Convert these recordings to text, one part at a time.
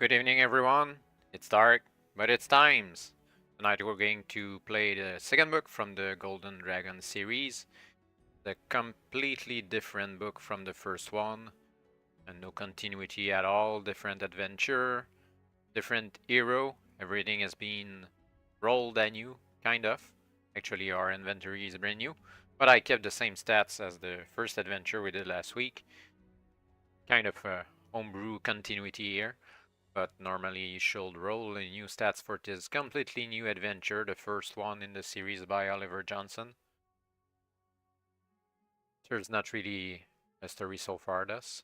Good evening, everyone. It's dark, but it's times. Tonight we're going to play the second book from the Golden Dragon series. The completely different book from the first one, and no continuity at all. Different adventure, different hero. Everything has been rolled anew, kind of. Actually, our inventory is brand new, but I kept the same stats as the first adventure we did last week. Kind of a homebrew continuity here. But normally you should roll a new stats for this completely new adventure, the first one in the series by Oliver Johnson. There's not really a story so far, thus.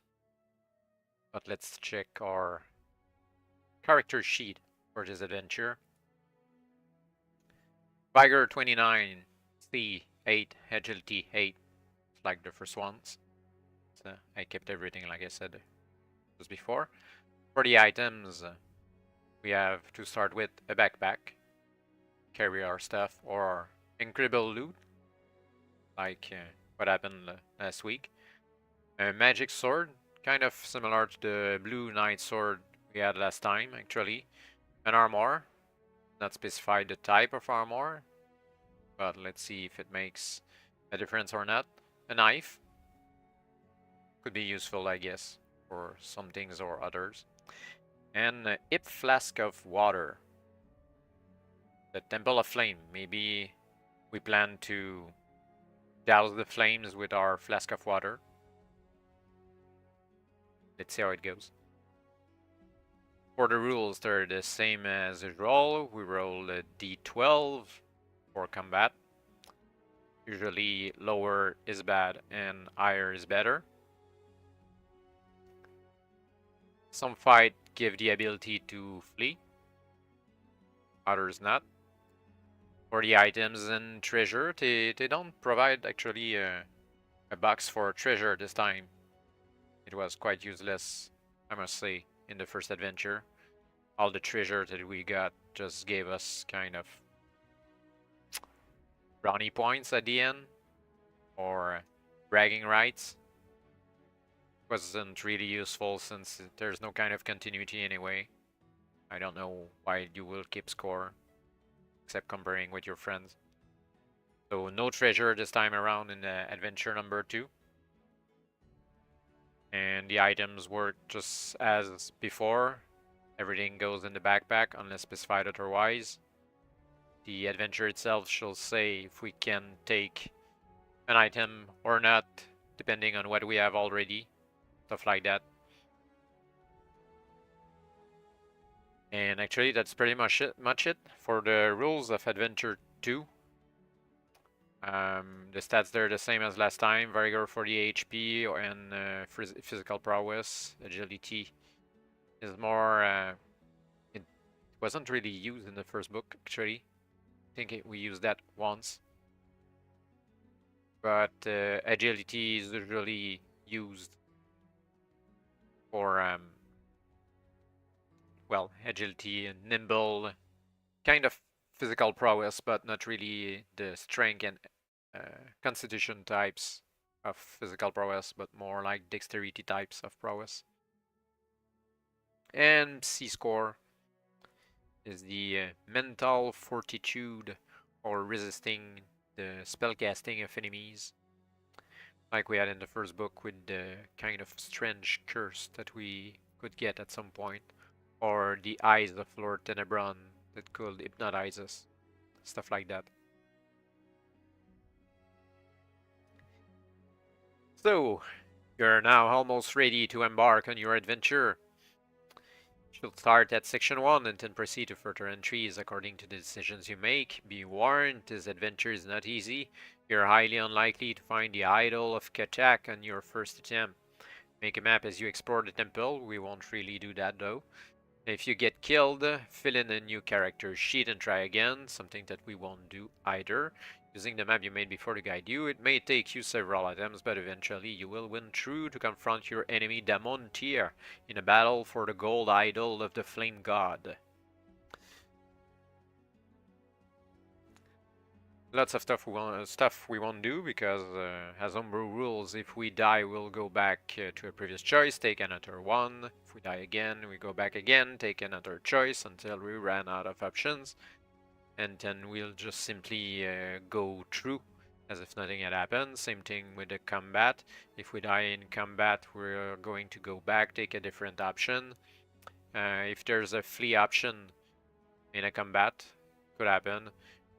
But let's check our character sheet for this adventure. Vigor 29, C 8, Agility 8, like the first ones. So I kept everything like I said just before. For the items, we have to start with a backpack, carry our stuff, or incredible loot, like what happened last week. A magic sword, kind of similar to the blue knight sword we had last time, actually. An armor, not specified the type of armor, but let's see if it makes a difference or not. A knife, could be useful, I guess, for some things or others. And a hip flask of water. The Temple of Flame. Maybe we plan to douse the flames with our flask of water. Let's see how it goes. For the rules, they're the same as usual. We roll a d12 for combat. Usually lower is bad and higher is better. Some fight give the ability to flee, others not. For the items and treasure, they don't provide actually a box for treasure this time. It was quite useless, I must say, in the first adventure. All the treasure that we got just gave us kind of brownie points at the end, or bragging rights. Wasn't really useful since there's no kind of continuity anyway. I don't know why you will keep score, except comparing with your friends. So no treasure this time around in adventure number 2. And the items work just as before. Everything goes in the backpack unless specified otherwise. The adventure itself shall say if we can take an item or not, depending on what we have already. Stuff like that. And actually that's pretty much it for the rules of Adventure 2. The stats there are the same as last time. Vigor for the HP and physical prowess. Agility is more... it wasn't really used in the first book, actually. I think we used that once. But agility is usually used for well, agility and nimble, kind of physical prowess, but not really the strength and constitution types of physical prowess, but more like dexterity types of prowess. And C score is the mental fortitude, or resisting the spellcasting of enemies, like we had in the first book with the kind of strange curse that we could get at some point, or the eyes of Lord Tenebron that could hypnotize us, stuff like that. So, you're now almost ready to embark on your adventure. You'll start at section 1 and then proceed to further entries according to the decisions you make. Be warned, this adventure is not easy. You're highly unlikely to find the idol of Katak on your first attempt. Make a map as you explore the temple. We won't really do that though. If you get killed, fill in a new character sheet and try again, something that we won't do either. Using the map you made before to guide you, it may take you several attempts, but eventually you will win through to confront your enemy Damontir in a battle for the gold idol of the flame god. Lots of stuff we won't do because, as homebrew rules, if we die, we'll go back to a previous choice, take another one. If we die again, we go back again, take another choice until we run out of options, and then we'll just simply go through as if nothing had happened. Same thing with the combat. If we die in combat, we're going to go back, take a different option. If there's a flee option in a combat, could happen.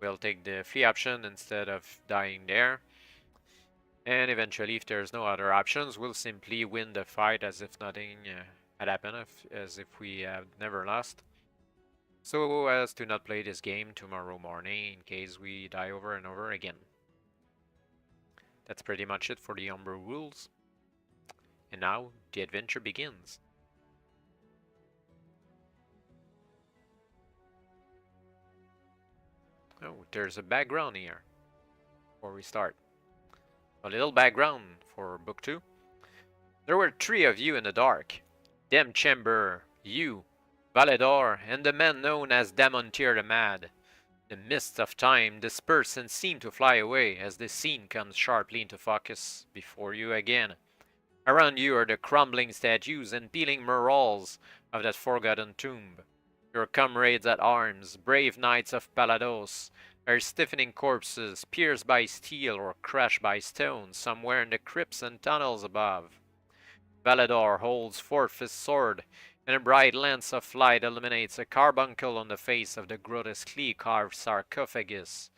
We'll take the flee option instead of dying there. And eventually, if there's no other options, we'll simply win the fight as if nothing had happened, as if we had never lost. So as to not play this game tomorrow morning in case we die over and over again. That's pretty much it for the homebrew rules. And now, the adventure begins. Oh, there's a background here before we start. A little background for book 2. There were 3 of you in the dark. Chamber, you, Valedor, and the man known as Damontir the Mad. The mists of time disperse and seem to fly away as the scene comes sharply into focus before you again. Around you are the crumbling statues and peeling murals of that forgotten tomb. Your comrades at arms, brave knights of Palados, are stiffening corpses pierced by steel or crushed by stones somewhere in the crypts and tunnels above. Valedor holds forth his sword, and a bright lance of light illuminates a carbuncle on the face of the grotesquely carved sarcophagus.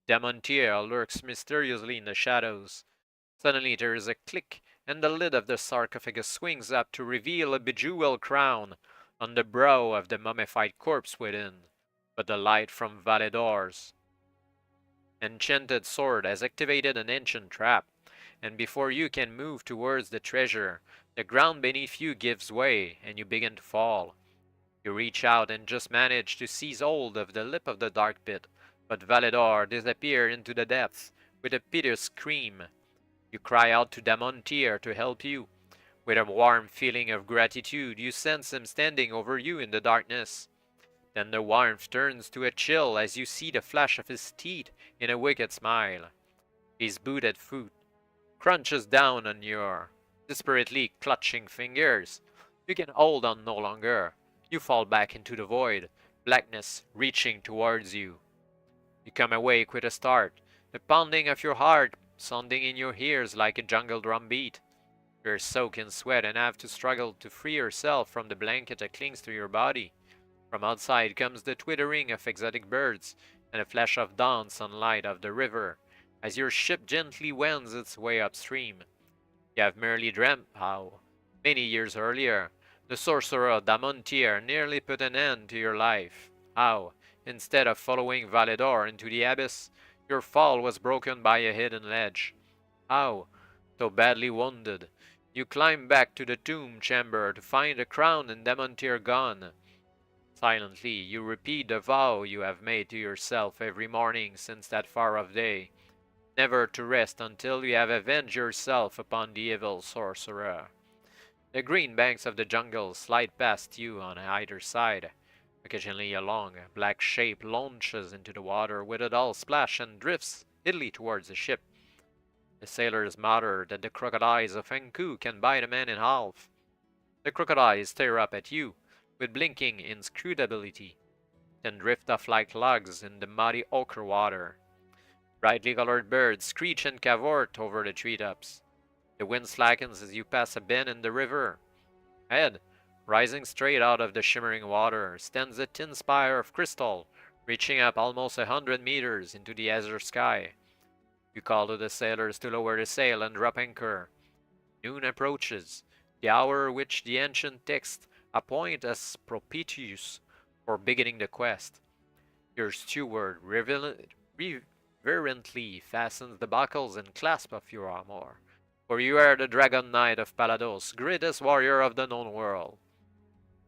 Damontir lurks mysteriously in the shadows. Suddenly there is a click, and the lid of the sarcophagus swings up to reveal a bejeweled crown on the brow of the mummified corpse within. But the light from Valedor's enchanted sword has activated an ancient trap, and before you can move towards the treasure, the ground beneath you gives way, and you begin to fall. You reach out and just manage to seize hold of the lip of the dark pit, but Valedor disappears into the depths with a piteous scream. You cry out to Damontir to help you. With a warm feeling of gratitude, you sense him standing over you in the darkness. Then the warmth turns to a chill as you see the flash of his teeth in a wicked smile. His booted foot crunches down on your desperately clutching fingers. You can hold on no longer. You fall back into the void, blackness reaching towards you. You come awake with a start, the pounding of your heart sounding in your ears like a jungle drum beat. You're soaked in sweat and have to struggle to free yourself from the blanket that clings to your body. From outside comes the twittering of exotic birds and a flash of dawn sunlight of the river as your ship gently wends its way upstream. You have merely dreamt how, many years earlier, the sorcerer Damontir nearly put an end to your life. How, instead of following Valedor into the abyss, your fall was broken by a hidden ledge. How, though badly wounded, you climb back to the tomb chamber to find the crown and Damontir gone. Silently, you repeat the vow you have made to yourself every morning since that far-off day, never to rest until you have avenged yourself upon the evil sorcerer. The green banks of the jungle slide past you on either side. Occasionally a long, black shape launches into the water with a dull splash and drifts idly towards the ship. The sailors mutter that the crocodiles of Enku can bite a man in half. The crocodiles stare up at you with blinking inscrutability, then drift off like logs in the muddy ochre water. Brightly colored birds screech and cavort over the treetops. The wind slackens as you pass a bend in the river. Ahead, rising straight out of the shimmering water, stands a thin spire of crystal, reaching up almost 100 meters into the azure sky. You call to the sailors to lower the sail and drop anchor. Noon approaches, the hour which the ancient texts appoint as propitious for beginning the quest. Your steward reverently fastens the buckles and clasp of your armor, for you are the Dragon Knight of Palados, greatest warrior of the known world.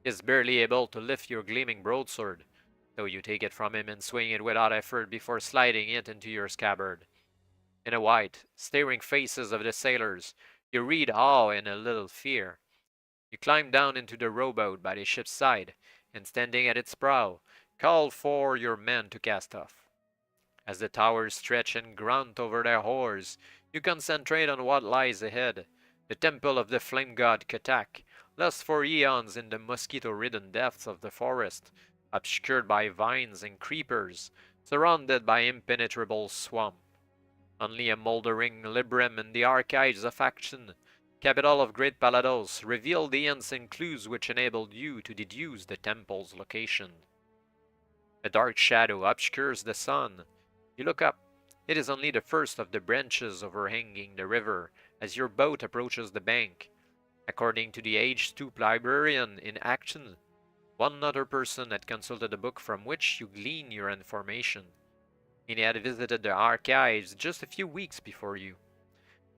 He is barely able to lift your gleaming broadsword, though you take it from him and swing it without effort before sliding it into your scabbard. In the white, staring faces of the sailors, you read awe and a little fear. You climb down into the rowboat by the ship's side, and standing at its prow, call for your men to cast off. As the towers stretch and grunt over their horrors, you concentrate on what lies ahead. The temple of the flame god Katak, lost for eons in the mosquito-ridden depths of the forest, obscured by vines and creepers, surrounded by impenetrable swamp. Only a mouldering Libram in the archives of Action, capital of Great Palados, revealed the ancient clues which enabled you to deduce the temple's location. A dark shadow obscures the sun. You look up. It is only the first of the branches overhanging the river as your boat approaches the bank. According to the age-stooped librarian in Action, one other person had consulted the book from which you glean your information. He had visited the archives just a few weeks before you.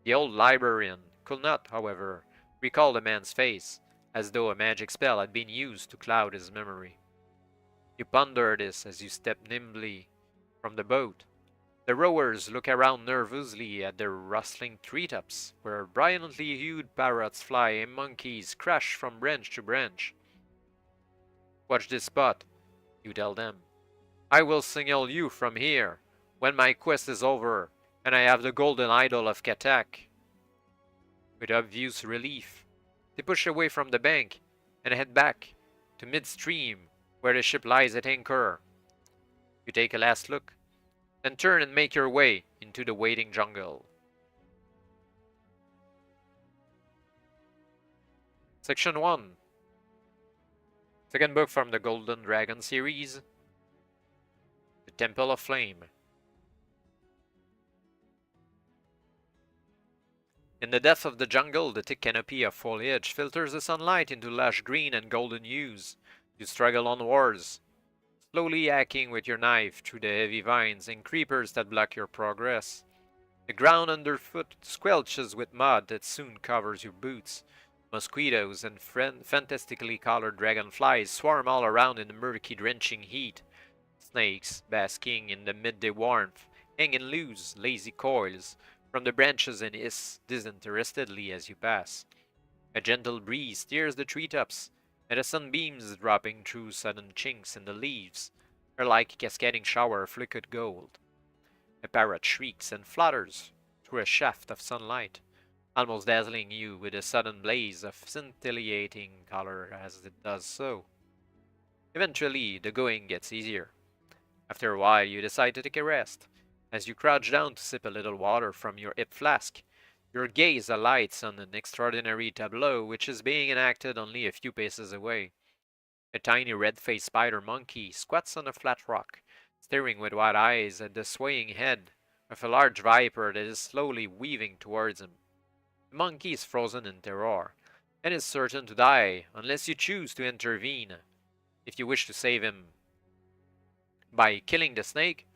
The old librarian could not, however, recall the man's face, as though a magic spell had been used to cloud his memory. You ponder this as you step nimbly from the boat. The rowers look around nervously at the rustling treetops, where brilliantly hued parrots fly and monkeys crash from branch to branch. Watch this spot, you tell them. I will signal you from here, when my quest is over, and I have the golden idol of Katak. With obvious relief, they push away from the bank and head back to midstream, where the ship lies at anchor. You take a last look, then turn and make your way into the waiting jungle. Section 1. Second book from the Golden Dragon series. The Temple of Flame. In the depth of the jungle, the thick canopy of foliage filters the sunlight into lush green and golden hues. You struggle onwards, slowly hacking with your knife through the heavy vines and creepers that block your progress. The ground underfoot squelches with mud that soon covers your boots. Mosquitoes and fantastically colored dragonflies swarm all around in the murky, drenching heat. Snakes, basking in the midday warmth, hang in loose, lazy coils from the branches and hiss disinterestedly as you pass. A gentle breeze steers the treetops, and the sunbeams dropping through sudden chinks in the leaves are like a cascading shower of flickered gold. A parrot shrieks and flutters through a shaft of sunlight, almost dazzling you with a sudden blaze of scintillating color as it does so. Eventually, the going gets easier. After a while, you decide to take a rest. As you crouch down to sip a little water from your hip flask, your gaze alights on an extraordinary tableau which is being enacted only a few paces away. A tiny red-faced spider monkey squats on a flat rock, staring with wide eyes at the swaying head of a large viper that is slowly weaving towards him. The monkey is frozen in terror, and is certain to die unless you choose to intervene. If you wish to save him by killing the snake,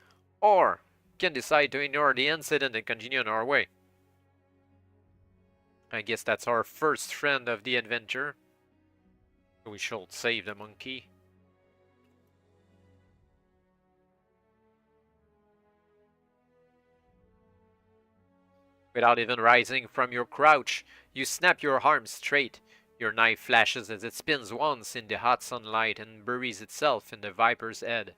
or can decide to ignore the incident and continue on our way. I guess that's our first friend of the adventure. We should save the monkey. Without even rising from your crouch, you snap your arm straight. Your knife flashes as it spins once in the hot sunlight and buries itself in the viper's head.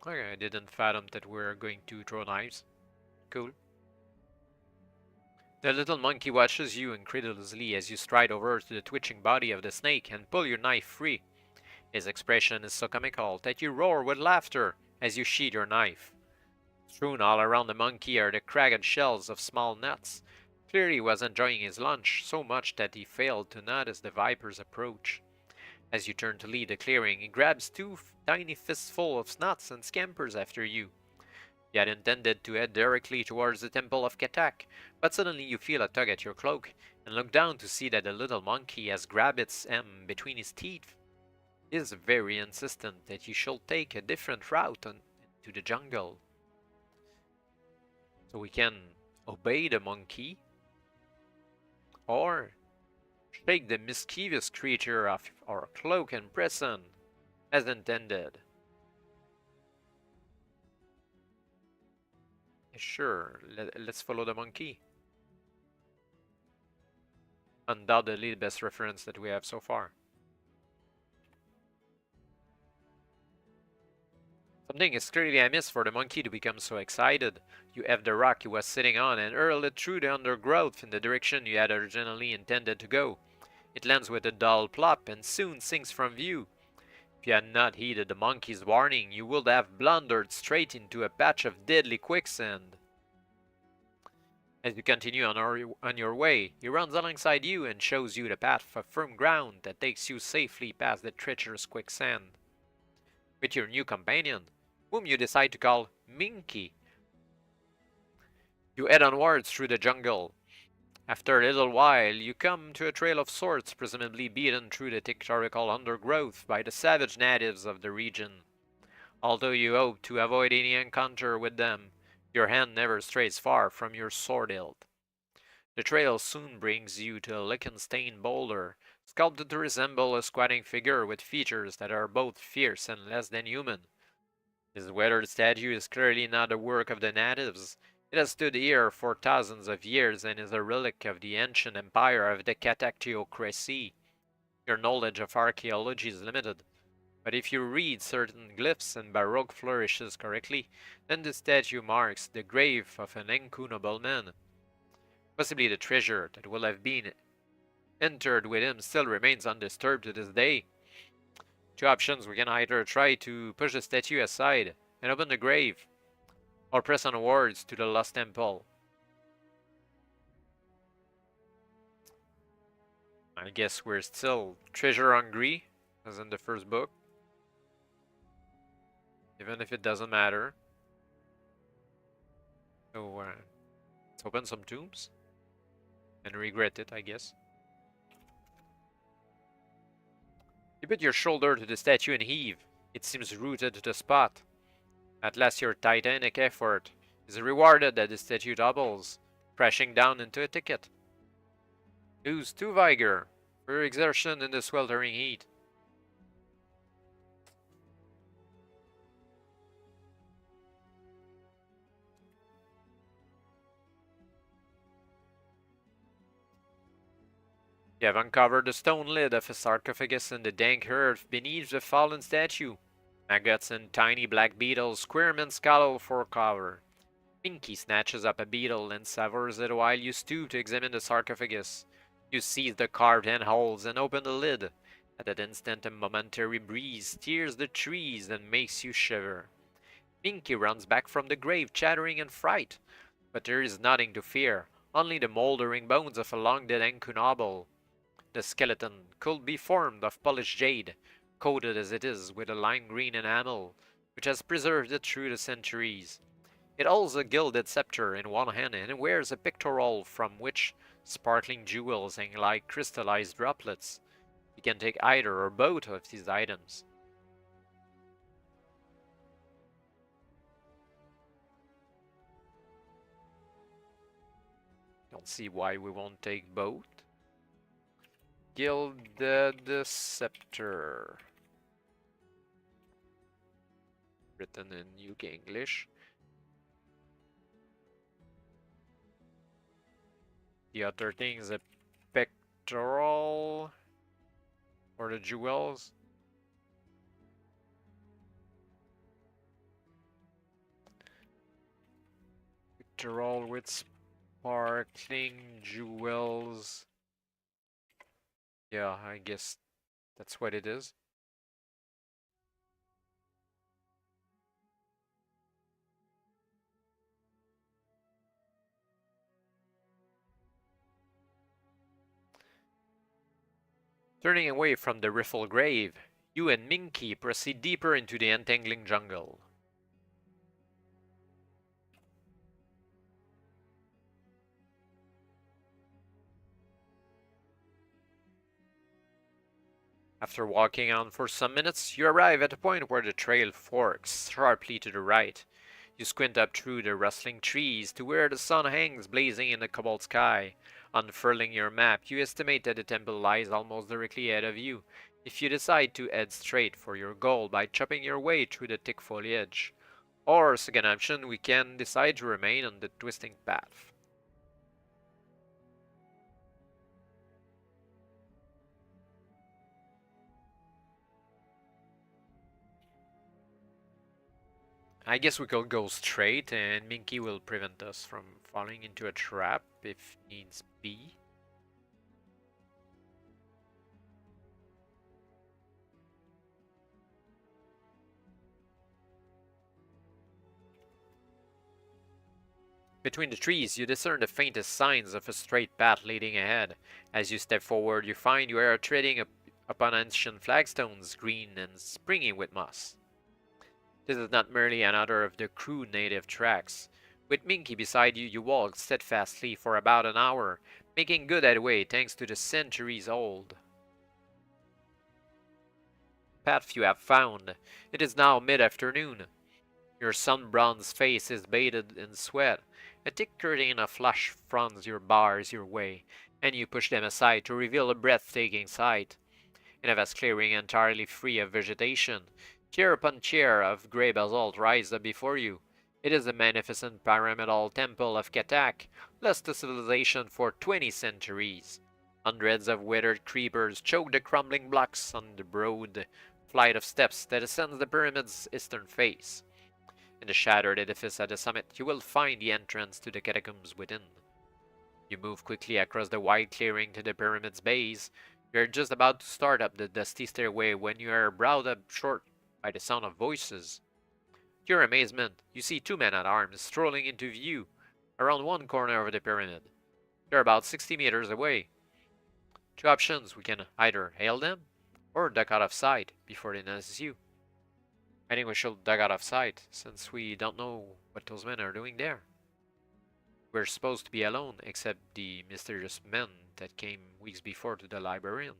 Okay, I didn't fathom that we're going to throw knives. Cool. The little monkey watches you incredulously as you stride over to the twitching body of the snake and pull your knife free. His expression is so comical that you roar with laughter as you sheath your knife. Strewn all around the monkey are the cracked shells of small nuts. Clearly he was enjoying his lunch so much that he failed to notice the viper's approach. As you turn to leave the clearing, he grabs two tiny fistfuls of nuts and scampers after you. You had intended to head directly towards the temple of Katak, but suddenly you feel a tug at your cloak, and look down to see that the little monkey has grabbed its M between his teeth. He is very insistent that you should take a different route into the jungle. So we can obey the monkey, or shake the mischievous creature off our cloak and prison, as intended. Sure, let's follow the monkey. Undoubtedly the best reference that we have so far. Something is clearly amiss for the monkey to become so excited. You have the rock he was sitting on and hurl it through the undergrowth in the direction you had originally intended to go. It lands with a dull plop and soon sinks from view. If you had not heeded the monkey's warning, you would have blundered straight into a patch of deadly quicksand. As you continue on your way, he runs alongside you and shows you the path of firm ground that takes you safely past the treacherous quicksand. With your new companion, whom you decide to call Minki, you head onwards through the jungle. After a little while, you come to a trail of sorts, presumably beaten through the thick tropical undergrowth by the savage natives of the region. Although you hope to avoid any encounter with them, your hand never strays far from your sword hilt. The trail soon brings you to a lichen-stained boulder, sculpted to resemble a squatting figure with features that are both fierce and less than human. This weathered statue is clearly not the work of the natives. It has stood here for thousands of years and is a relic of the ancient empire of the Katak theocracy. Your knowledge of archaeology is limited, but if you read certain glyphs and baroque flourishes correctly, then the statue marks the grave of an Enku nobleman. Possibly the treasure that will have been entered with him still remains undisturbed to this day. Two options: we can either try to push the statue aside and open the grave, or press onwards to the lost temple. I guess we're still treasure hungry, as in the first book. Even if it doesn't matter. So, let's open some tombs. And regret it, I guess. You put your shoulder to the statue and heave. It seems rooted to the spot. At last your titanic effort is rewarded as the statue doubles, crashing down into a thicket. Lose 2 vigor for your exertion in the sweltering heat. You have uncovered the stone lid of a sarcophagus in the dank earth beneath the fallen statue. Maggots and tiny black beetles squirm and scuttle for cover. Minki snatches up a beetle and savours it while you stoop to examine the sarcophagus. You seize the carved handholds and open the lid. At that instant, a momentary breeze steers the trees and makes you shiver. Minki runs back from the grave, chattering in fright. But there is nothing to fear, only the mouldering bones of a long-dead Enku noble. The skeleton could be formed of polished jade, coated as it is with a lime green enamel, which has preserved it through the centuries. It holds a gilded scepter in one hand and wears a pectoral from which sparkling jewels hang like crystallized droplets. You can take either or both of these items. Don't see why we won't take both. Gilded scepter. Written in UK English. The other thing is a pectoral for the jewels. Pectoral with sparkling jewels. Yeah, I guess that's what it is. Turning away from the riffle grave, you and Minki proceed deeper into the entangling jungle. After walking on for some minutes, you arrive at a point where the trail forks sharply to the right. You squint up through the rustling trees to where the sun hangs blazing in the cobalt sky. Unfurling your map, you estimate that the temple lies almost directly ahead of you, if you decide to head straight for your goal by chopping your way through the thick foliage. Or, second option, we can decide to remain on the twisting path. I guess we could go straight and Minki will prevent us from falling into a trap if needs be. Between the trees, you discern the faintest signs of a straight path leading ahead. As you step forward, you find you are treading upon ancient flagstones, green and springy with moss. This is not merely another of the crude native tracks. With Minky beside you, you walk steadfastly for about an hour, making good headway thanks to the centuries-old path you have found. It is now mid-afternoon. Your sun-bronzed face is bathed in sweat. A thick curtain of flush fronds bars your way, and you push them aside to reveal a breathtaking sight. In a vast clearing entirely free of vegetation, tier upon tier of grey basalt rise up before you. It is the magnificent pyramidal temple of Katak, lost to civilization for 20 centuries. Hundreds of withered creepers choke the crumbling blocks on the broad flight of steps that ascends the pyramid's eastern face. In the shattered edifice at the summit, you will find the entrance to the catacombs within. You move quickly across the wide clearing to the pyramid's base. You are just about to start up the dusty stairway when you are brought up short by the sound of voices. To your amazement, you see two men at arms strolling into view around one corner of the pyramid. They're about 60 meters away. Two options: we can either hail them or duck out of sight before they notice you. I think we should duck out of sight, since we don't know what those men are doing there. We're supposed to be alone, except the mysterious men that came weeks before to the librarian.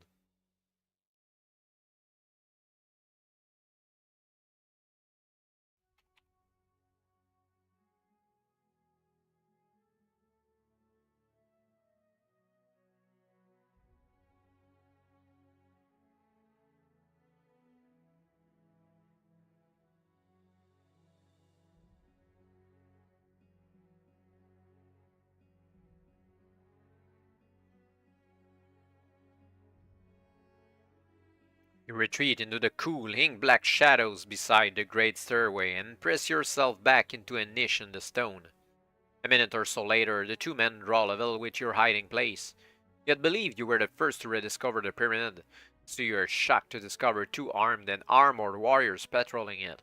You retreat into the cool, ink-black shadows beside the great stairway and press yourself back into a niche in the stone. A minute or so later, the two men draw level with your hiding place. You had believed you were the first to rediscover the pyramid, so you are shocked to discover two armed and armored warriors patrolling it.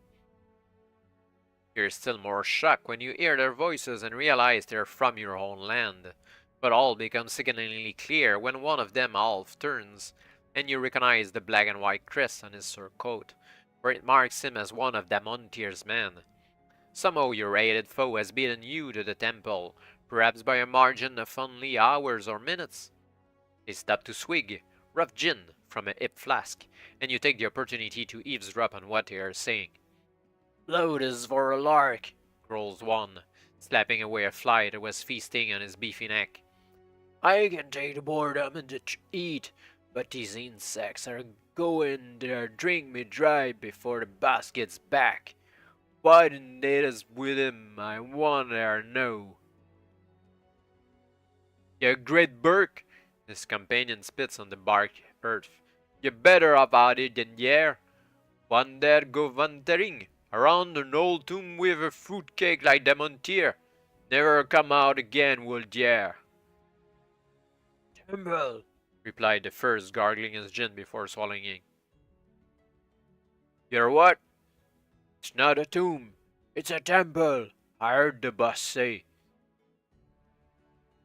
You're still more shocked when you hear their voices and realize they're from your own land. But all becomes sickeningly clear when one of them half turns and you recognize the black and white crest on his surcoat, where it marks him as one of Damontir's men. Somehow your hated foe has beaten you to the temple, perhaps by a margin of only hours or minutes. They stop to swig rough gin from a hip flask, and you take the opportunity to eavesdrop on what they are saying. "Blood is for a lark," growls one, slapping away a fly that was feasting on his beefy neck. "I can take the boredom and the eat, but these insects are going to drink me dry before the boss gets back. Why the natives with him, I wonder know." "You great Burke," his companion spits on the bark earth. "You better off out it than yer. One there go wandering around an old tomb with a fruitcake like Damontir. Never come out again, would yer?" "Temple," replied the first, gargling his gin before swallowing. "You're what?" "It's not a tomb, it's a temple, I heard the boss say."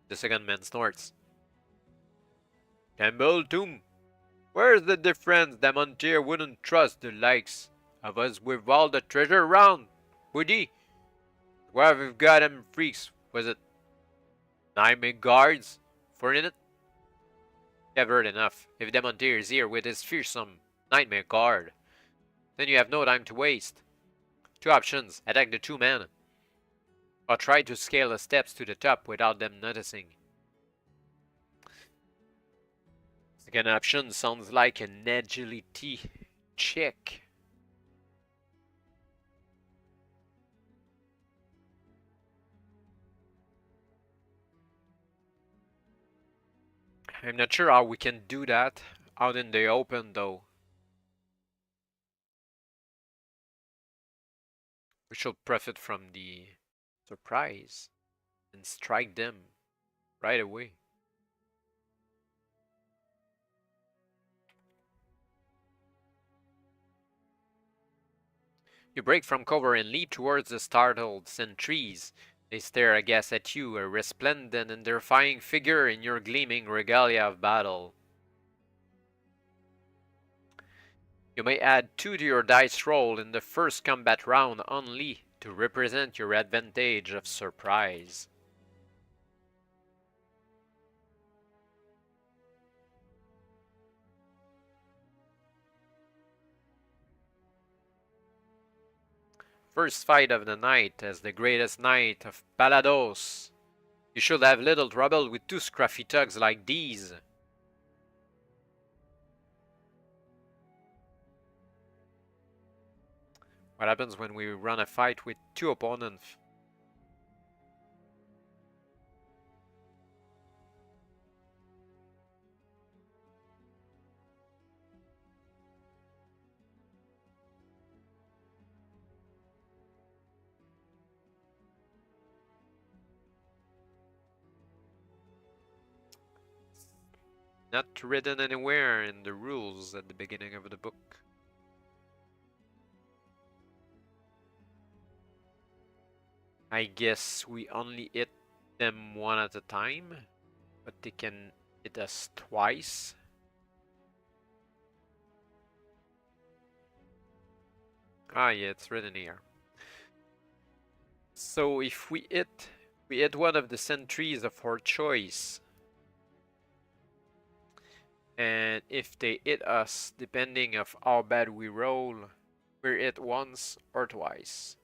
The second man snorts. "Temple, tomb? Where's the difference? Damontir wouldn't trust the likes of us with all the treasure around, would he? Where we've got them freaks, was it nightmare guards for in it? You've heard enough. If Damontir is here with his fearsome nightmare guard, then you have no time to waste. Two options: attack the two men, or try to scale the steps to the top without them noticing. Second option sounds like an agility check. I'm not sure how we can do that out in the open though. We should profit from the surprise and strike them right away. You break from cover and leap towards the startled sentries. They stare aghast at you, a resplendent and terrifying figure in your gleaming regalia of battle. You may add 2 to your dice roll in the first combat round only to represent your advantage of surprise. First fight of the night as the greatest knight of Palados. You should have little trouble with 2 scruffy thugs like these. What happens when we run a fight with 2 opponents? Not written anywhere in the rules at the beginning of the book. I guess we only hit them one at a time, but they can hit us twice. Ah, yeah, it's written here. So if we hit one of the sentries of our choice. And if they hit us, depending of how bad we roll, we're hit once or twice.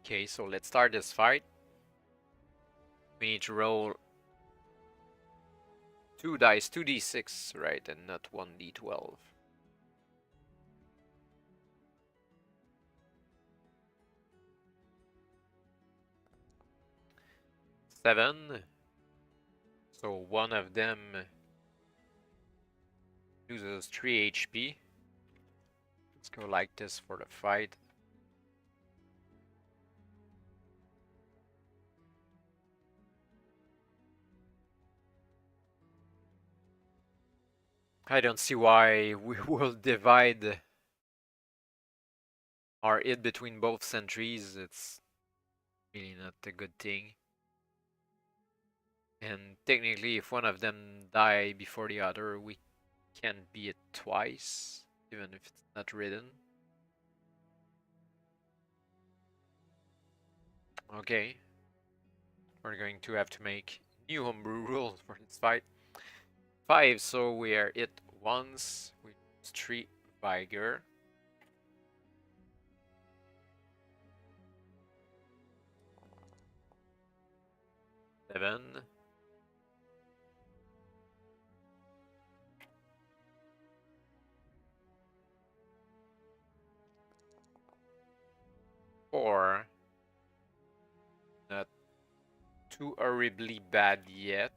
Okay, so let's start this fight. We need to roll 2 dice, 2d6, right, and not 1d12. Seven. So one of them loses 3 HP. Let's go like this for the fight. I don't see why we will divide our hit between both sentries. It's really not a good thing. And technically, if one of them die before the other, we can be it twice, even if it's not written. Okay. We're going to have to make new homebrew rules for this fight. 5, so we are hit once. We lose 3 Vigor. Seven. Four. Not too horribly bad yet.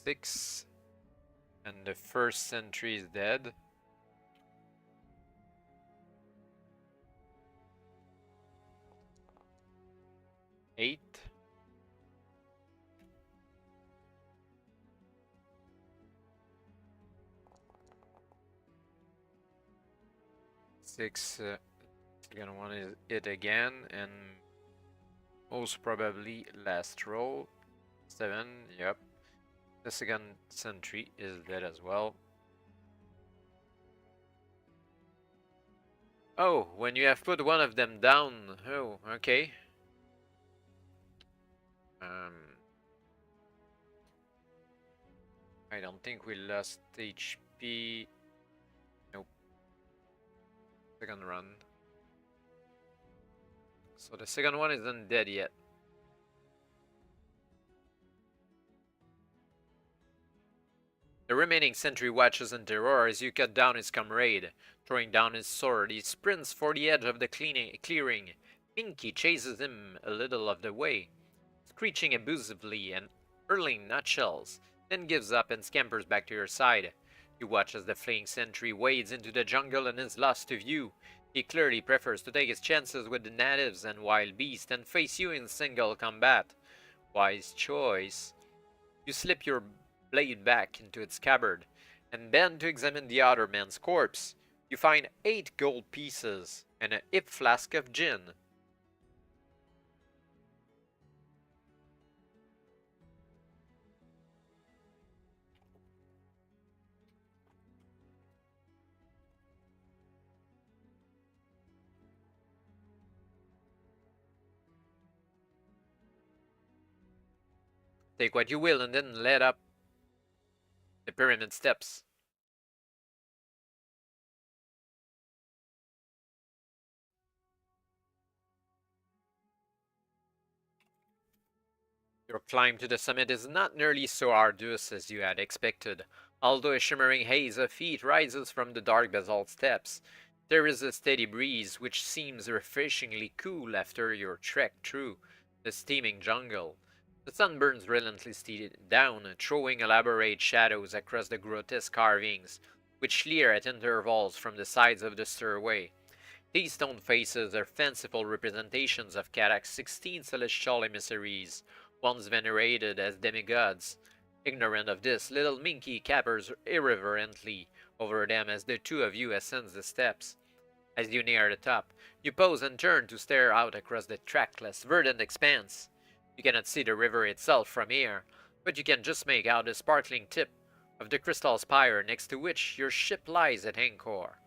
6. And the first sentry is dead. 8. Six. Second one is it again, and most probably last roll. 7. Yep. The second sentry is dead as well. Oh, when you have put one of them down. Oh, okay. I don't think we lost HP. Nope. Second run. So the second one isn't dead yet. The remaining sentry watches in terror as you cut down his comrade. Throwing down his sword, he sprints for the edge of the clearing. Minki chases him a little of the way, screeching abusively and hurling nutshells, then gives up and scampers back to your side. You watch as the fleeing sentry wades into the jungle and is lost to view. He clearly prefers to take his chances with the natives and wild beasts and face you in single combat. Wise choice. You slip your blade back into its scabbard and bend to examine the other man's corpse. You find 8 gold pieces and a hip flask of gin. Take what you will and then lead up the pyramid steps. Your climb to the summit is not nearly so arduous as you had expected. Although a shimmering haze of heat rises from the dark basalt steps, there is a steady breeze which seems refreshingly cool after your trek through the steaming jungle. The sun burns relentlessly down, throwing elaborate shadows across the grotesque carvings, which leer at intervals from the sides of the stairway. These stone faces are fanciful representations of Katak's 16 celestial emissaries, once venerated as demigods. Ignorant of this, little Minki capers irreverently over them as the two of you ascend the steps. As you near the top, you pause and turn to stare out across the trackless, verdant expanse. You cannot see the river itself from here, but you can just make out the sparkling tip of the crystal spire next to which your ship lies at anchor.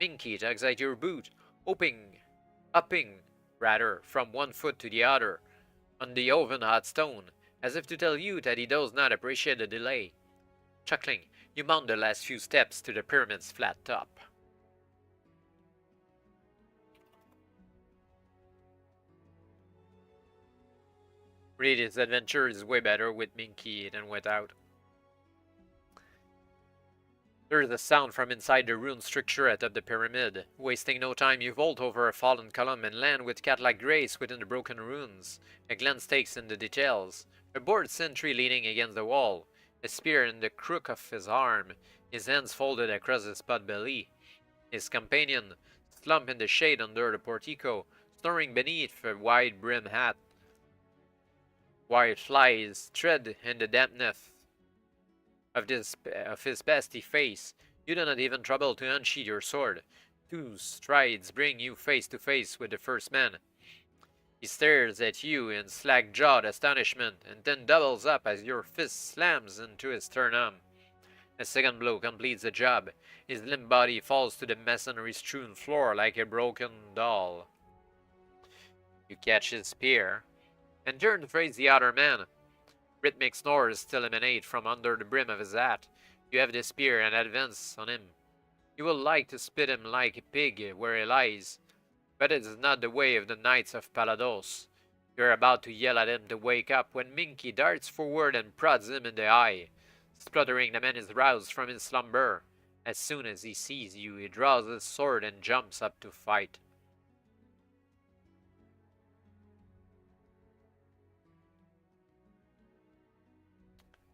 Minki tugs at your boot, upping from one foot to the other, on the oven hot stone, as if to tell you that he does not appreciate the delay. Chuckling, you mount the last few steps to the pyramid's flat top. Really, this adventure is way better with Minki than without. There is a sound from inside the ruined structure atop the pyramid. Wasting no time, you vault over a fallen column and land with cat-like grace within the broken ruins. A glance takes in the details. A bored sentry leaning against the wall, a spear in the crook of his arm, his hands folded across his pot belly. His companion, slumped in the shade under the portico, snoring beneath a wide-brimmed hat. While flies tread in the dampness of his pasty face, you do not even trouble to unsheath your sword. 2 strides bring you face to face with the first man. He stares at you in slack-jawed astonishment, and then doubles up as your fist slams into his sternum. A second blow completes the job. His limp body falls to the masonry-strewn floor like a broken doll. You catch his spear and turn to face the other man. Rhythmic snores still emanate from under the brim of his hat. You have the spear and advance on him. You will like to spit him like a pig where he lies, but it is not the way of the Knights of Palados. You are about to yell at him to wake up when Minki darts forward and prods him in the eye. Spluttering, the man is roused from his slumber. As soon as he sees you, he draws his sword and jumps up to fight.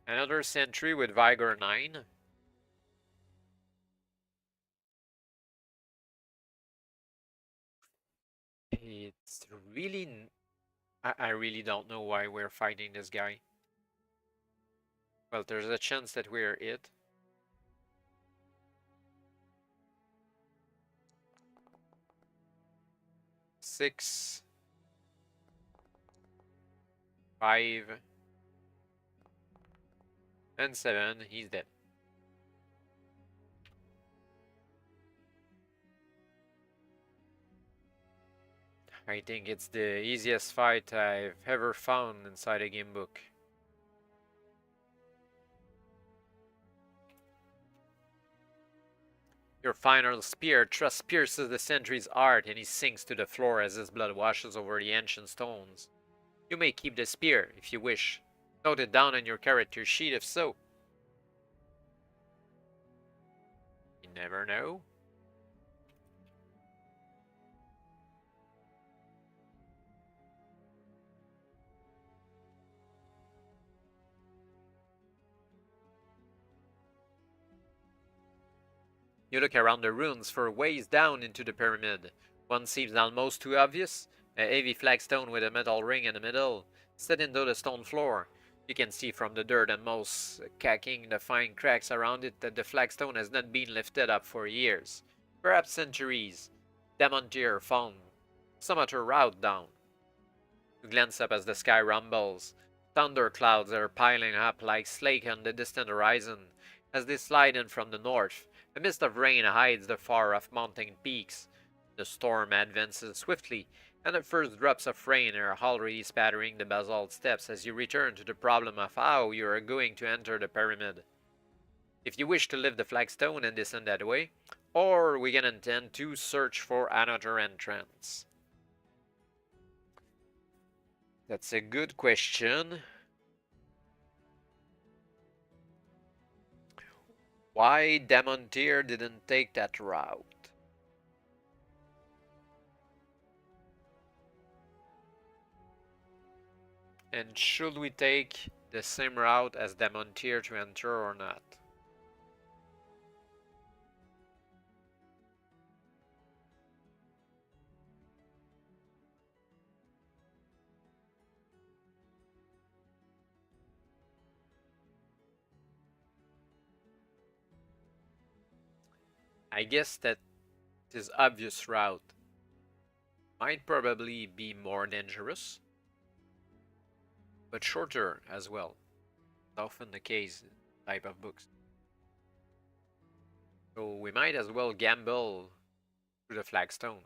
Another sentry with Vigor 9. It's really... I really don't know why we're fighting this guy. Well, there's a chance that we're it. Six. 5. And 7, he's dead. I think it's the easiest fight I've ever found inside a gamebook. Your final spear thrust pierces the sentry's heart and he sinks to the floor as his blood washes over the ancient stones. You may keep the spear if you wish. Note it down on your character sheet if so. never know. You look around the ruins for ways down into the pyramid. One seems almost too obvious. A heavy flagstone with a metal ring in the middle, set into the stone floor. You can see from the dirt and moss caking the fine cracks around it that the flagstone has not been lifted up for years. Perhaps centuries. Damontir found some other route down. You glance up as the sky rumbles. Thunder clouds are piling up like slate on the distant horizon. As they slide in from the north, a mist of rain hides the far-off mountain peaks. The storm advances swiftly, and the first drops of rain are already spattering the basalt steps as you return to the problem of how you are going to enter the pyramid. If you wish to lift the flagstone and descend that way, or we can intend to search for another entrance. That's a good question. Why Damontir didn't take that route? And should we take the same route as Damontir to enter or not? I guess that this obvious route might probably be more dangerous, but shorter as well. It's often the case in type of books. So we might as well gamble through the flagstone.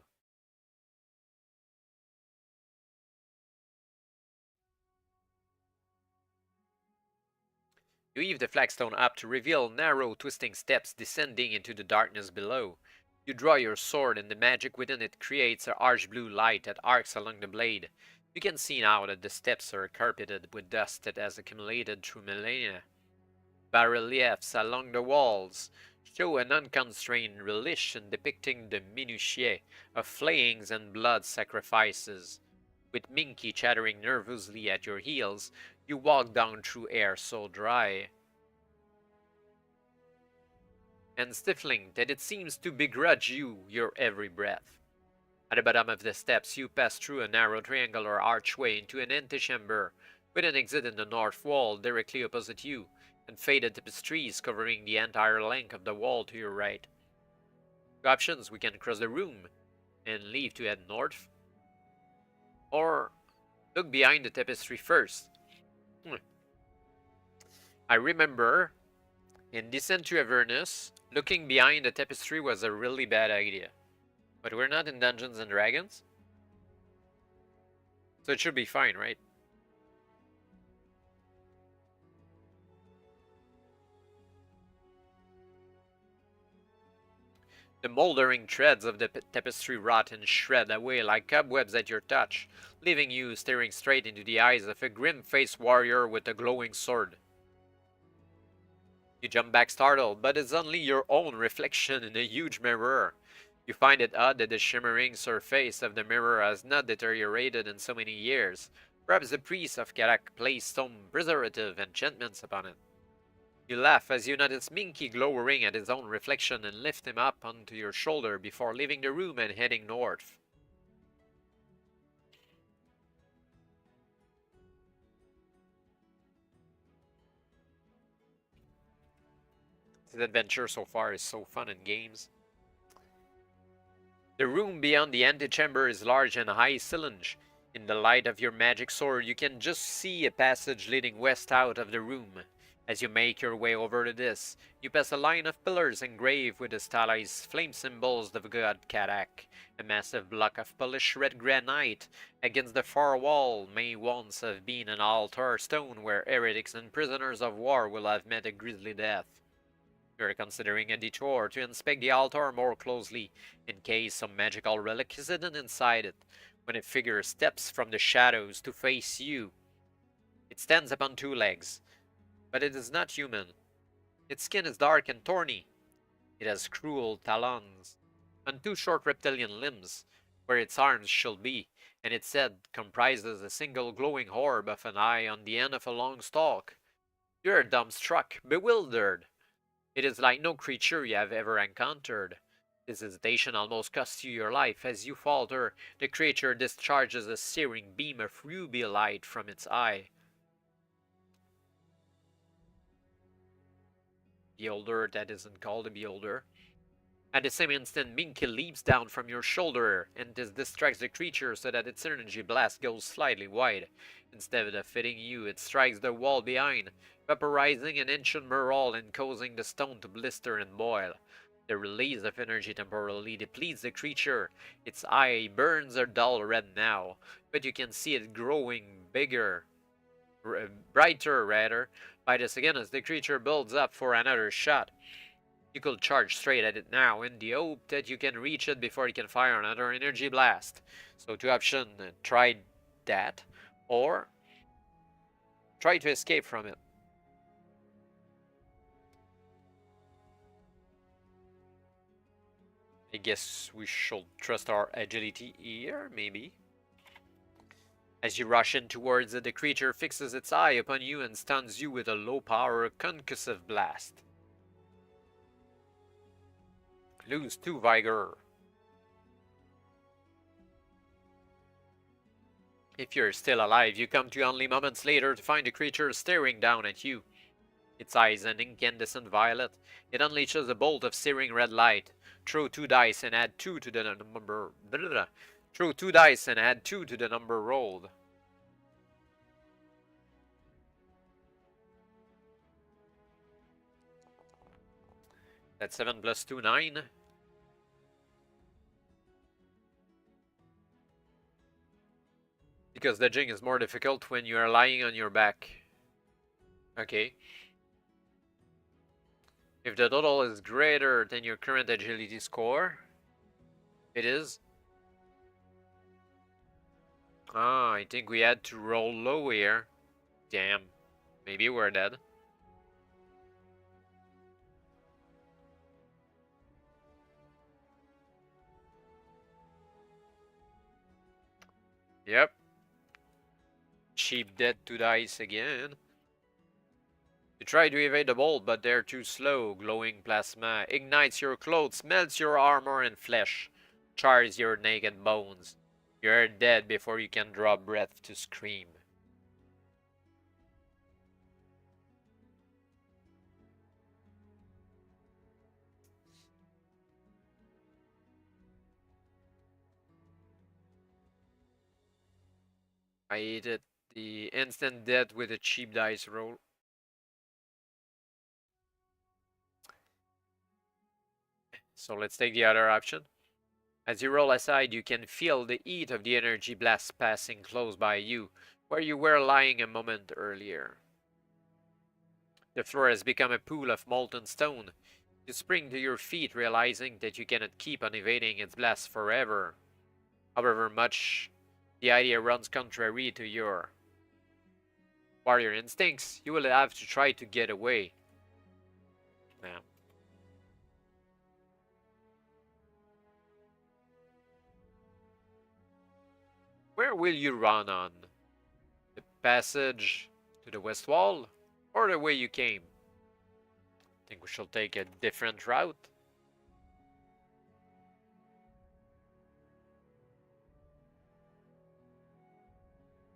You heave the flagstone up to reveal narrow, twisting steps descending into the darkness below. You draw your sword, and the magic within it creates a harsh blue light that arcs along the blade. You can see now that the steps are carpeted with dust that has accumulated through millennia. Bas-reliefs along the walls show an unconstrained relish in depicting the minutiae of flayings and blood sacrifices. With Minki chattering nervously at your heels, you walk down through air so dry and stifling that it seems to begrudge you your every breath. At the bottom of the steps, you pass through a narrow triangular archway into an antechamber with an exit in the north wall directly opposite you, and faded tapestries covering the entire length of the wall to your right. Two options: we can cross the room and leave to head north, or look behind the tapestry first. I remember in Descent to Avernus, looking behind the tapestry was a really bad idea. But we're not in Dungeons and Dragons, so it should be fine, right? The moldering threads of the tapestry rot and shred away like cobwebs at your touch, leaving you staring straight into the eyes of a grim-faced warrior with a glowing sword. You jump back startled, but it's only your own reflection in a huge mirror. You find it odd that the shimmering surface of the mirror has not deteriorated in so many years. Perhaps the priest of Katak placed some preservative enchantments upon it. You laugh as you notice Minki glowering at his own reflection and lift him up onto your shoulder before leaving the room and heading north. This adventure so far is so fun in games. The room beyond the antechamber is large and high-ceilinged. In the light of your magic sword, you can just see a passage leading west out of the room. As you make your way over to this, you pass a line of pillars engraved with the stylized flame symbols of god Katak. A massive block of polished red granite against the far wall may once have been an altar stone where heretics and prisoners of war will have met a grisly death. You are considering a detour to inspect the altar more closely, in case some magical relic is hidden inside it, when a figure steps from the shadows to face you. It stands upon two legs, but it is not human. Its skin is dark and thorny, It has cruel talons on 2 short reptilian limbs, where its arms should be, and its head comprises a single glowing orb of an eye on the end of a long stalk. You are dumbstruck, bewildered. It is like no creature you have ever encountered. This hesitation almost costs you your life. As you falter, the creature discharges a searing beam of ruby light from its eye. Beholder, that isn't called a beholder. At the same instant, Minki leaps down from your shoulder, and this distracts the creature so that its energy blast goes slightly wide. Instead of hitting you, it strikes the wall behind, vaporizing an ancient mural and causing the stone to blister and boil. The release of energy temporarily depletes the creature. Its eye burns a dull red now, but you can see it growing bigger, brighter rather, by the second as the creature builds up for another shot. You could charge straight at it now in the hope that you can reach it before it can fire another energy blast. So 2 options, try that, or try to escape from it. I guess we should trust our agility here, maybe. As you rush in towards it, the creature fixes its eye upon you and stuns you with a low-power concussive blast. Lose 2 vigor. If you're still alive, you come to only moments later to find the creature staring down at you. Its eyes an incandescent violet. It unleashes a bolt of searing red light. Throw 2 dice and add 2 to the number. Throw 2 dice and add 2 to the number rolled. That's 7 plus 2, 9. Because dodging is more difficult when you are lying on your back. Okay. If the total is greater than your current agility score, it is. Ah, I think we had to roll low here. Damn. Maybe we're dead. Yep. Cheap dead 2 dice again. You try to evade the bolt, but they're too slow. Glowing plasma ignites your clothes, melts your armor and flesh, chars your naked bones. You're dead before you can draw breath to scream. I ate it. The instant death with a cheap dice roll. So let's take the other option. As you roll aside, you can feel the heat of the energy blast passing close by you, where you were lying a moment earlier. The floor has become a pool of molten stone. You spring to your feet, realizing that you cannot keep on evading its blast forever. However much the idea runs contrary to your warrior instincts, you will have to try to get away. Now, where will you run on? The passage to the west wall, or the way you came? I think we shall take a different route.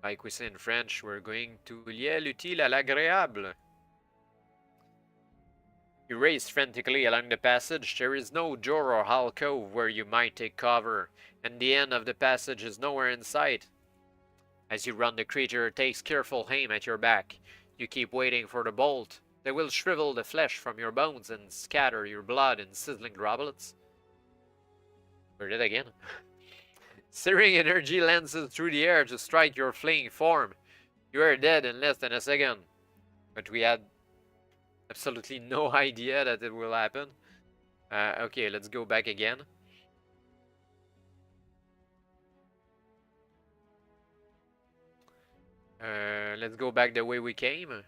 Like we say in French, we're going to lier l'utile à l'agréable. You race frantically along the passage. There is no door or alcove where you might take cover, and the end of the passage is nowhere in sight. As you run, the creature takes careful aim at your back. You keep waiting for the bolt that will shrivel the flesh from your bones and scatter your blood in sizzling droplets. We're dead again. Searing energy lances through the air to strike your fleeing form. You are dead in less than a second. But we had absolutely no idea that it will happen. Okay, let's go back again. Let's go back the way we came. 。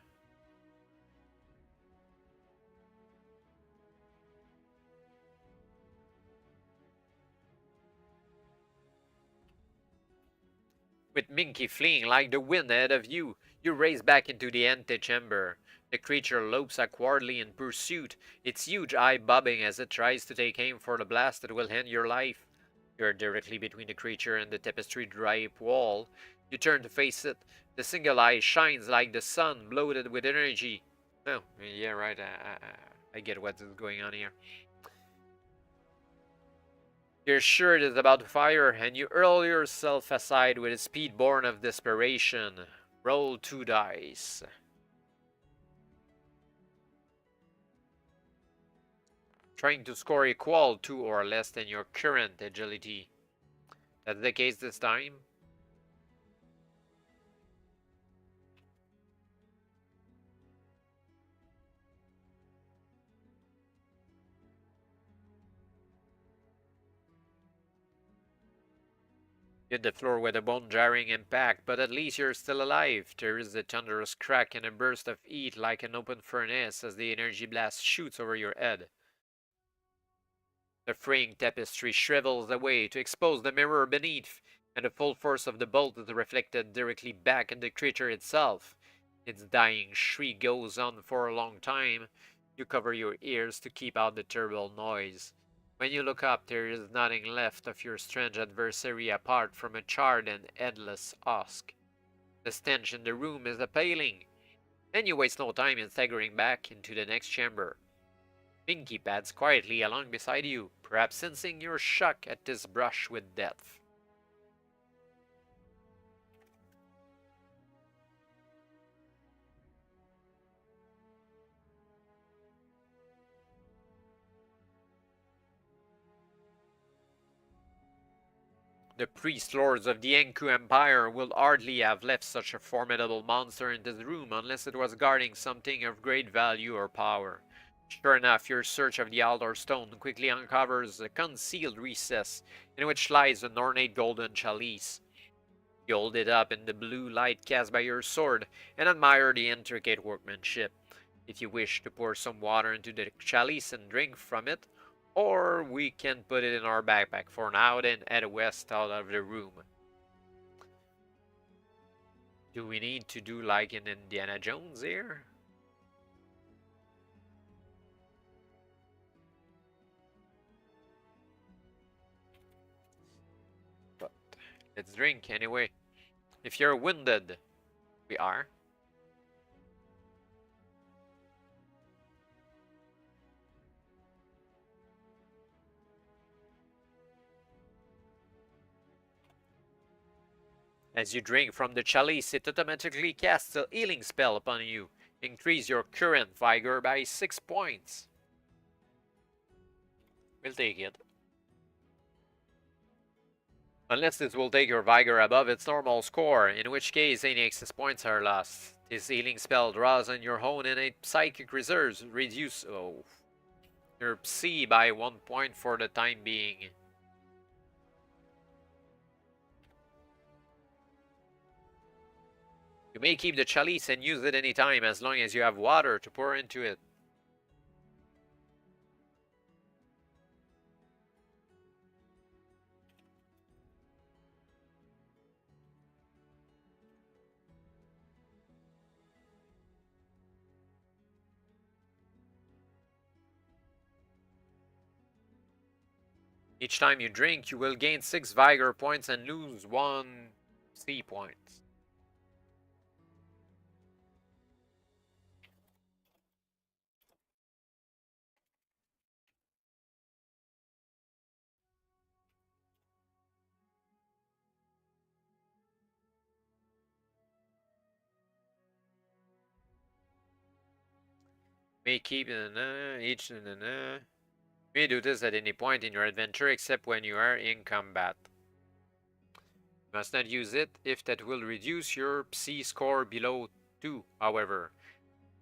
With Minki fleeing like the wind ahead of you, you race back into the antechamber. The creature lopes awkwardly in pursuit, its huge eye bobbing as it tries to take aim for the blast that will end your life. You are directly between the creature and the tapestry-draped wall. You turn to face it. The single eye shines like the sun, bloated with energy. Oh, yeah, right. I get what is going on here. You're sure it is about to fire, and you hurl yourself aside with a speed born of desperation. Roll 2 dice. Trying to score equal to or less than your current agility. That's the case this time. You hit the floor with a bone-jarring impact, but at least you're still alive. There is a thunderous crack and a burst of heat like an open furnace as the energy blast shoots over your head. The fraying tapestry shrivels away to expose the mirror beneath, and the full force of the bolt is reflected directly back at the creature itself. Its dying shriek goes on for a long time. You cover your ears to keep out the terrible noise. When you look up, there is nothing left of your strange adversary apart from a charred and headless husk. The stench in the room is appalling, and you waste no time in staggering back into the next chamber. Minki pads quietly along beside you, perhaps sensing your shock at this brush with death. The priest-lords of the Enku Empire will hardly have left such a formidable monster in this room unless it was guarding something of great value or power. Sure enough, your search of the altar stone quickly uncovers a concealed recess in which lies an ornate golden chalice. You hold it up in the blue light cast by your sword and admire the intricate workmanship. If you wish to pour some water into the chalice and drink from it, or we can put it in our backpack for now and head west out of the room. Do we need to do like in Indiana Jones here? But let's drink anyway. If you're wounded, we are. As you drink from the chalice, it automatically casts a healing spell upon you. Increase your current vigor by 6 points. We'll take it. Unless this will take your vigor above its normal score, in which case any excess points are lost. This healing spell draws on your own innate psychic reserves, reduce your Psi by 1 point for the time being. You may keep the chalice and use it anytime as long as you have water to pour into it. Each time you drink, you will gain 6 vigor points and lose 1 Psi point. May keep each you may do this at any point in your adventure except when you are in combat. You must not use it if that will reduce your Psi score below 2, however.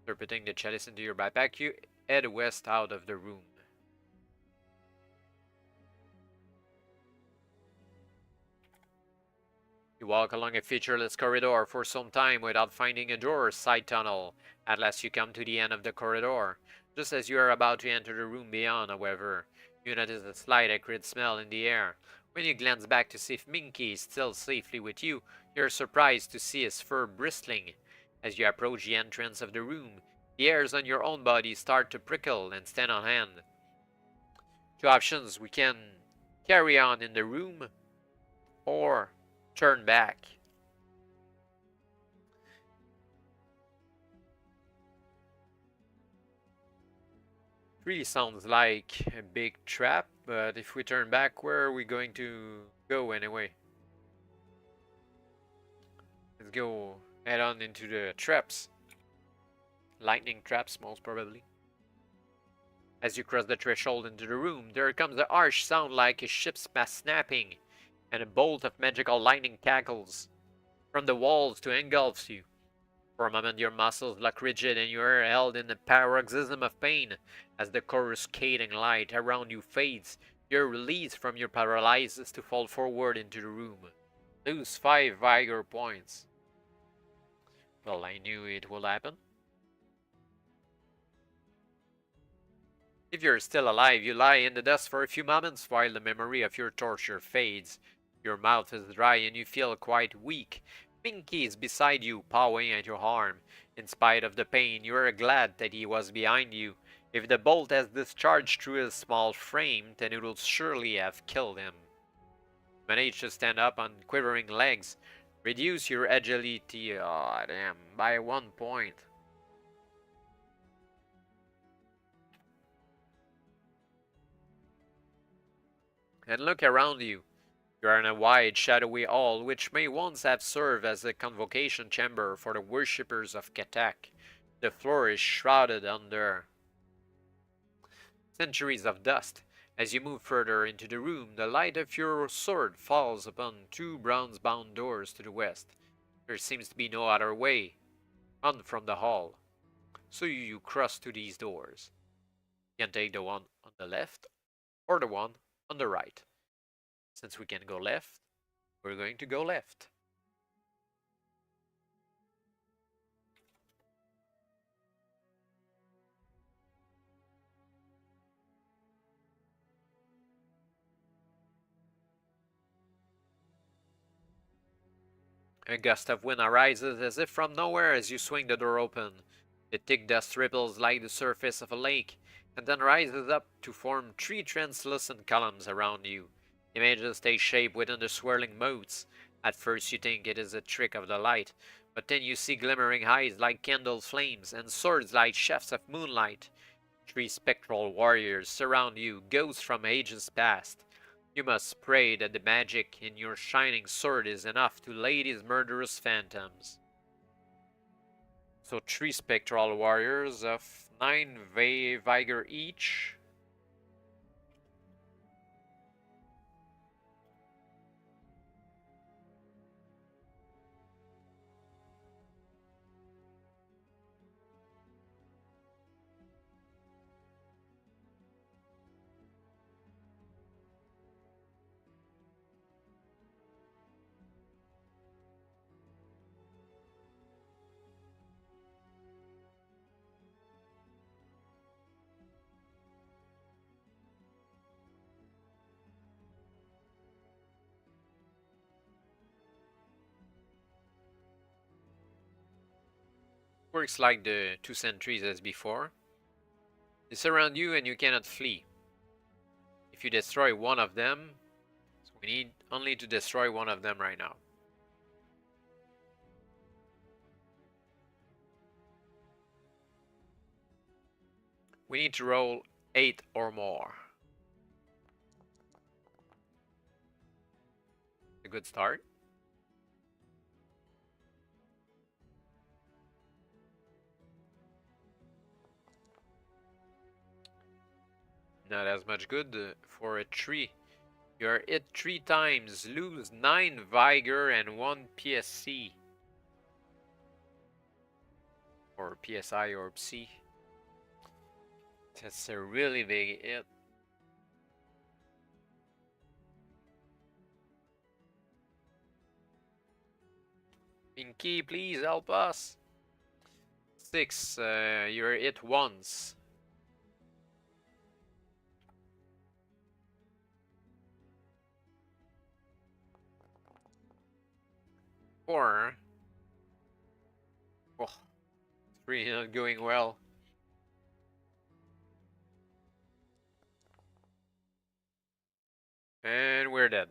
After putting the chalice into your backpack, you head west out of the room. You walk along a featureless corridor for some time without finding a door or side tunnel. At last you come to the end of the corridor. Just as you are about to enter the room beyond, however, you notice a slight acrid smell in the air. When you glance back to see if Minki is still safely with you, you're surprised to see his fur bristling. As you approach the entrance of the room, the hairs on your own body start to prickle and stand on end. Two options: we can carry on in the room or turn back. It really sounds like a big trap, but if we turn back, where are we going to go anyway? Let's go head on into the traps. Lightning traps, most probably. As you cross the threshold into the room, there comes a harsh sound like a ship's mast snapping, and a bolt of magical lightning cackles from the walls to engulfs you. For a moment your muscles lock rigid and you are held in a paroxysm of pain. As the coruscating light around you fades, you're released from your paralysis to fall forward into the room. Lose 5 vigor points. Well, I knew it would happen. If you're still alive, you lie in the dust for a few moments while the memory of your torture fades. Your mouth is dry and you feel quite weak. Minki is beside you, pawing at your arm. In spite of the pain, you are glad that he was behind you. If the bolt has discharged through his small frame, then it will surely have killed him. Manage to stand up on quivering legs. Reduce your agility by 1 point. And look around you. You are in a wide, shadowy hall, which may once have served as a convocation chamber for the worshippers of Katak. The floor is shrouded under centuries of dust. As you move further into the room, the light of your sword falls upon 2 bronze-bound doors to the west. There seems to be no other way on from the hall, so you cross to these doors. You can take the one on the left or the one on the right. Since we can go left, we're going to go left. A gust of wind arises as if from nowhere as you swing the door open. The thick dust ripples like the surface of a lake, and then rises up to form 3 translucent columns around you. Images take shape within the swirling motes. At first you think it is a trick of the light, but then you see glimmering eyes like candle flames, and swords like shafts of moonlight. 3 spectral warriors surround you, ghosts from ages past. You must pray that the magic in your shining sword is enough to lay these murderous phantoms. So 3 spectral warriors of 9 vigor each. Works like the 2 sentries as before. They surround you and you cannot flee. If you destroy one of them, so we need only to destroy one of them right now. We need to roll 8 or more. A good start. Not as much good for a 3. You are hit 3 times, lose 9 vigor and 1 PSC. Or PSI or PSI. That's a really big hit. Minki, please help us. 6, you're hit once. 4. Oh, it's really not going well. And we're dead.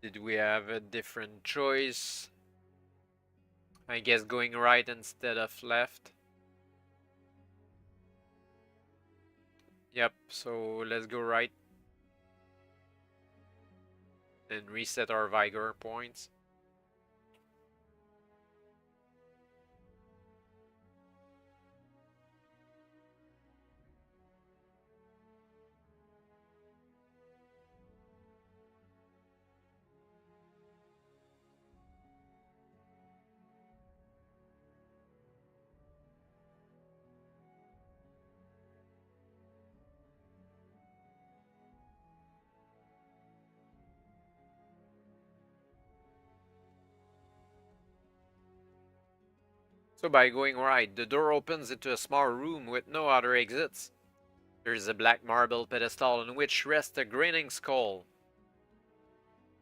Did we have a different choice? I guess going right instead of left. Yep, so let's go right. And reset our vigor points. So by going right, the door opens into a small room with no other exits. There is a black marble pedestal on which rests a grinning skull.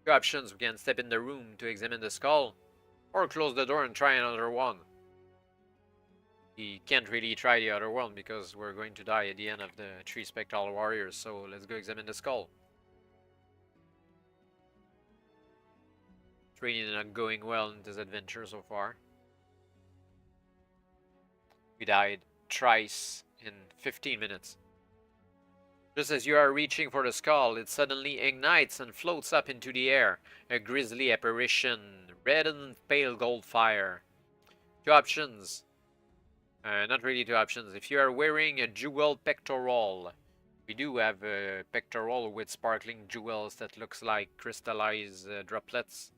Two options: we can step in the room to examine the skull, or close the door and try another one. We can't really try the other one because we're going to die at the end of the 3 spectral warriors, so let's go examine the skull. It's really not going well in this adventure so far. We died thrice in 15 minutes. Just as you are reaching for the skull, it suddenly ignites and floats up into the air, a grisly apparition, red and pale gold fire. Two options. Not really two options. If you are wearing a jewel pectoral, we do have a pectoral with sparkling jewels that looks like crystallized droplets.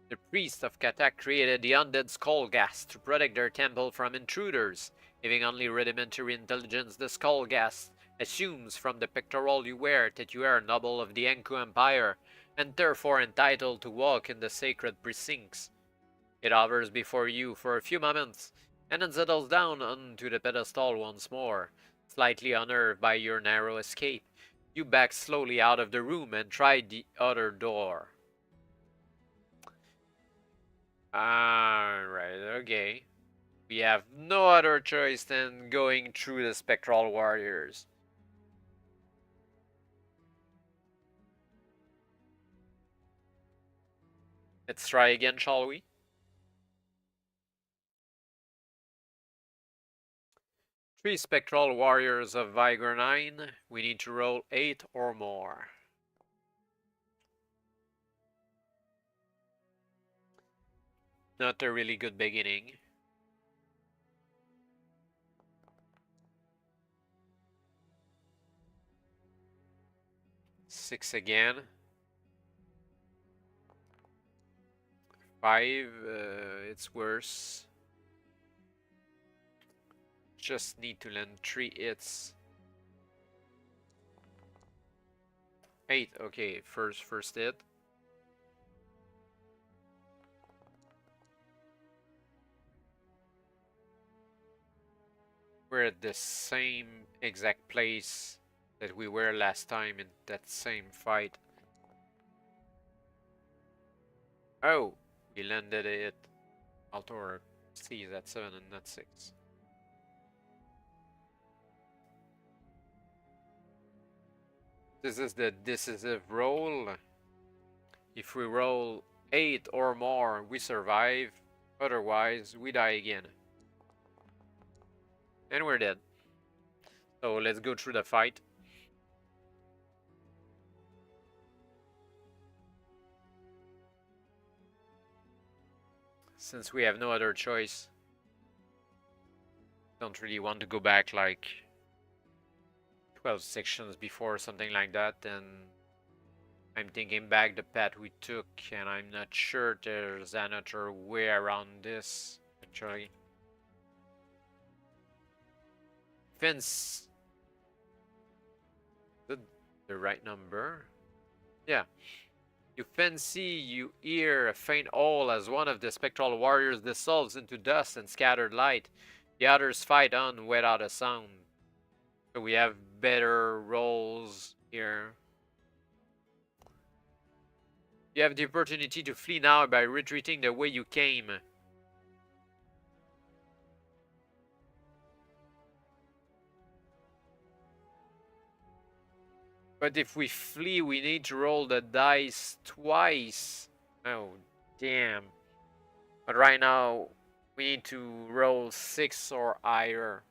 The priests of Katak created the undead skull gas to protect their temple from intruders. Having only rudimentary intelligence, the skull gas assumes from the pectoral you wear that you are a noble of the Enku Empire, and therefore entitled to walk in the sacred precincts. It hovers before you for a few moments, and then settles down onto the pedestal once more. Slightly unnerved by your narrow escape, you back slowly out of the room and try the other door. Alright, okay. We have no other choice than going through the spectral warriors. Let's try again, shall we? Three spectral warriors of Vigor 9. We need to roll 8 or more. Not a really good beginning. Six again. 5, it's worse. Just need to land 3 hits. 8, okay, first hit. We're at the same exact place that we were last time in that same fight. Oh, we landed it. Alt or C is at 7 and not 6. This is the decisive roll. If we roll 8 or more, we survive. Otherwise, we die again. And we're dead. So let's go through the fight. Since we have no other choice. Don't really want to go back like 12 sections before, something like that, and I'm thinking back the path we took, and I'm not sure there's another way around this, actually. fence the right number. Yeah. You fancy you hear a faint howl as one of the spectral warriors dissolves into dust and scattered light. The others fight on without a sound. So we have better rolls here. You have the opportunity to flee now by retreating the way you came. But if we flee, we need to roll the dice twice. Oh, damn. But right now, we need to roll 6 or higher.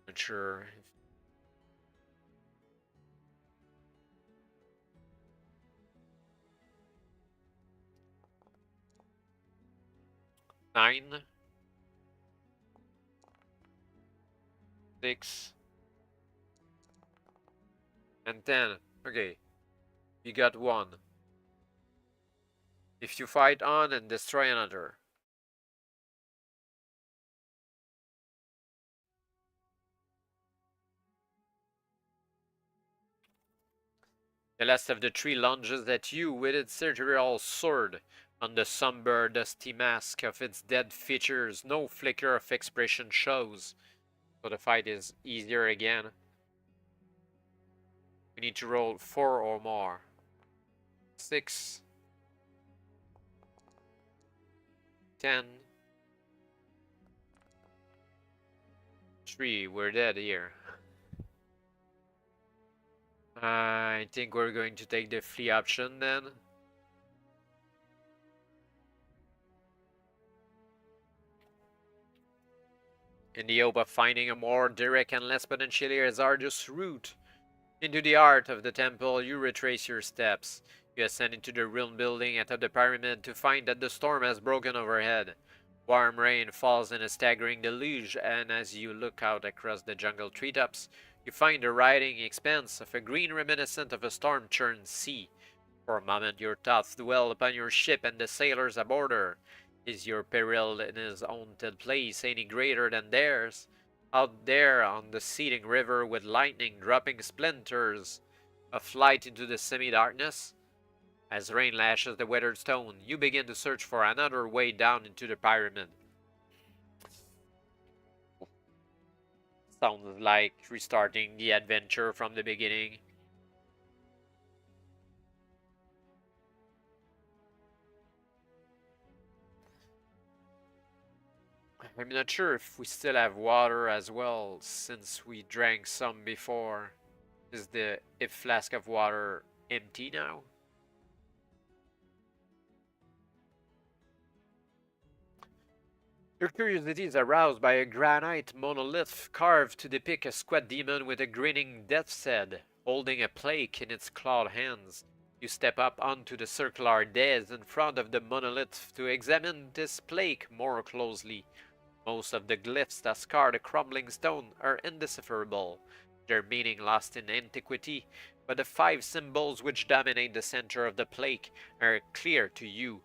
Not sure. Nine. 6. And 10. Okay. You got 1. If you fight on and destroy another. The last of the three lunges at you with its cerebral sword. On the somber, dusty mask of its dead features, no flicker of expression shows. So the fight is easier again. We need to roll 4 or more. 6. 10. 3. We're dead here. I think we're going to take the flee option then. In the hope of finding a more direct and less potentially hazardous route into the heart of the temple, you retrace your steps. You ascend into the ruined building atop the pyramid to find that the storm has broken overhead. Warm rain falls in a staggering deluge, and as you look out across the jungle treetops, you find the riding expanse of a green reminiscent of a storm-churned sea. For a moment your thoughts dwell upon your ship and the sailors aboard her. Is your peril in his haunted place any greater than theirs? Out there on the seething river with lightning dropping splinters of light into the semi-darkness? As rain lashes the weathered stone, you begin to search for another way down into the pyramid. Sounds like restarting the adventure from the beginning. I'm not sure if we still have water as well, since we drank some before. Is the flask of water empty now? Your curiosity is aroused by a granite monolith carved to depict a squat demon with a grinning death's head, holding a plaque in its clawed hands. You step up onto the circular dais in front of the monolith to examine this plaque more closely. Most of the glyphs that scar the crumbling stone are indecipherable, their meaning lost in antiquity, but the 5 symbols which dominate the center of the plaque are clear to you.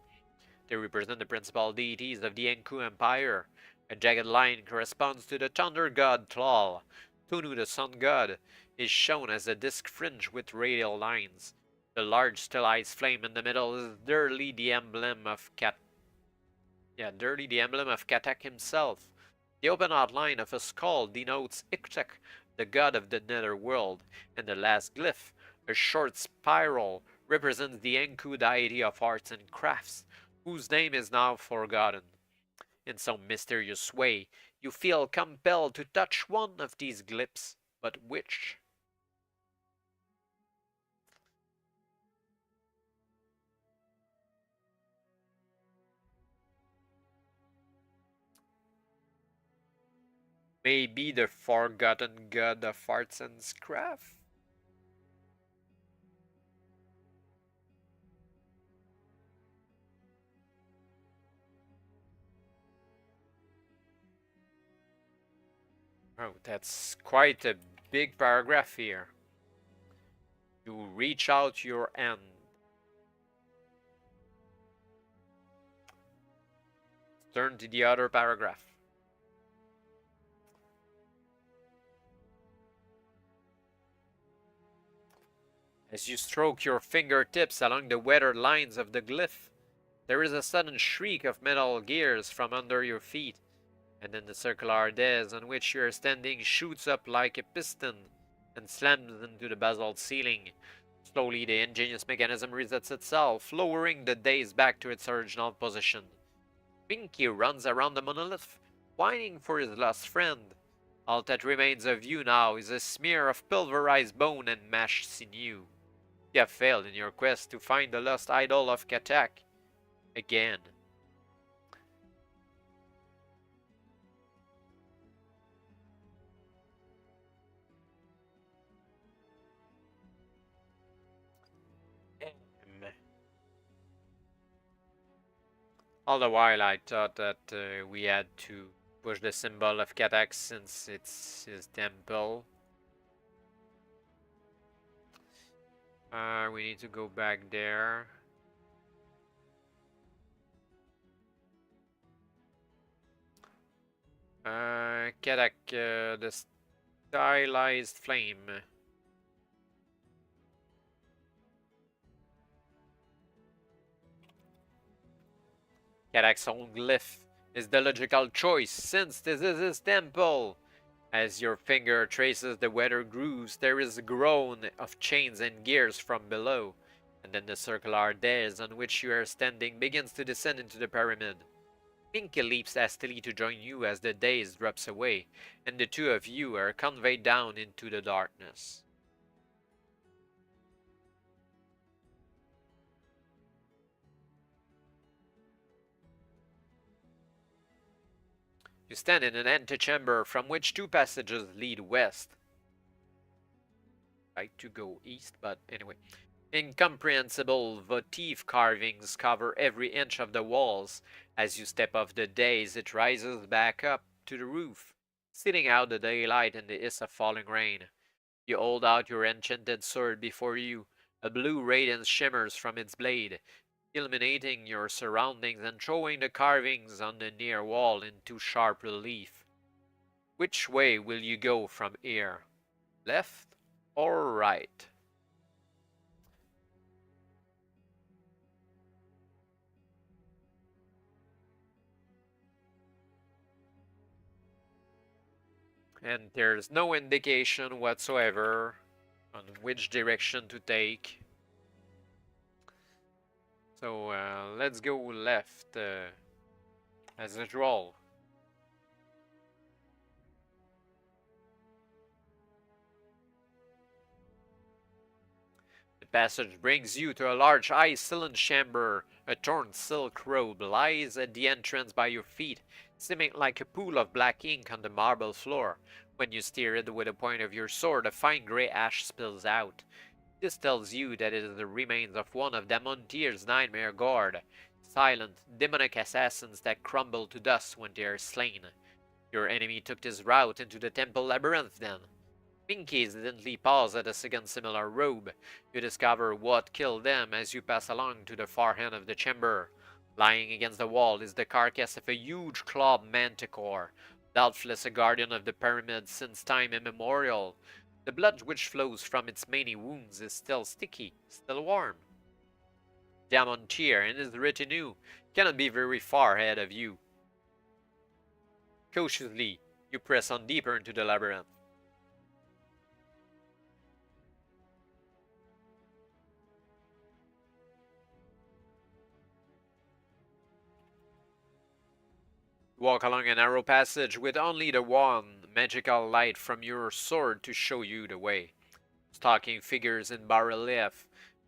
They represent the principal deities of the Enku Empire. A jagged line corresponds to the thunder god Tlal. Tunu, the sun god, is shown as a disc fringe with radial lines. The large stylized flame in the middle is direly the emblem of Katak himself. The open outline of a skull denotes Iktek, the god of the netherworld, and the last glyph, a short spiral, represents the Enku deity of arts and crafts, whose name is now forgotten. In some mysterious way, you feel compelled to touch one of these glyphs, but which? Maybe the forgotten god of arts and crafts? Oh, that's quite a big paragraph here. You reach out your hand. Turn to the other paragraph. As you stroke your fingertips along the weathered lines of the glyph, there is a sudden shriek of metal gears from under your feet, and then the circular dais on which you are standing shoots up like a piston and slams into the basalt ceiling. Slowly, the ingenious mechanism resets itself, lowering the dais back to its original position. Minki runs around the monolith, whining for his lost friend. All that remains of you now is a smear of pulverized bone and mashed sinew. You have failed in your quest to find the lost idol of Katak. Again. All the while I thought that we had to push the symbol of Katak since it's his temple. We need to go back there. Katak, the stylized flame. Katak's own glyph is the logical choice, since this is his temple. As your finger traces the weathered grooves, there is a groan of chains and gears from below, and then the circular dais on which you are standing begins to descend into the pyramid. Minki leaps hastily to join you as the dais drops away, and the two of you are conveyed down into the darkness. You stand in an antechamber from which two passages lead west. Right to go east, but anyway. Incomprehensible votive carvings cover every inch of the walls. As you step off the dais, it rises back up to the roof, sitting out the daylight in the hiss of falling rain. You hold out your enchanted sword before you. A blue radiance shimmers from its blade, illuminating your surroundings and throwing the carvings on the near wall into sharp relief. Which way will you go from here? Left or right? And there's no indication whatsoever on which direction to take. So let's go left as usual. The passage brings you to a large high-ceilinged chamber. A torn silk robe lies at the entrance by your feet, seeming like a pool of black ink on the marble floor. When you steer it with the point of your sword, a fine grey ash spills out. This tells you that it is the remains of one of Damontir's nightmare guard, silent, demonic assassins that crumble to dust when they are slain. Your enemy took this route into the temple labyrinth then. Minki instantly pause at a second similar robe. You discover what killed them as you pass along to the far end of the chamber. Lying against the wall is the carcass of a huge clawed manticore, doubtless a guardian of the pyramid since time immemorial. The blood which flows from its many wounds is still sticky, still warm. Damontir and his retinue cannot be very far ahead of you. Cautiously, you press on deeper into the labyrinth. Walk along a narrow passage with only the one magical light from your sword to show you the way. Stalking figures in bas-relief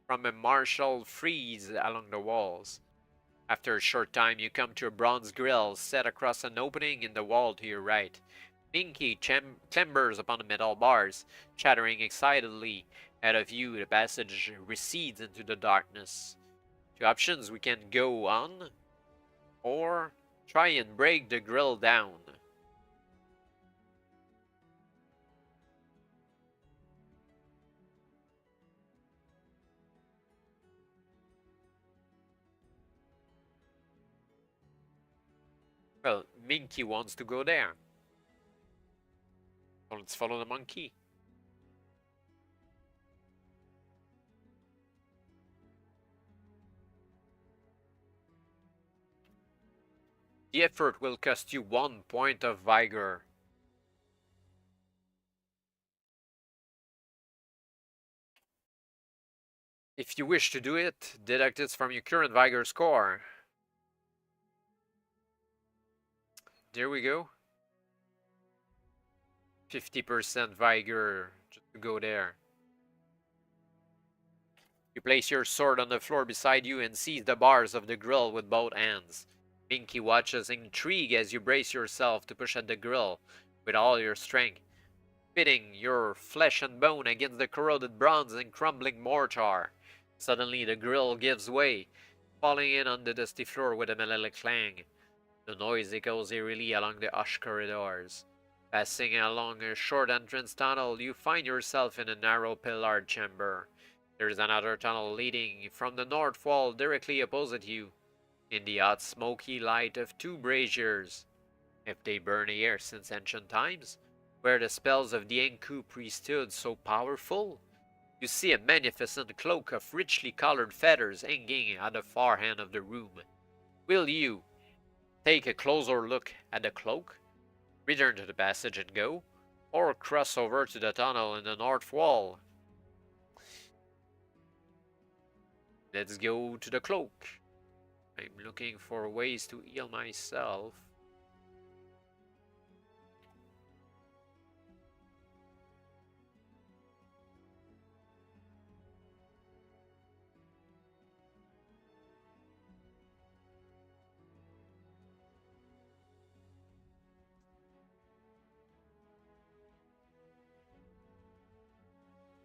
from a martial frieze along the walls. After a short time, you come to a bronze grille set across an opening in the wall to your right. Minki clambers upon the metal bars, chattering excitedly. Out of view, the passage recedes into the darkness. Two options: we can go on, or try and break the grill down. Well, Minki wants to go there. So let's follow the monkey. The effort will cost you 1 point of vigor. If you wish to do it, deduct it from your current vigor score. There we go. 50% vigor just to go there. You place your sword on the floor beside you and seize the bars of the grill with both hands. Minki watches in intrigue as you brace yourself to push at the grill with all your strength, pitting your flesh and bone against the corroded bronze and crumbling mortar. Suddenly the grill gives way, falling in on the dusty floor with a metallic clang. The noise echoes eerily along the hushed corridors. Passing along a short entrance tunnel, you find yourself in a narrow pillared chamber. There is another tunnel leading from the north wall directly opposite you. In the hot smoky light of 2 braziers, if they burn here since ancient times, were the spells of the Enku priesthood so powerful? You see a magnificent cloak of richly colored feathers hanging at the far end of the room. Will you take a closer look at the cloak, return to the passage and go, or cross over to the tunnel in the north wall? Let's go to the cloak. I'm looking for ways to heal myself.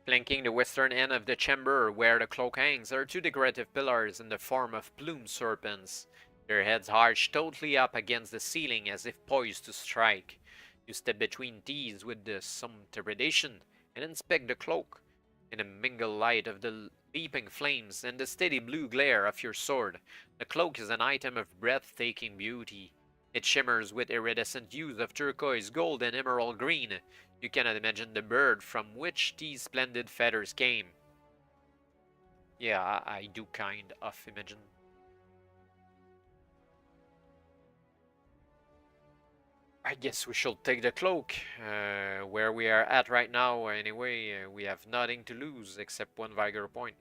Flanking the western end of the chamber where the cloak hangs are 2 decorative pillars in the form of plumed serpents, their heads arched totally up against the ceiling as if poised to strike. You step between these with some trepidation and inspect the cloak. In the mingled light of the leaping flames and the steady blue glare of your sword, the cloak is an item of breathtaking beauty. It shimmers with iridescent hues of turquoise, gold, and emerald green. You cannot imagine the bird from which these splendid feathers came. Yeah, I do kind of imagine. I guess we should take the cloak. Where we are at right now, anyway, we have nothing to lose except 1 vigor point.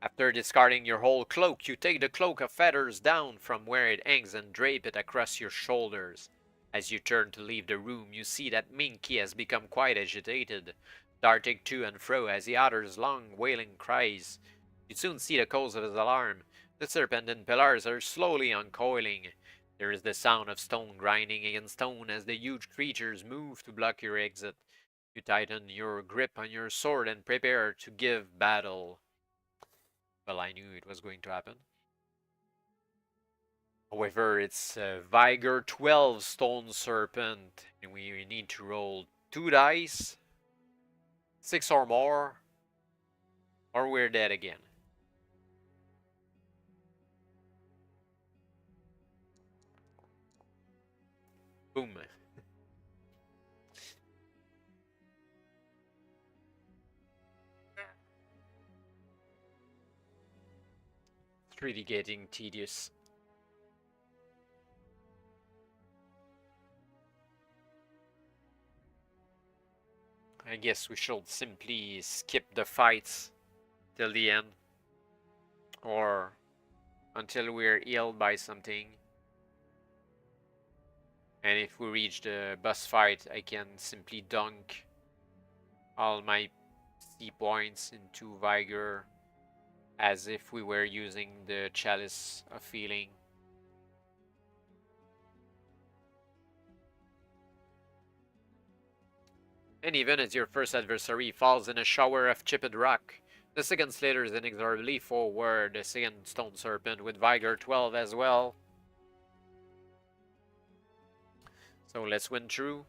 After discarding your whole cloak, you take the cloak of feathers down from where it hangs and drape it across your shoulders. As you turn to leave the room, you see that Minki has become quite agitated, darting to and fro as he utters long wailing cries. You soon see the cause of his alarm. The serpentine pillars are slowly uncoiling. There is the sound of stone grinding against stone as the huge creatures move to block your exit. You tighten your grip on your sword and prepare to give battle. Well, I knew it was going to happen. However, it's a Vigor 12 Stone Serpent, and we need to roll 2 dice, 6 or more, or we're dead again. Boom. It's really getting tedious. I guess we should simply skip the fights till the end, or until we're healed by something. And if we reach the boss fight, I can simply dunk all my C points into Vigor as if we were using the Chalice of Healing. And even as your first adversary falls in a shower of chipped rock, the second slithers inexorably forward, the second Stone Serpent with Vigor 12 as well. So let's win through.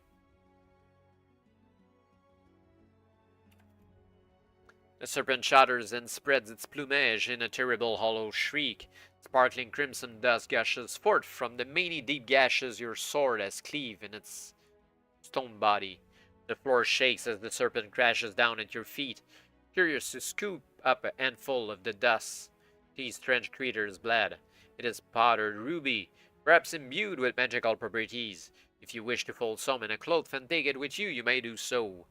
The serpent shudders and spreads its plumage in a terrible hollow shriek. Sparkling crimson dust gushes forth from the many deep gashes your sword has cleaved in its stone body. The floor shakes as the serpent crashes down at your feet. Curious to scoop up a handful of the dust these strange creatures bled. It is powdered ruby, perhaps imbued with magical properties. If you wish to fold some in a cloth and take it with you, you may do so.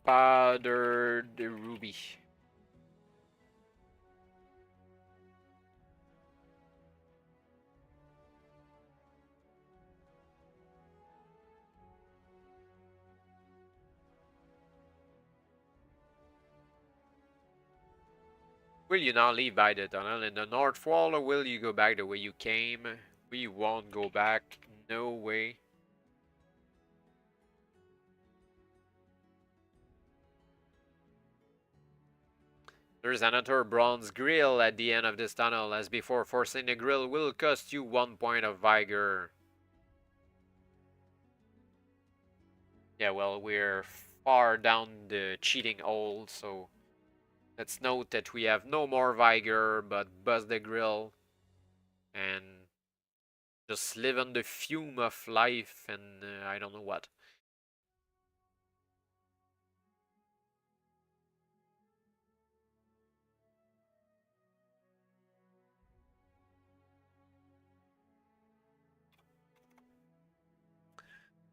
Powdered ruby. Will you now leave by the tunnel in the north wall, or will you go back the way you came? We won't go back. No way. There's another bronze grill at the end of this tunnel. As before, forcing the grill will cost you 1 point of vigor. Yeah, well, we're far down the cheating hole, so let's note that we have no more vigor, but buzz the grill and just live on the fume of life and I don't know what.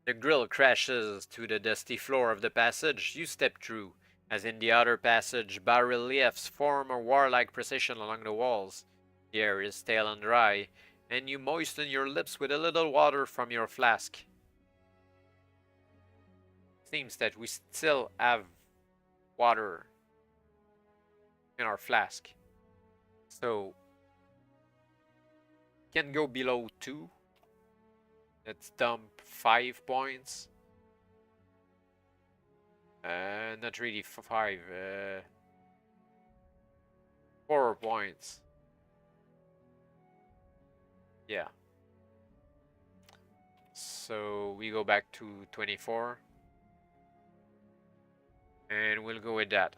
The grill crashes to the dusty floor of the passage. You step through. As in the other passage, bas-reliefs form a warlike procession along the walls. The air is stale and dry, and you moisten your lips with a little water from your flask. Seems that we still have water in our flask. So, can go below 2. Let's dump 5 points. Not really 5. 4 points. Yeah. So we go back to 24. And we'll go with that.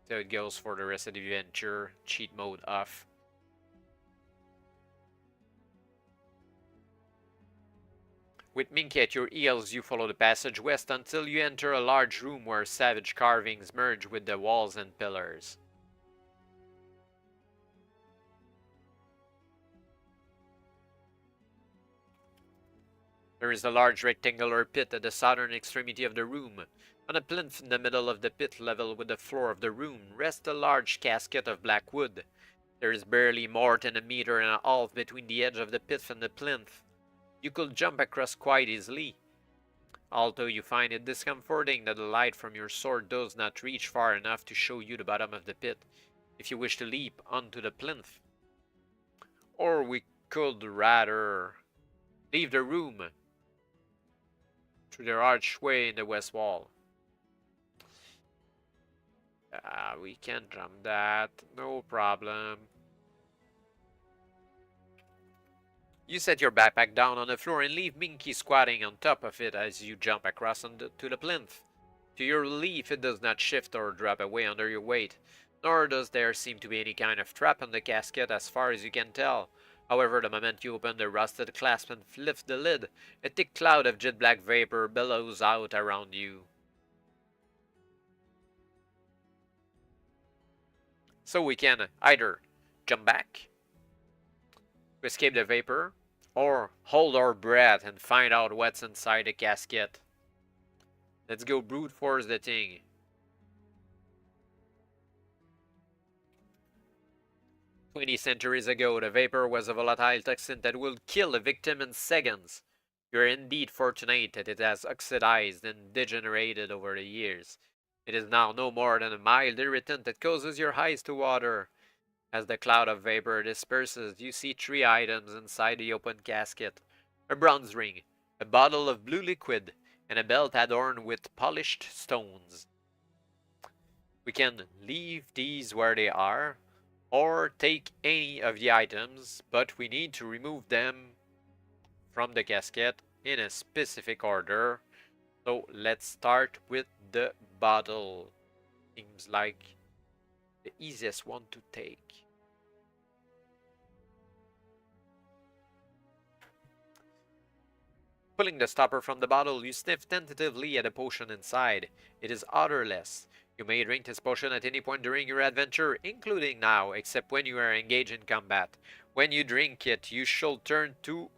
So it goes for the rest of the adventure. Cheat mode off. With Minki at your heels, you follow the passage west until you enter a large room where savage carvings merge with the walls and pillars. There is a large rectangular pit at the southern extremity of the room. On a plinth in the middle of the pit, level with the floor of the room, rests a large casket of black wood. There is barely more than 1.5 meters between the edge of the pit and the plinth. You could jump across quite easily, although you find it discomforting that the light from your sword does not reach far enough to show you the bottom of the pit, if you wish to leap onto the plinth. Or we could rather leave the room through the archway in the west wall. We can jump that, no problem. You set your backpack down on the floor and leave Minki squatting on top of it as you jump across to the plinth. To your relief, it does not shift or drop away under your weight, nor does there seem to be any kind of trap on the casket as far as you can tell. However, the moment you open the rusted clasp and lift the lid, a thick cloud of jet black vapor billows out around you. So we can either jump back to escape the vapor, or hold our breath and find out what's inside the casket. Let's go brute force the thing. "20 centuries ago, the vapor was a volatile toxin that would kill a victim in seconds. You're indeed fortunate that it has oxidized and degenerated over the years. It is now no more than a mild irritant that causes your eyes to water. As the cloud of vapor disperses, you see 3 items inside the open casket. A bronze ring, a bottle of blue liquid, and a belt adorned with polished stones. We can leave these where they are, or take any of the items, but we need to remove them from the casket in a specific order. So let's start with the bottle. Seems like the easiest one to take. Pulling the stopper from the bottle, you sniff tentatively at the potion inside. It is odorless. You may drink this potion at any point during your adventure, including now, except when you are engaged in combat. When you drink it, you should turn to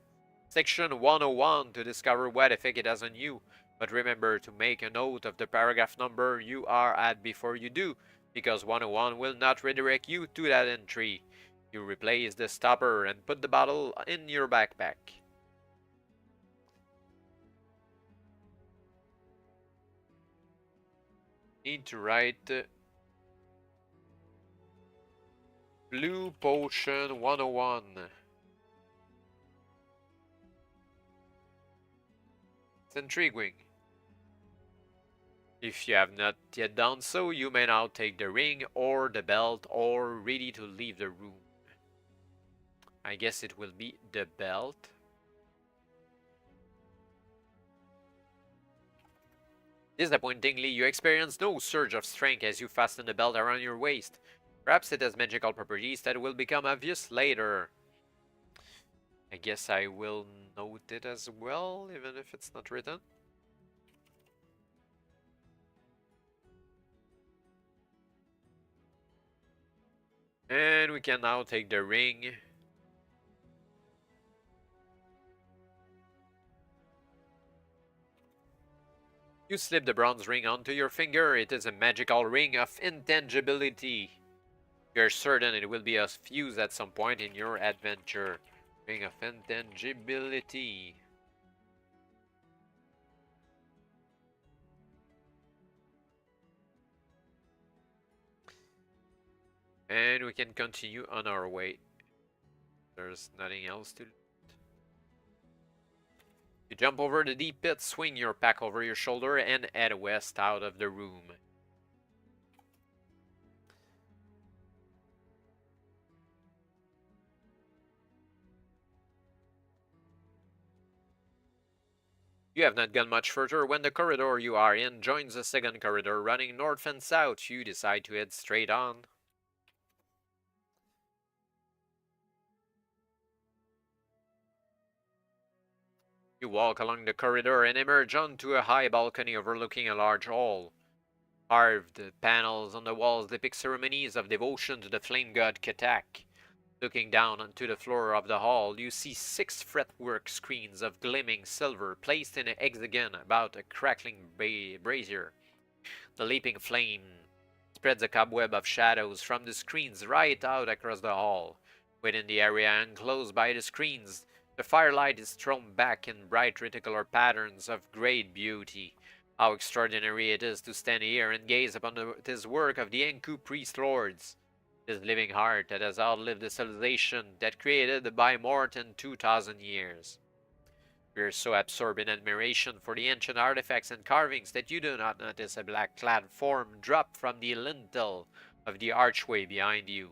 Section 101 to discover what effect it has on you. But remember to make a note of the paragraph number you are at before you do, because 101 will not redirect you to that entry. You replace the stopper and put the bottle in your backpack. Need to write Blue Potion 101. It's intriguing. If you have not yet done so, you may now take the ring or the belt or ready to leave the room. I guess it will be the belt. Disappointingly, you experience no surge of strength as you fasten the belt around your waist. Perhaps it has magical properties that will become obvious later. I guess I will note it as well, even if it's not written. And we can now take the ring. You slip the bronze ring onto your finger. It is a magical ring of intangibility. You're certain it will be of use at some point in your adventure. Ring of intangibility. And we can continue on our way. There's nothing else to do. You jump over the deep pit, swing your pack over your shoulder, and head west out of the room. You have not gone much further when the corridor you are in joins a second corridor running north and south. You decide to head straight on. You walk along the corridor and emerge onto a high balcony overlooking a large hall. Carved panels on the walls depict ceremonies of devotion to the flame god Katak. Looking down onto the floor of the hall, you see 6 fretwork screens of gleaming silver placed in a hexagon about a crackling brazier. The leaping flame spreads a cobweb of shadows from the screens right out across the hall. Within the area enclosed by the screens, the firelight is thrown back in bright reticular patterns of great beauty. How extraordinary it is to stand here and gaze upon this work of the Enku priest lords. This living heart that has outlived the civilization that created it by more than 2,000 years. We are so absorbed in admiration for the ancient artifacts and carvings that you do not notice a black-clad form drop from the lintel of the archway behind you.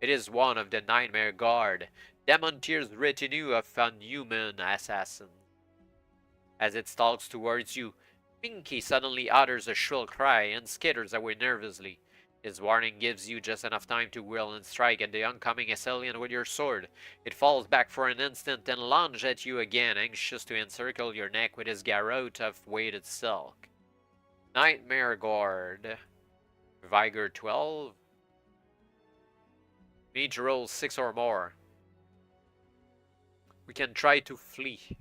It is one of the Nightmare Guard, Damontir's retinue of unhuman assassins. As it stalks towards you, Minki suddenly utters a shrill cry and skitters away nervously. His warning gives you just enough time to whirl and strike at the oncoming assailant with your sword. It falls back for an instant and lunges at you again, anxious to encircle your neck with his garrote of weighted silk. Nightmare Guard. Vigor 12. Need to roll 6 or more. We can try to flee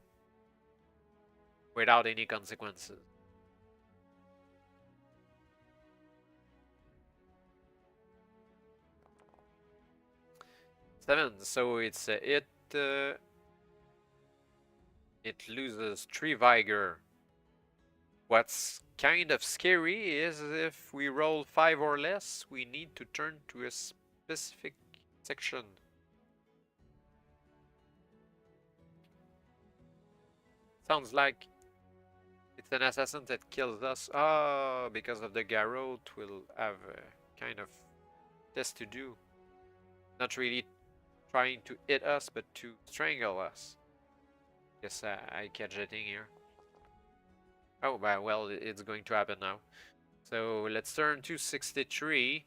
without any consequences. Seven, so it's it loses 3 vigor. What's kind of scary is if we roll 5 or less, we need to turn to a specific section. Sounds like it's an assassin that kills us. Ah, because of the garrote, we'll have a kind of test to do. Not really trying to hit us, but to strangle us. Guess I catch a thing here. Oh, well, it's going to happen now. So let's turn to 63.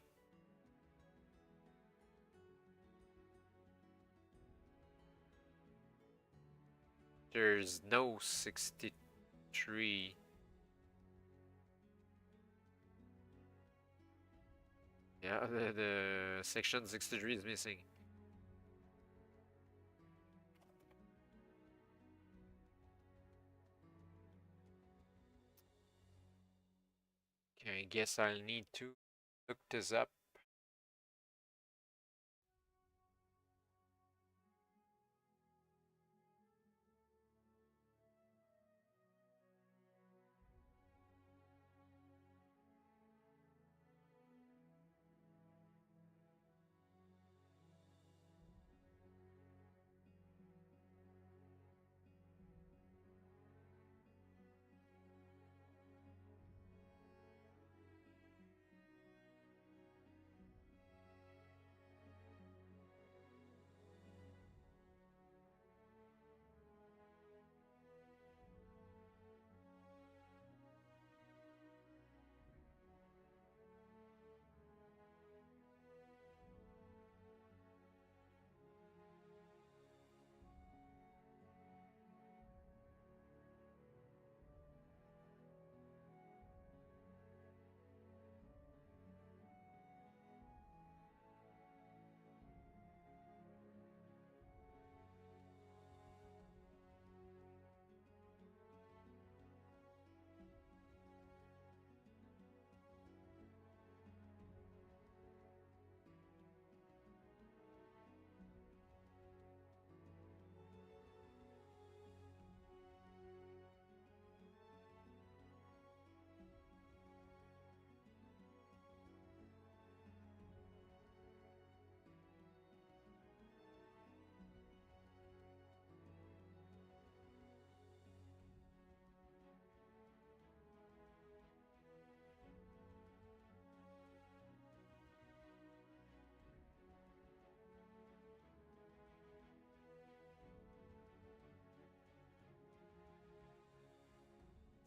There's no 63. Yeah, the section 63 is missing. Okay, I guess I'll need to look this up.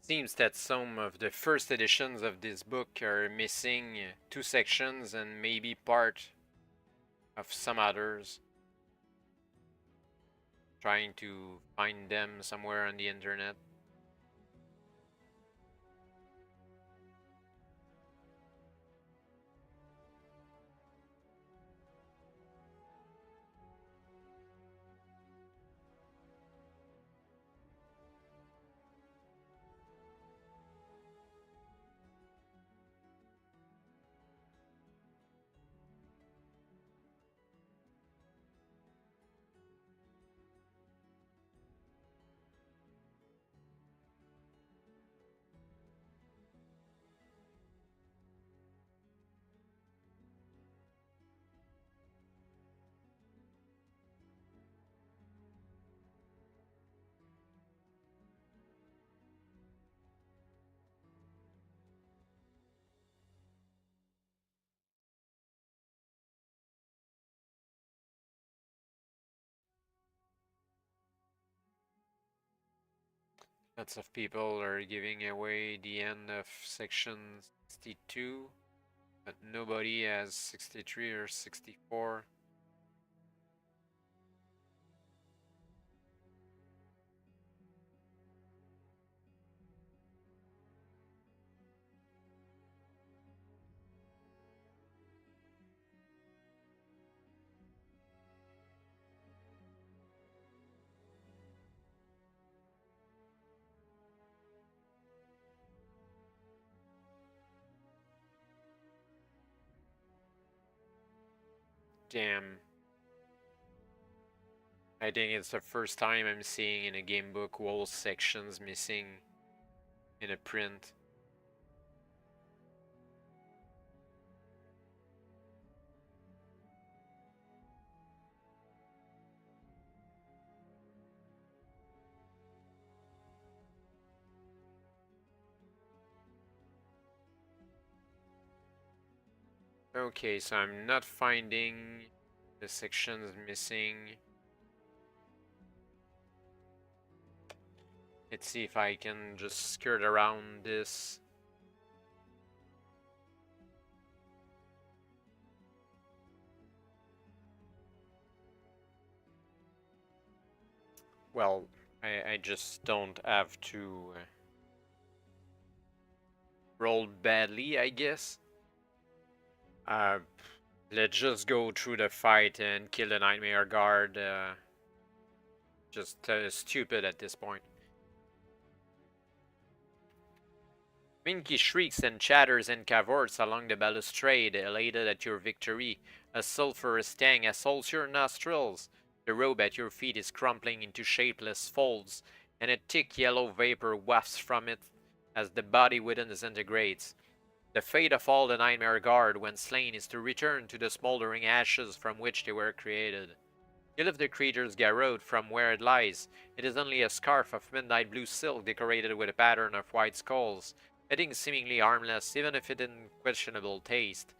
Seems that some of the first editions of this book are missing two sections and maybe part of some others. Trying to find them somewhere on the internet. Lots of people are giving away the end of section 62, but nobody has 63 or 64. Damn. I think it's the first time I'm seeing in a game book whole sections missing in a print. Okay, so I'm not finding the sections missing. Let's see if I can just skirt around this. Well, I just don't have to roll badly, I guess. Let's just go through the fight and kill the Nightmare Guard. Just stupid at this point. Minki shrieks and chatters and cavorts along the balustrade, elated at your victory. A sulphurous tang assaults your nostrils. The robe at your feet is crumpling into shapeless folds, and a thick yellow vapor wafts from it as the body within disintegrates. The fate of all the Nightmare Guard when slain is to return to the smoldering ashes from which they were created. You lift the creature's garrote from where it lies. It is only a scarf of midnight blue silk decorated with a pattern of white skulls, a thing seemingly harmless even if it in questionable taste.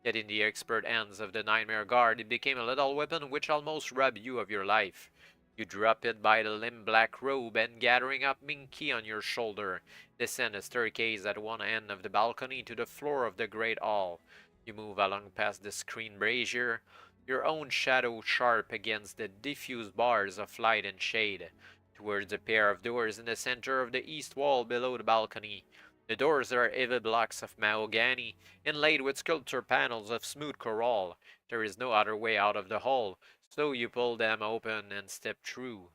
Yet in the expert hands of the Nightmare Guard it became a little weapon which almost robbed you of your life. You drop it by the limp black robe and, gathering up Minki on your shoulder, descend a staircase at one end of the balcony to the floor of the great hall. You move along past the screen brazier, your own shadow sharp against the diffused bars of light and shade, towards a pair of doors in the center of the east wall below the balcony. The doors are heavy blocks of mahogany, inlaid with sculpture panels of smooth coral. There is no other way out of the hall, so you pull them open and step through.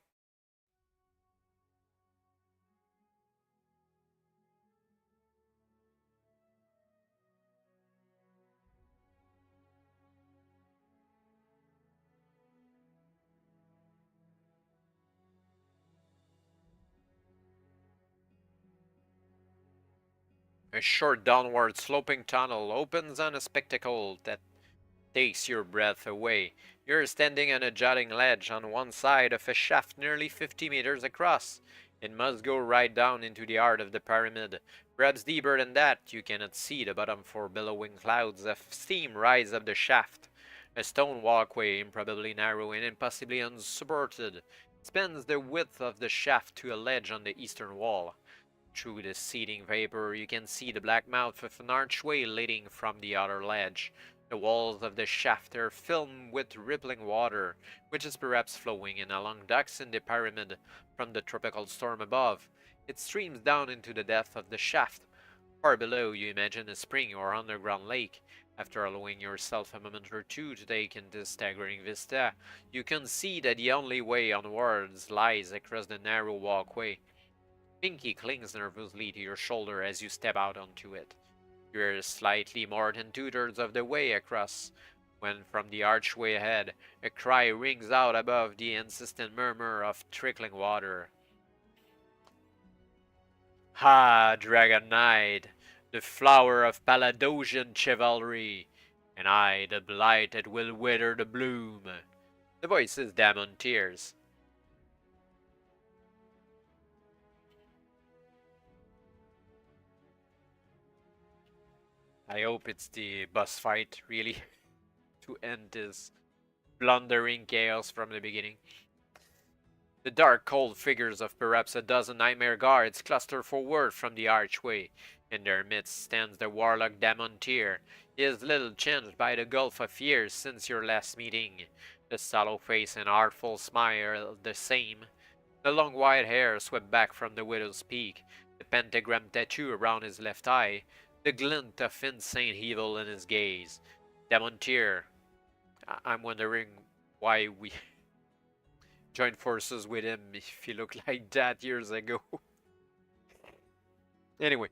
A short downward sloping tunnel opens on a spectacle that takes your breath away. You're standing on a jutting ledge on one side of a shaft nearly 50 meters across. It must go right down into the heart of the pyramid. Perhaps deeper than that, you cannot see the bottom for billowing clouds of steam rise up the shaft. A stone walkway, improbably narrow and impossibly unsupported, spans the width of the shaft to a ledge on the eastern wall. Through the seething vapor, you can see the black mouth of an archway leading from the other ledge. The walls of the shaft are filled with rippling water, which is perhaps flowing in along ducts in the pyramid from the tropical storm above. It streams down into the depth of the shaft. Far below, you imagine a spring or underground lake. After allowing yourself a moment or two to take in this staggering vista, you can see that the only way onwards lies across the narrow walkway. Minki clings nervously to your shoulder as you step out onto it. You're slightly more than two-thirds of the way across, when from the archway ahead, a cry rings out above the insistent murmur of trickling water. Ha, Dragon Knight, the flower of Paladosian chivalry, and I, the blight that will wither the bloom. The voice is Damontir's. I hope it's the boss fight, really, to end this blundering chaos from the beginning. The dark, cold figures of perhaps a dozen Nightmare Guards cluster forward from the archway. In their midst stands the warlock Damontir. He is little changed by the gulf of years since your last meeting. The sallow face and artful smile the same. The long white hair swept back from the widow's peak. The pentagram tattoo around his left eye. The glint of insane evil in his gaze. Damontir, I'm wondering why we joined forces with him if he looked like that years ago. Anyway,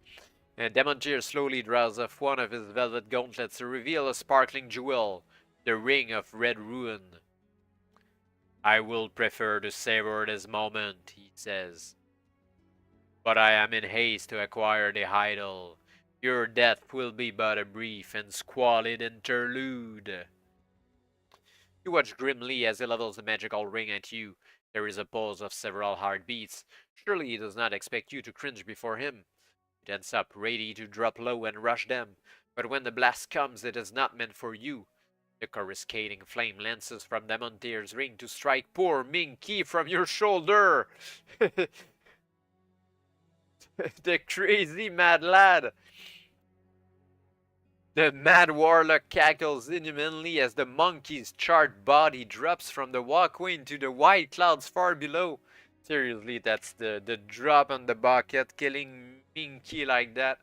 Damontir slowly draws off one of his velvet gauntlets to reveal a sparkling jewel, the Ring of Red Ruin. I will prefer to savor this moment, he says. But I am in haste to acquire the idol. Your death will be but a brief and squalid interlude. You watch grimly as he levels the magical ring at you. There is a pause of several heartbeats. Surely he does not expect you to cringe before him. He tenses up, ready to drop low and rush them. But when the blast comes, it is not meant for you. The coruscating flame lances from Damontir's ring to strike poor Minki from your shoulder. The crazy mad lad! The mad warlock cackles inhumanly as the monkey's charred body drops from the walkway into the white clouds far below. Seriously, that's the drop on the bucket, killing Minki like that.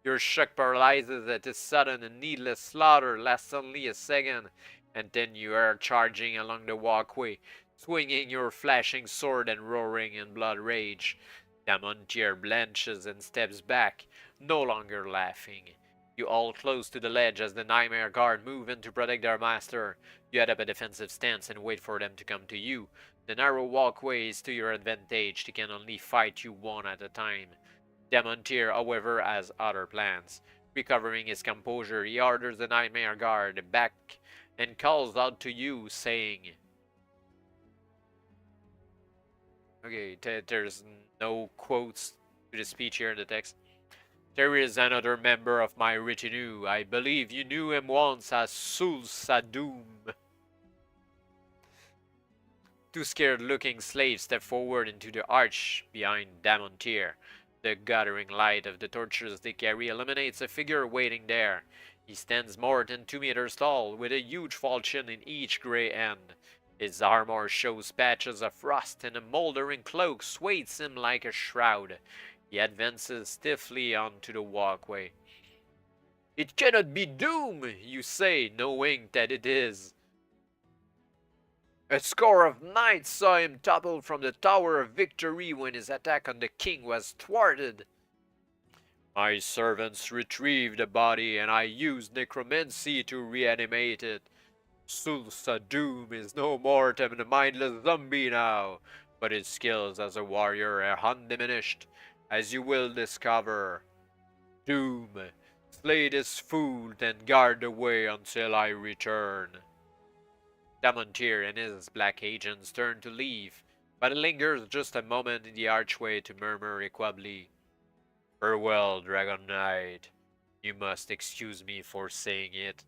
Your shock paralyzes at this sudden and needless slaughter lasts only a second, and then you are charging along the walkway, swinging your flashing sword and roaring in blood rage. Damontir blenches and steps back, no longer laughing. You all close to the ledge as the Nightmare Guard move in to protect their master. You head up a defensive stance and wait for them to come to you. The narrow walkway is to your advantage. They can only fight you one at a time. Damontir, however, has other plans. Recovering his composure, he orders the Nightmare Guard back and calls out to you, saying... Okay, there's no quotes to the speech here in the text. There is another member of my retinue. I believe you knew him once as salsa. Two scared-looking slaves step forward into the arch behind Damontir. The guttering light of the torches they carry illuminates a figure waiting there. He stands more than 2 meters tall, with a huge falchion in each gray end. His armor shows patches of rust, and a moldering cloak swathes him like a shroud. He advances stiffly onto the walkway. "It cannot be Doom," you say, knowing that it is. "A score of knights saw him topple from the Tower of Victory when his attack on the king was thwarted. My servants retrieved the body and I used necromancy to reanimate it. Salsa is no more than a mindless zombie now, but his skills as a warrior are undiminished, as you will discover. Doom, slay this fool, then guard the way until I return." Damontir and his black agents turn to leave, but it lingers just a moment in the archway to murmur equably, "Farewell, Dragon Knight. You must excuse me for saying it."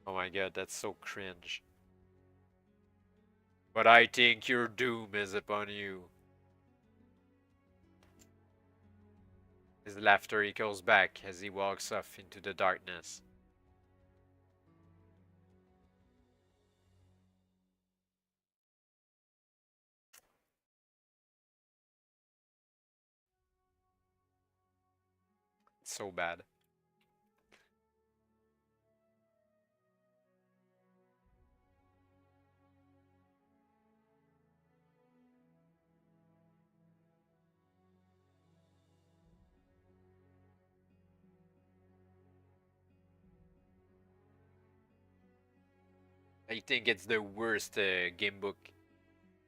Oh my god, that's so cringe. "But I think your doom is upon you." His laughter echoes back as he walks off into the darkness. It's so bad. I think it's the worst game book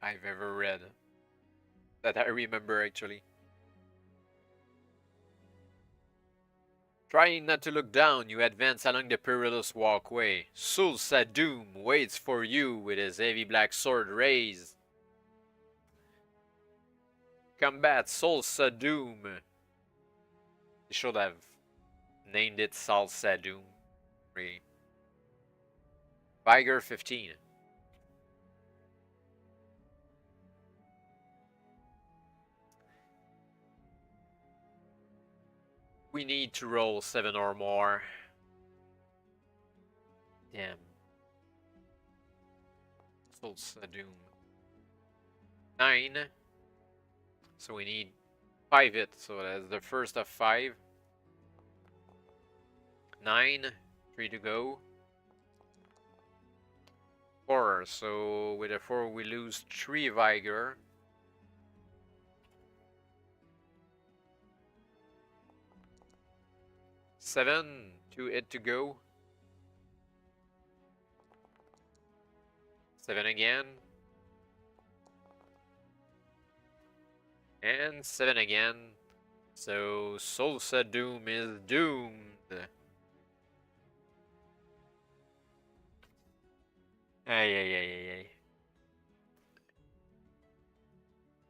I've ever read. That I remember, actually. Trying not to look down, you advance along the perilous walkway. Salsa waits for you with his heavy black sword raised. Combat Salsa. They should have named it Salsa. Really. Vigor 15. We need to roll 7 or more. Damn. Salsa 9. So we need 5 hits. So that's the first of 5. 9. 3 to go. 4. So with a 4 we lose 3 Vigor. 7. 2 hit to go. 7 again. And 7 again. So Salsa is doomed. Ay.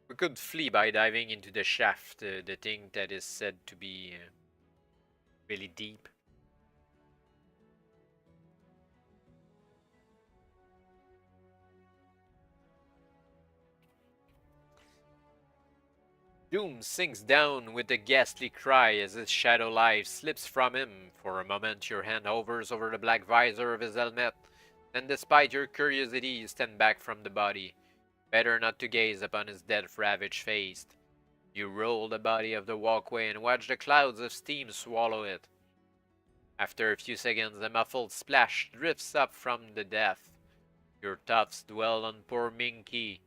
We could flee by diving into the shaft, the thing that is said to be really deep. Doom sinks down with a ghastly cry as his shadow life slips from him. For a moment your hand hovers over the black visor of his helmet, then despite your curiosity you stand back from the body. Better not to gaze upon his death-ravaged face. You roll the body of the walkway and watch the clouds of steam swallow it. After a few seconds, a muffled splash drifts up from the depth. Your thoughts dwell on poor Minki,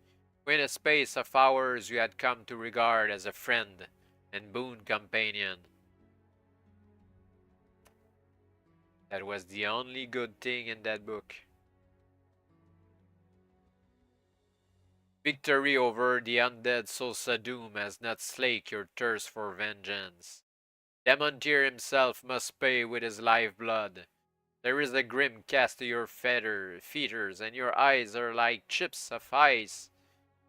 who in a space of hours you had come to regard as a friend and boon companion. That was the only good thing in that book. Victory over the undead salsa Doom has not slaked your thirst for vengeance. Damontir himself must pay with his lifeblood. There is a grim cast to your features, and your eyes are like chips of ice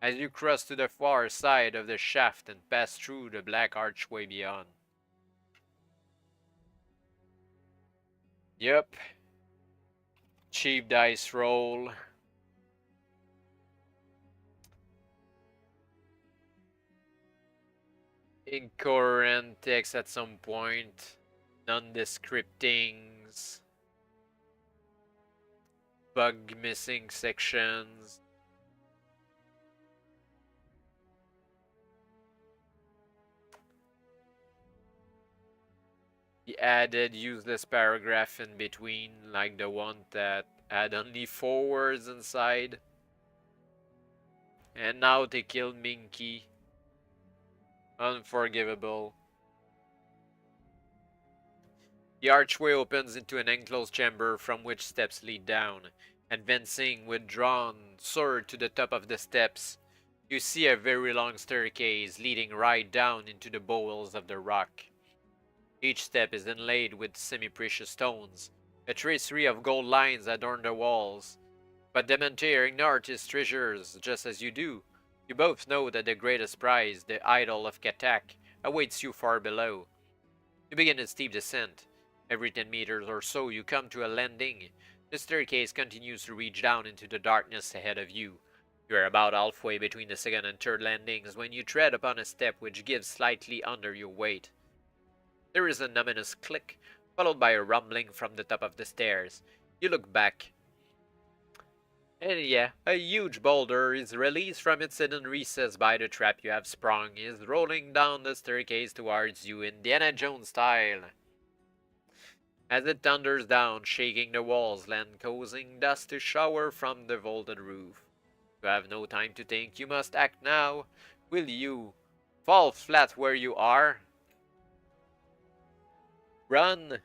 as you cross to the far side of the shaft and pass through the black archway beyond. Yep. Cheap dice roll. Incoherent text at some point. Nondescript things. Bug missing sections. He added useless paragraph in between, like the one that had only 4 words inside. And now they killed Minki. Unforgivable. The archway opens into an enclosed chamber from which steps lead down. Advancing with drawn sword to the top of the steps, you see a very long staircase leading right down into the bowels of the rock. Each step is inlaid with semi-precious stones. A tracery of gold lines adorn the walls. But Damontir ignored his treasures just as you do. You both know that the greatest prize, the idol of Katak, awaits you far below. You begin a steep descent. Every 10 meters or so you come to a landing. The staircase continues to reach down into the darkness ahead of you. You are about halfway between the second and third landings when you tread upon a step which gives slightly under your weight. There is an ominous click, followed by a rumbling from the top of the stairs. You look back. And yeah, a huge boulder is released from its hidden recess by the trap you have sprung, is rolling down the staircase towards you Indiana Jones style. As it thunders down, shaking the walls and causing dust to shower from the vaulted roof. You have no time to think, you must act now. Will you fall flat where you are? Run!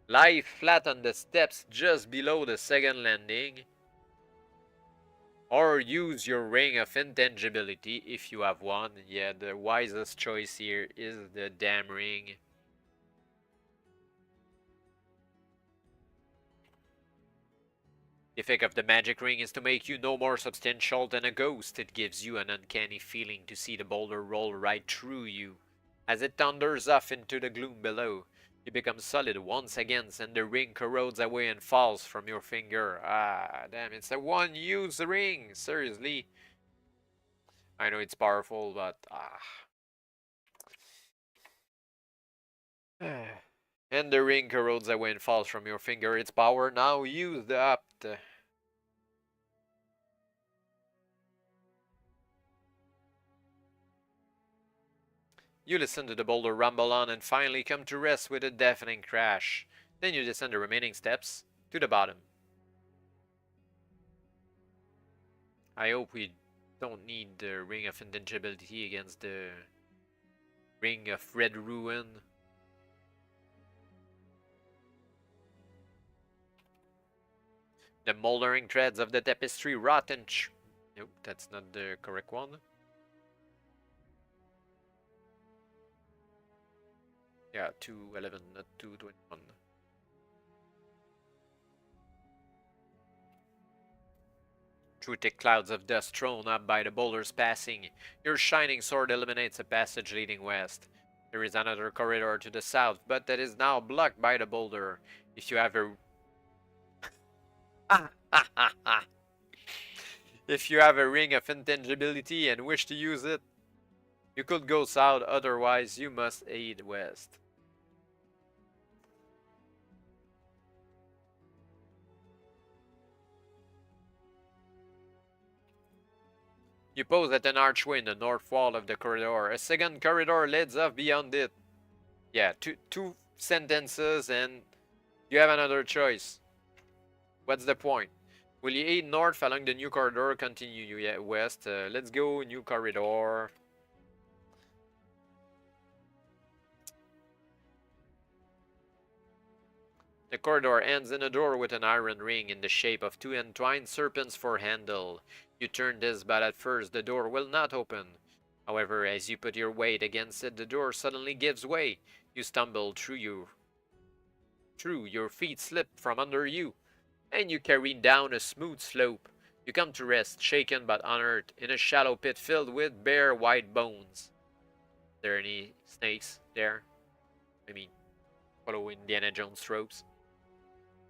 Lie flat on the steps just below the second landing, or use your ring of intangibility if you have one. Yeah, the wisest choice here is the damn ring. The effect of the magic ring is to make you no more substantial than a ghost. It gives you an uncanny feeling to see the boulder roll right through you. As it thunders off into the gloom below, you become solid once again, and the ring corrodes away and falls from your finger. Ah, damn, it's a one-use ring! Seriously. I know it's powerful, but And the ring corrodes away and falls from your finger. Its power now used up. You listen to the boulder rumble on and finally come to rest with a deafening crash. Then you descend the remaining steps to the bottom. I hope we don't need the Ring of Intangibility against the Ring of Red Ruin. The moldering threads of the tapestry rot and nope, that's not the correct one. Yeah, 211, not 221. Through thick clouds of dust thrown up by the boulders passing, your shining sword illuminates a passage leading west. There is another corridor to the south, but that is now blocked by the boulder. If you have a if you have a ring of intangibility and wish to use it, You could go south, otherwise you must head west. You pause at an archway in the north wall of the corridor. A second corridor leads off beyond it. Yeah, two sentences and you have another choice. What's the point? Will you head north along the new corridor, continue west? Let's go new corridor. The corridor ends in a door with an iron ring in the shape of two entwined serpents for handle. You turn this, but at first the door will not open. However, as you put your weight against it, the door suddenly gives way. You stumble through, your feet slip from under you, and you carry down a smooth slope. You come to rest, shaken but unhurt, in a shallow pit filled with bare white bones. Are there any snakes there? I mean, follow Indiana Jones tropes.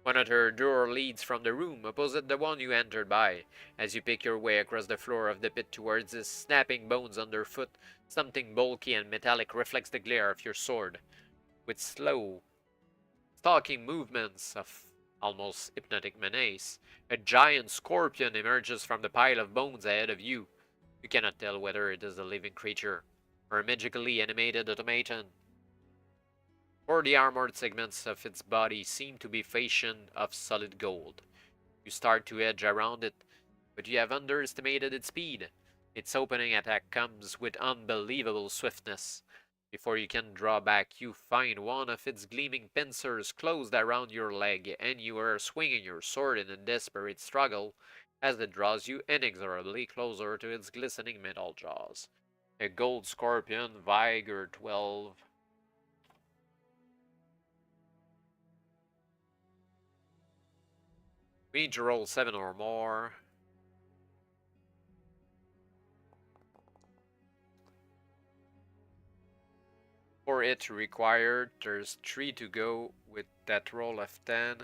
One other door leads from the room opposite the one you entered by. As you pick your way across the floor of the pit towards the snapping bones underfoot, something bulky and metallic reflects the glare of your sword. With slow, stalking movements of almost hypnotic menace, a giant scorpion emerges from the pile of bones ahead of you. You cannot tell whether it is a living creature or a magically animated automaton, for the armored segments of its body seem to be fashioned of solid gold. You start to edge around it, but you have underestimated its speed. Its opening attack comes with unbelievable swiftness. Before you can draw back, you find one of its gleaming pincers closed around your leg, and you are swinging your sword in a desperate struggle as it draws you inexorably closer to its glistening metal jaws. A gold scorpion, Vigor 12. We need to roll 7 or more. For it required, there's 3 to go with that roll of 10.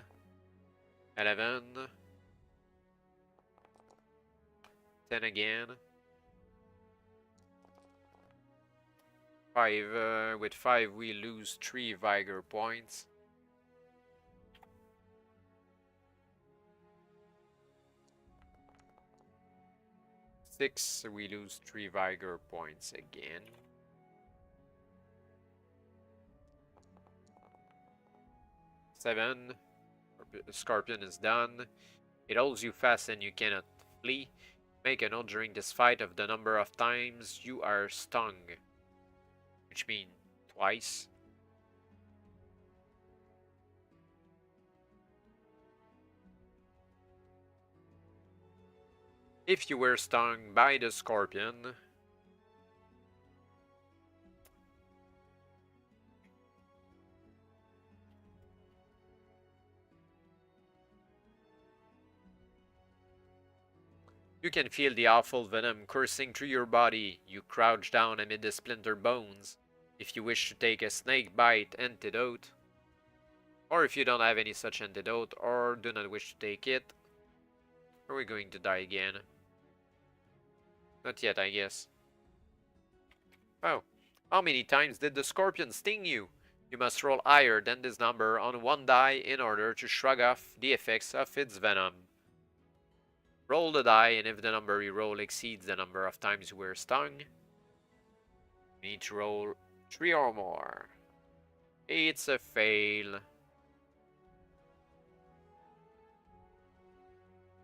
11. 10 again. 5. With 5 we lose 3 Vigor points. Six, we lose 3 Vigor points again. Seven, Scorpion is done. It holds you fast and you cannot flee. Make a note during this fight of the number of times you are stung, which means twice. If you were stung by the scorpion, you can feel the awful venom coursing through your body. You crouch down amid the splintered bones. If you wish to take a snake bite antidote, or if you don't have any such antidote or do not wish to take it, are we going to die again? Not yet, I guess. Oh, how many times did the scorpion sting you? You must roll higher than this number on one die in order to shrug off the effects of its venom. Roll the die, and if the number you roll exceeds the number of times you were stung, you need to roll 3 or more. It's a fail.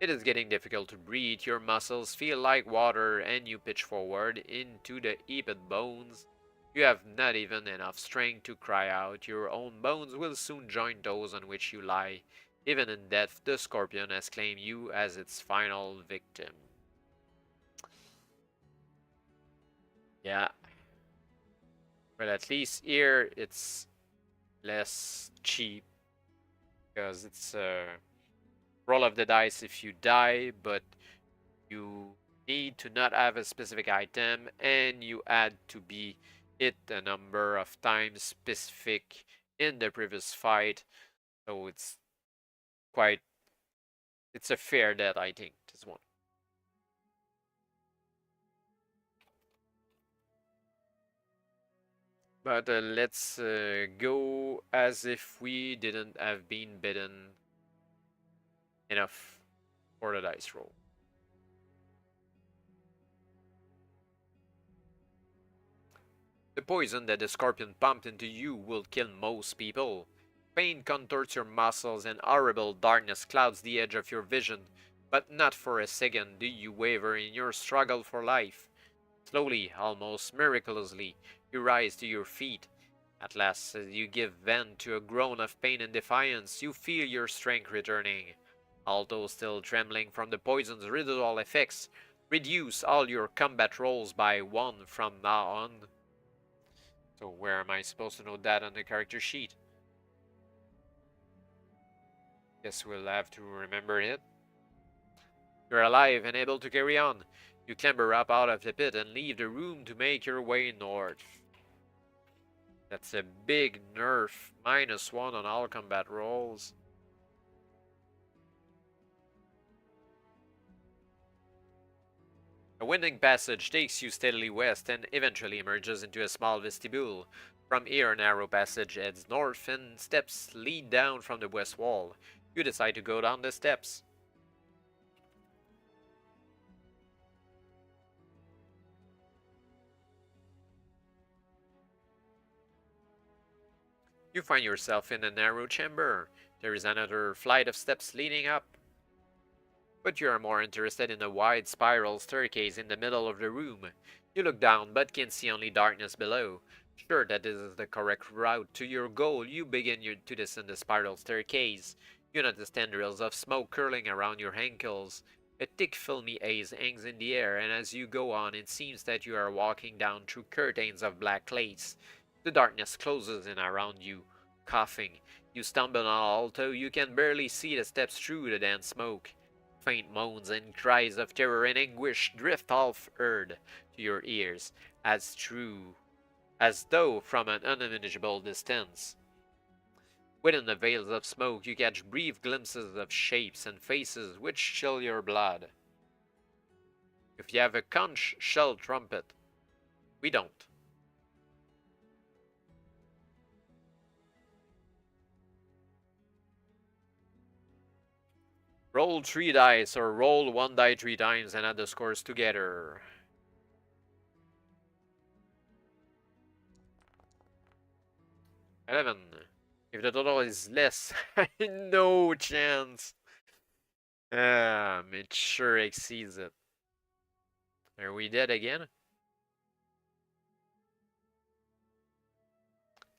It is getting difficult to breathe, your muscles feel like water, and you pitch forward into the heaped bones. You have not even enough strength to cry out. Your own bones will soon join those on which you lie. Even in death, the scorpion has claimed you as its final victim. Yeah. But at least here it's less cheap, because it's a roll of the dice if you die, but you need to not have a specific item, and you had to be hit a number of times specific in the previous fight, so it's a fair death, I think, this one. But let's go as if we didn't have been bitten enough for the dice roll. The poison that the scorpion pumped into you will kill most people. Pain contorts your muscles and horrible darkness clouds the edge of your vision, but not for a second do you waver in your struggle for life. Slowly, almost miraculously, you rise to your feet. At last, as you give vent to a groan of pain and defiance, you feel your strength returning. Although still trembling from the poison's residual effects, reduce all your combat rolls by 1 from now on. So where am I supposed to note that on the character sheet? Guess we'll have to remember it. You're alive and able to carry on. You clamber up out of the pit and leave the room to make your way north. That's a big nerf. -1 on all combat rolls. A winding passage takes you steadily west and eventually emerges into a small vestibule. From here, a narrow passage heads north and steps lead down from the west wall. You decide to go down the steps. You find yourself in a narrow chamber. There is another flight of steps leading up. But you are more interested in a wide spiral staircase in the middle of the room. You look down but can see only darkness below. Sure that this is the correct route to your goal, you begin to descend the spiral staircase. You notice tendrils of smoke curling around your ankles. A thick filmy haze hangs in the air, and as you go on it seems that you are walking down through curtains of black lace. The darkness closes in around you. Coughing, you stumble although you can barely see the steps through the dense smoke. Faint moans and cries of terror and anguish drift half-heard to your ears, as though from an unimaginable distance. Within the veils of smoke you catch brief glimpses of shapes and faces which chill your blood. If you have a conch shell trumpet, we don't. Roll 3 dice or roll 1 die 3 times and add the scores together. $11. If the total is less, no chance. It sure exceeds it. Are we dead again?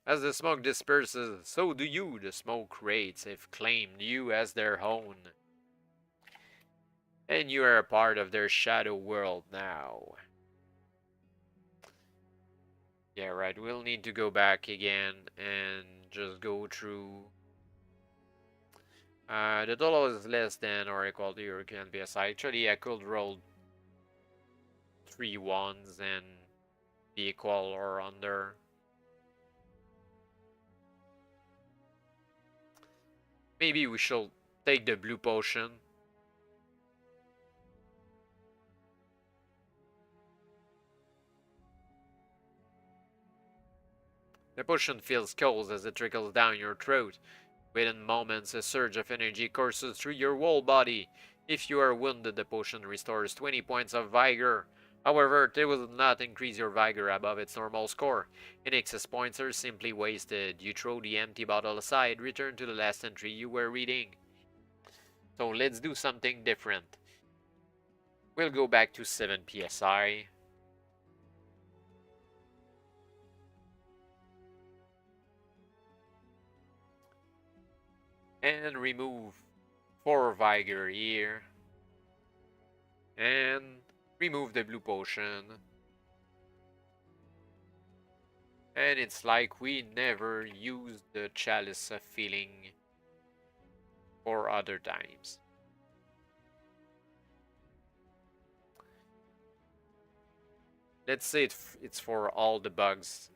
As the smoke disperses, so do you. The smoke wraiths have claimed you as their own. And you are a part of their shadow world now. Yeah, right, we'll need to go back again and just go through. The total is less than or equal to your NPS. Actually, I could roll 3 ones and be equal or under. Maybe we should take the blue potion. The potion feels cold as it trickles down your throat. Within moments, a surge of energy courses through your whole body. If you are wounded, the potion restores 20 points of vigor. However, it will not increase your vigor above its normal score. In excess points are simply wasted. You throw the empty bottle aside, return to the last entry you were reading. So let's do something different. We'll go back to 7 PSI. And remove 4 vigor here. And remove the blue potion. And it's like we never used the chalice of feeling for other times. Let's say it's for all the bugs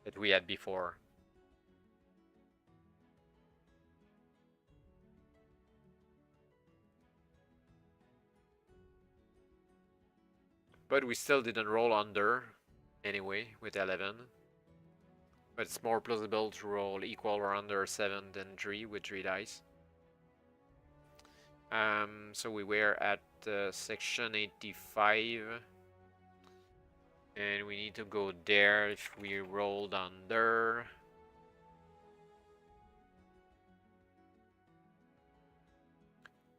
that we had before. But we still didn't roll under anyway with 11. But it's more plausible to roll equal or under 7 than 3 with 3 dice. So we were at section 85. And we need to go there if we rolled under.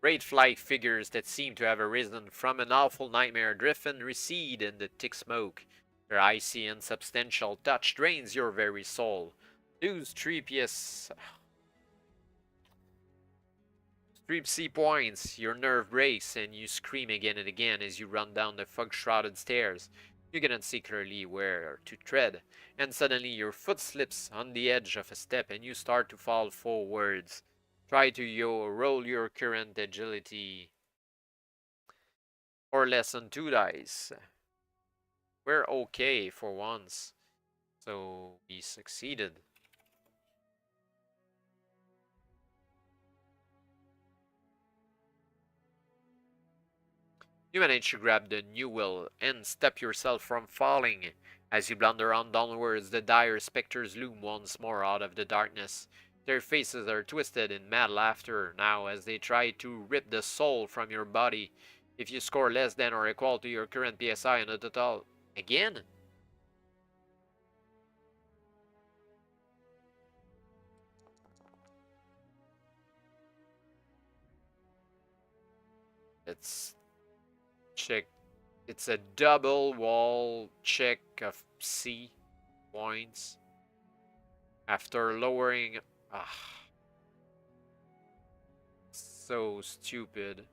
Great flight figures that seem to have arisen from an awful nightmare drift and recede in the thick smoke. Their icy and substantial touch drains your very soul. Lose 3 PS. 3 C points, your nerve breaks, and you scream again and again as you run down the fog-shrouded stairs. You cannot see clearly where to tread, and suddenly your foot slips on the edge of a step and you start to fall forwards. Try to roll your current agility or less on 2 dice. We're okay for once, so we succeeded. You manage to grab the new wheel and stop yourself from falling. As you blunder on downwards, the dire specters loom once more out of the darkness. Their faces are twisted in mad laughter now as they try to rip the soul from your body. If you score less than or equal to your current PSI on the total... Again? Let's check. It's a double wall check of C points. After lowering... so stupid.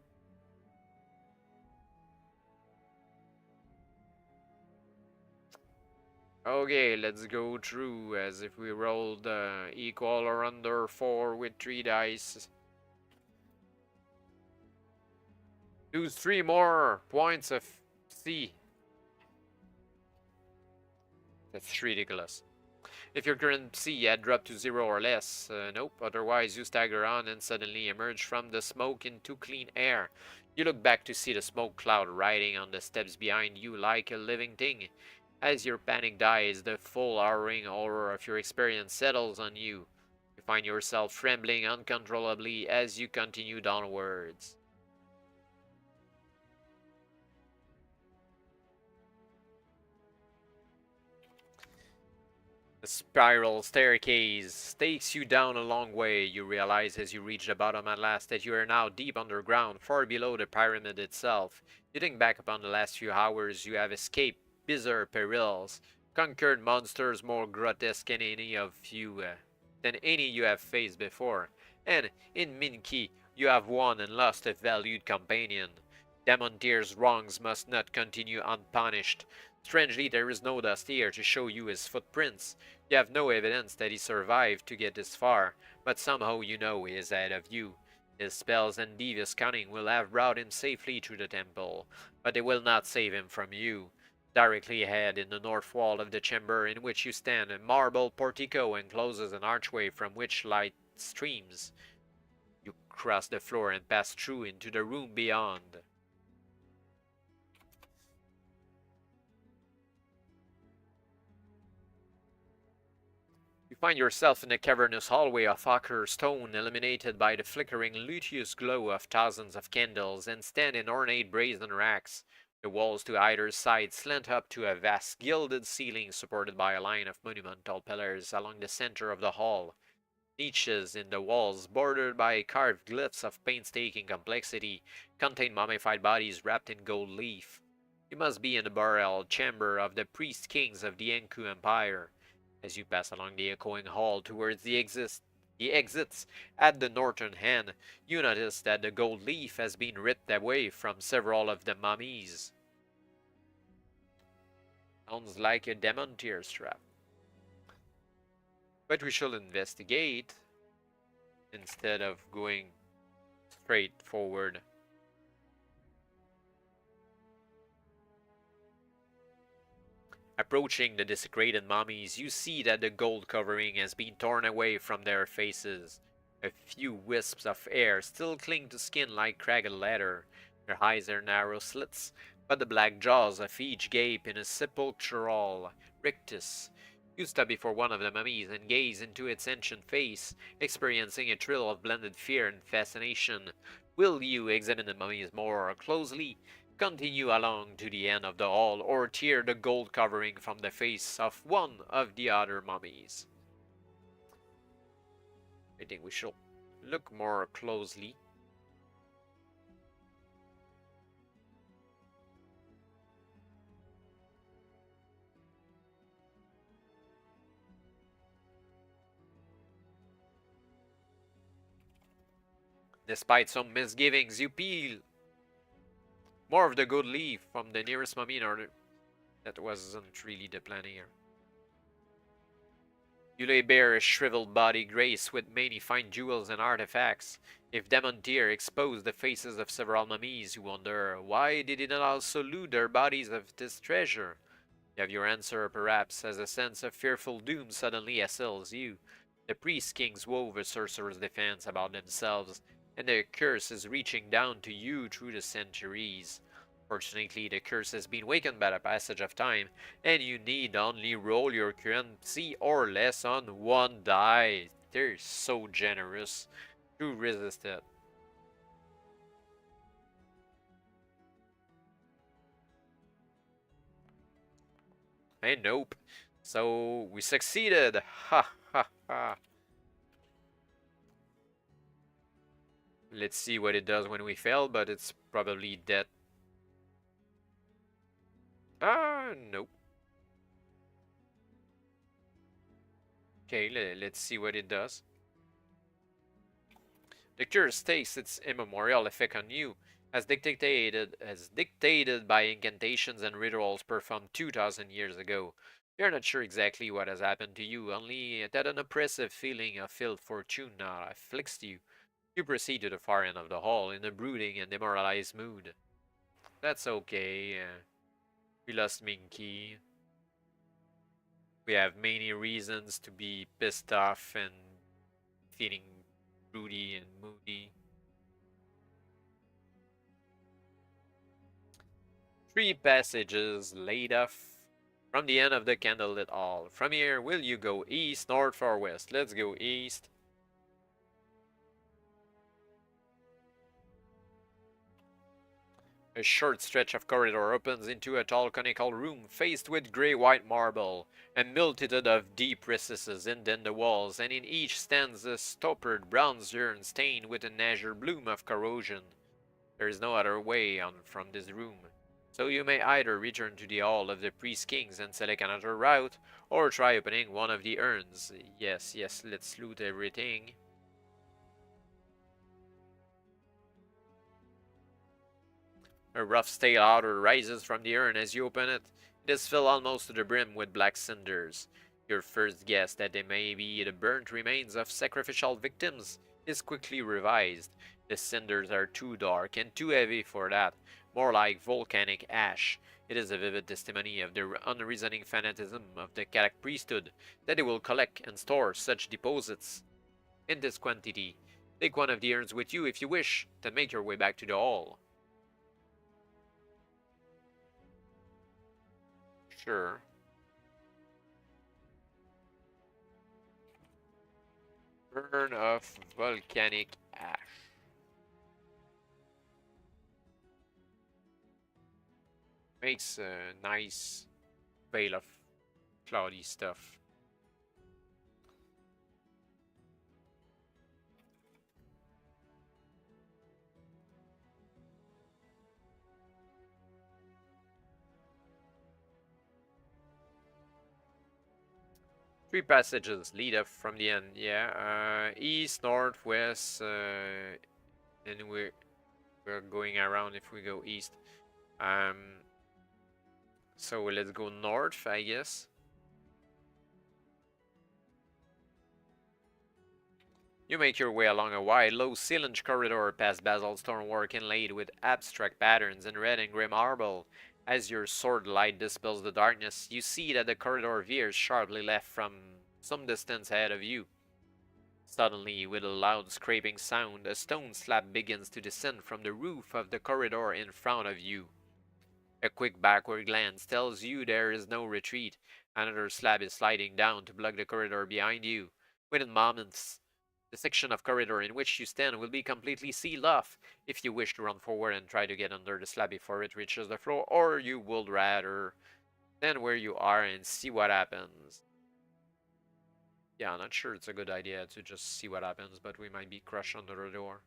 Okay, let's go through as if we rolled equal or under 4 with 3 dice. Lose 3 more points of C. That's ridiculous. If your current C had dropped to 0 or less, nope. Otherwise, you stagger on and suddenly emerge from the smoke into clean air. You look back to see the smoke cloud riding on the steps behind you like a living thing. As your panic dies, the full harrowing horror of your experience settles on you. You find yourself trembling uncontrollably as you continue downwards. The spiral staircase takes you down a long way. You realize as you reach the bottom at last that you are now deep underground, far below the pyramid itself. You think back upon the last few hours you have escaped bizarre perils, conquered monsters more grotesque than any you have faced before, and in Minki you have won and lost a valued companion. Damontir's wrongs must not continue unpunished. Strangely, there is no dust here to show you his footprints. You have no evidence that he survived to get this far, but somehow you know he is ahead of you. His spells and devious cunning will have brought him safely to the temple, but they will not save him from you. Directly ahead, in the north wall of the chamber in which you stand, a marble portico encloses an archway from which light streams. You cross the floor and pass through into the room beyond. You find yourself in a cavernous hallway of ochre stone illuminated by the flickering luteous glow of thousands of candles and stand in ornate brazen racks. The walls to either side slant up to a vast gilded ceiling supported by a line of monumental pillars along the center of the hall. Niches in the walls, bordered by carved glyphs of painstaking complexity, contain mummified bodies wrapped in gold leaf. You must be in the burial chamber of the priest kings of the Enku Empire. As you pass along the echoing hall towards the exits at the northern end, you notice that the gold leaf has been ripped away from several of the mummies. Sounds like a Damontir trap. But we shall investigate instead of going straight forward. Approaching the desecrated mummies, you see that the gold covering has been torn away from their faces. A few wisps of air still cling to skin like cracked leather. Their eyes are narrow slits, but the black jaws of each gape in a sepulchral rictus. You stop before one of the mummies and gaze into its ancient face, experiencing a thrill of blended fear and fascination. Will you examine the mummies more closely, continue along to the end of the hall, or tear the gold covering from the face of one of the other mummies? I think we should look more closely. Despite some misgivings, you peel more of the good leaf from the nearest mummy in order. That wasn't really the plan here. You lay bare a shriveled body graced with many fine jewels and artifacts. If Damontir exposed the faces of several mummies, you wonder, why did he not also loot their bodies of this treasure? You have your answer, perhaps, as a sense of fearful doom suddenly assails you. The priest kings wove a sorcerer's defense about themselves, and their curse is reaching down to you through the centuries. Fortunately, the curse has been weakened by the passage of time, and you need only roll your currency or less on one die. They're so generous to resist it. And nope. So we succeeded. Ha ha ha. Let's see what it does when we fail, but it's probably dead. Nope. Okay, let's see what it does. The curse takes its immemorial effect on you, as dictated by incantations and rituals performed 2,000 years ago. You're not sure exactly what has happened to you, only that an oppressive feeling of ill fortune now afflicts you. You proceed to the far end of the hall in a brooding and demoralized mood. That's okay. We lost Minki. We have many reasons to be pissed off and feeling broody and moody. 3 passages laid off from the end of the candlelit hall. From here, will you go east, north, or west? Let's go east. A short stretch of corridor opens into a tall conical room faced with grey-white marble. A multitude of deep recesses indent the walls, and in each stands a stoppered bronze urn stained with an azure bloom of corrosion. There is no other way on from this room, so you may either return to the Hall of the Priest Kings and select another route, or try opening one of the urns. Yes, let's loot everything. A rough stale odor rises from the urn as you open it. It is filled almost to the brim with black cinders. Your first guess that they may be the burnt remains of sacrificial victims is quickly revised. The cinders are too dark and too heavy for that, more like volcanic ash. It is a vivid testimony of the unreasoning fanaticism of the Katak priesthood that they will collect and store such deposits in this quantity. Take one of the urns with you if you wish, then make your way back to the hall. Sure. Urn of volcanic ash. Makes a nice veil of cloudy stuff. Three passages lead up from the end, yeah. East, north, west, and we're going around if we go east. So let's go north, I guess. You make your way along a wide, low-ceilinged corridor past basalt stonework inlaid with abstract patterns in red and grey marble. As your sword light dispels the darkness, you see that the corridor veers sharply left from some distance ahead of you. Suddenly, with a loud scraping sound, a stone slab begins to descend from the roof of the corridor in front of you. A quick backward glance tells you there is no retreat. Another slab is sliding down to block the corridor behind you. Within moments, the section of corridor in which you stand will be completely sealed off. If you wish to run forward and try to get under the slab before it reaches the floor, or you would rather stand where you are and see what happens. Yeah, I'm not sure it's a good idea to just see what happens, but we might be crushed under the door.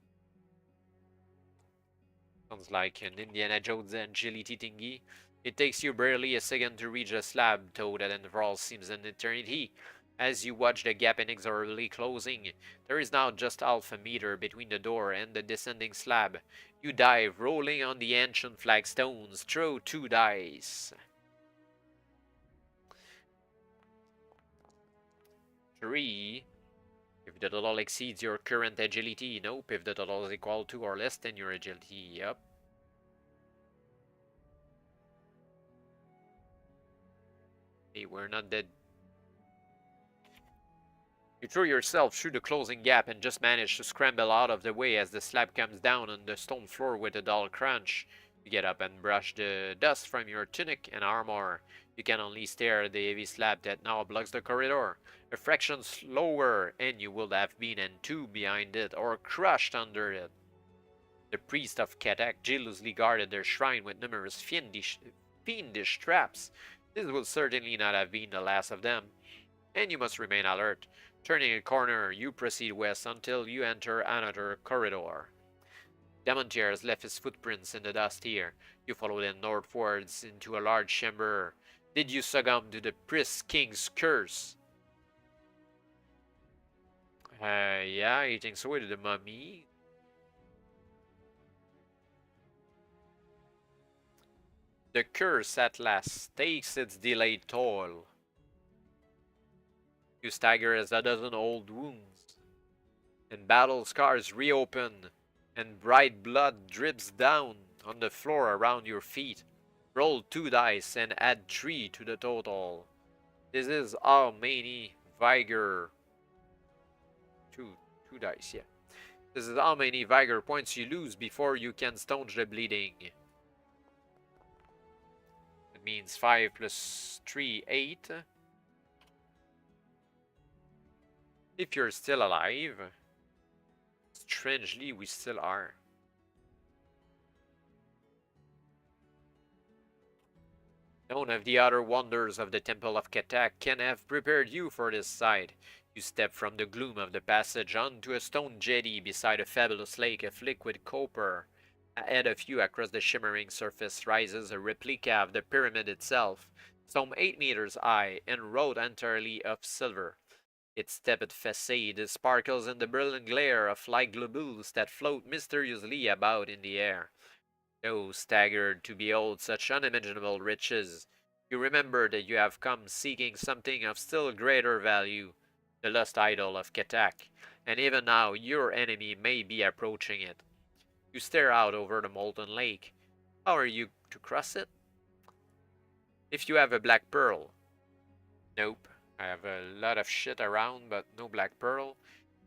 Sounds like an Indiana Jones agility thingy. It takes you barely a second to reach the slab, though that interval seems an eternity. As you watch the gap inexorably closing, there is now just half a meter between the door and the descending slab. You dive, rolling on the ancient flagstones. Throw 2 dice. 3. If the total exceeds your current agility, nope. If the total is equal to or less than your agility, yep. Hey, we're not dead. You throw yourself through the closing gap and just manage to scramble out of the way as the slab comes down on the stone floor with a dull crunch. You get up and brush the dust from your tunic and armor. You can only stare at the heavy slab that now blocks the corridor. A fraction slower, and you would have been entombed behind it or crushed under it. The priests of Katak jealously guarded their shrine with numerous fiendish traps. This will certainly not have been the last of them, and you must remain alert. Turning a corner, you proceed west until you enter another corridor. Damontir has left his footprints in the dust here. You follow them northwards into a large chamber. Did you succumb to the priest king's curse? Yeah, I think so with the mummy. The curse at last takes its delayed toll. You stagger as a dozen old wounds and battle scars reopen, and bright blood drips down on the floor around your feet. Roll 2 dice and add 3 to the total. This is how many vigor. Two dice, yeah. This is how many vigor points you lose before you can staunch the bleeding. It means 5 plus 3, 8. If you're still alive, strangely, we still are. None of the other wonders of the Temple of Katak can have prepared you for this sight. You step from the gloom of the passage onto a stone jetty beside a fabulous lake of liquid copper. Ahead of you, across the shimmering surface, rises a replica of the pyramid itself, some 8 meters high and wrought entirely of silver. Its tepid facade sparkles in the brilliant glare of light globules that float mysteriously about in the air. Though staggered to behold such unimaginable riches, you remember that you have come seeking something of still greater value, the lost idol of Katak, and even now your enemy may be approaching it. You stare out over the molten lake. How are you to cross it? If you have a black pearl. Nope. I have a lot of shit around, but no black pearl.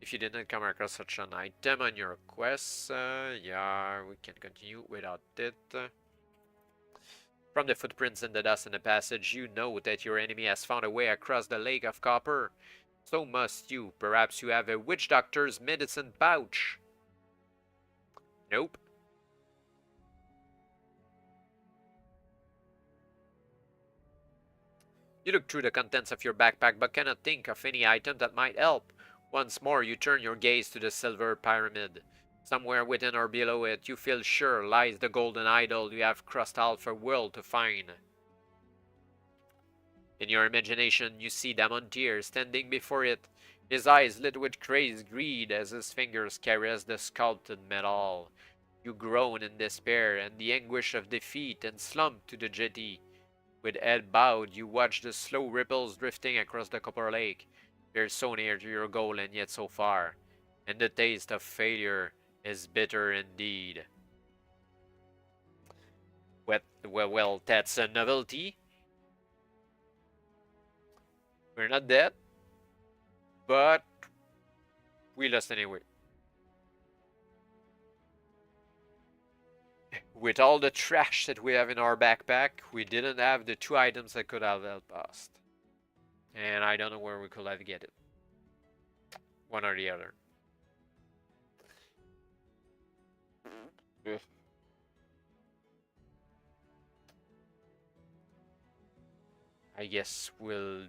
If you didn't come across such an item on your quest, yeah, we can continue without it. From the footprints in the dust in the passage, you know that your enemy has found a way across the lake of copper. So must you. Perhaps you have a witch doctor's medicine pouch. Nope. You look through the contents of your backpack but cannot think of any item that might help. Once more you turn your gaze to the silver pyramid. Somewhere within or below it, you feel sure, lies the golden idol you have crossed half a world to find. In your imagination, you see Damontir standing before it, his eyes lit with crazed greed as his fingers caress the sculpted metal. You groan in despair and the anguish of defeat and slump to the jetty. With head bowed, you watch the slow ripples drifting across the copper lake. You're so near to your goal and yet so far, and the taste of failure is bitter indeed. Well, that's a novelty. We're not dead, but we lost anyway. With all the trash that we have in our backpack, we didn't have the 2 items that could have helped us. And I don't know where we could have get it. One or the other. I guess we'll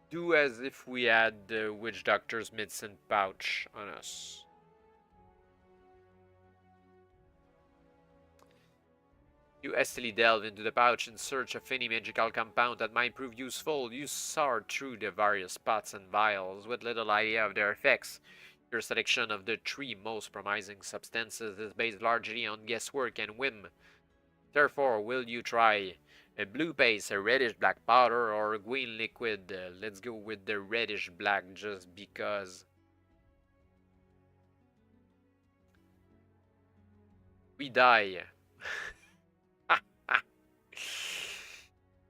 do as if we had the witch doctor's medicine pouch on us. You hastily delve into the pouch in search of any magical compound that might prove useful. You sort through the various pots and vials with little idea of their effects. Your selection of the 3 most promising substances is based largely on guesswork and whim. Therefore, will you try a blue paste, a reddish black powder, or a green liquid? Let's go with the reddish black just because. We die.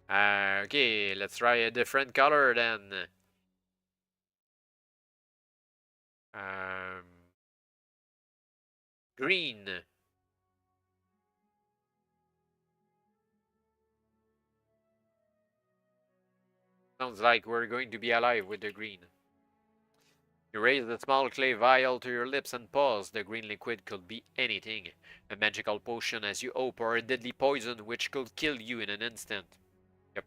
Okay, let's try a different color then. Green. Sounds like we're going to be alive with the green. You raise the small clay vial to your lips and pause. The green liquid could be anything. A magical potion as you hope, or a deadly poison which could kill you in an instant.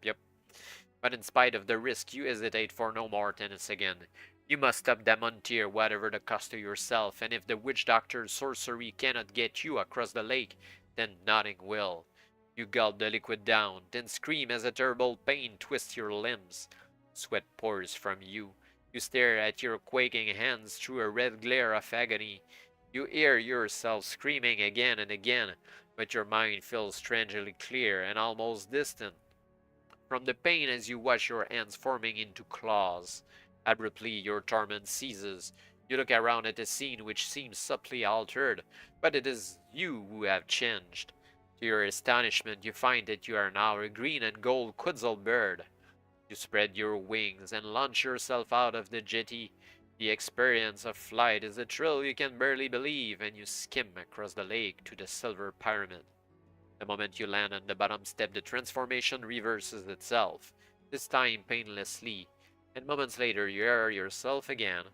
Yep. But in spite of the risk, you hesitate for no more than a second. You must stop Damontir, whatever the cost to yourself, and if the witch doctor's sorcery cannot get you across the lake, then nothing will. You gulp the liquid down, then scream as a terrible pain twists your limbs. Sweat pours from you. You stare at your quaking hands through a red glare of agony. You hear yourself screaming again and again, but your mind feels strangely clear and almost distant from the pain as you watch your hands forming into claws. Abruptly, your torment ceases. You look around at a scene which seems subtly altered, but it is you who have changed. To your astonishment, you find that you are now a green and gold quetzal bird. You spread your wings and launch yourself out of the jetty. The experience of flight is a thrill you can barely believe, and you skim across the lake to the silver pyramid. The moment you land on the bottom step, the transformation reverses itself, this time painlessly, and moments later you are yourself again.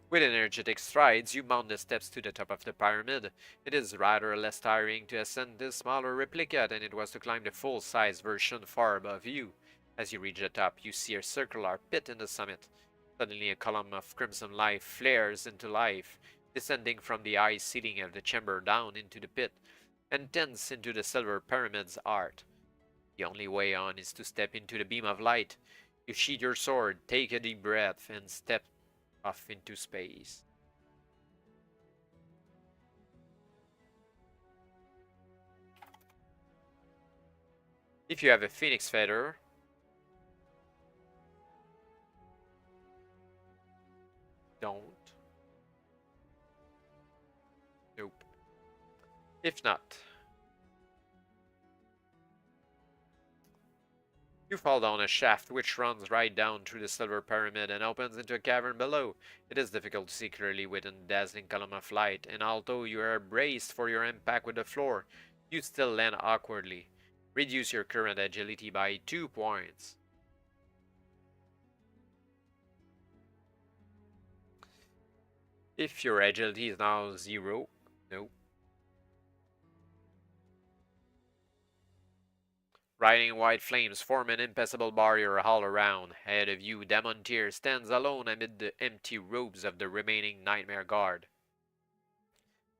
With energetic strides, you mount the steps to the top of the pyramid. It is rather less tiring to ascend this smaller replica than it was to climb the full-size version far above you. As you reach the top, you see a circular pit in the summit. Suddenly a column of crimson light flares into life, descending from the high ceiling of the chamber down into the pit, and thence into the silver pyramid's heart. The only way on is to step into the beam of light. You sheath your sword, take a deep breath, and step off into space. If you have a phoenix feather, don't. Nope. If not, you fall down a shaft which runs right down through the silver pyramid and opens into a cavern below. It is difficult to see clearly within the dazzling column of light, and although you are braced for your impact with the floor, you still land awkwardly. Reduce your current agility by 2 points. If your agility is now 0, no. Riding white flames form an impassable barrier all around. Ahead of you, Damontir stands alone amid the empty robes of the remaining Nightmare Guard.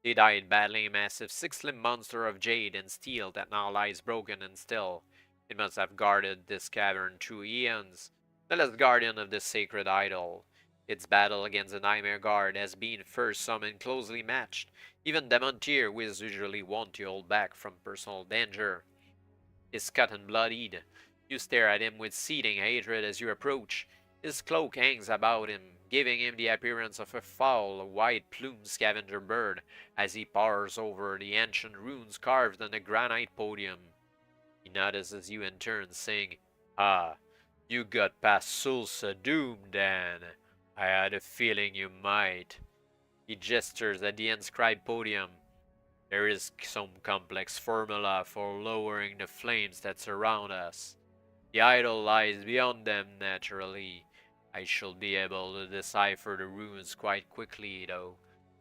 They died battling a massive 6-limbed monster of jade and steel that now lies broken and still. It must have guarded this cavern through eons, the last guardian of this sacred idol. Its battle against the Nightmare Guard has been first summoned closely matched. Even Damontir, who is usually wont to hold back from personal danger, is cut and bloodied. You stare at him with seething hatred as you approach. His cloak hangs about him, giving him the appearance of a foul, white-plumed scavenger bird as he pores over the ancient runes carved on the granite podium. He notices you in turn, saying, "Ah, You got past salsa doom, Dan. I had a feeling you might. He gestures at the inscribed podium. There is some complex formula for lowering the flames that surround us. The idol lies beyond them naturally. I shall be able to decipher the runes quite quickly, though.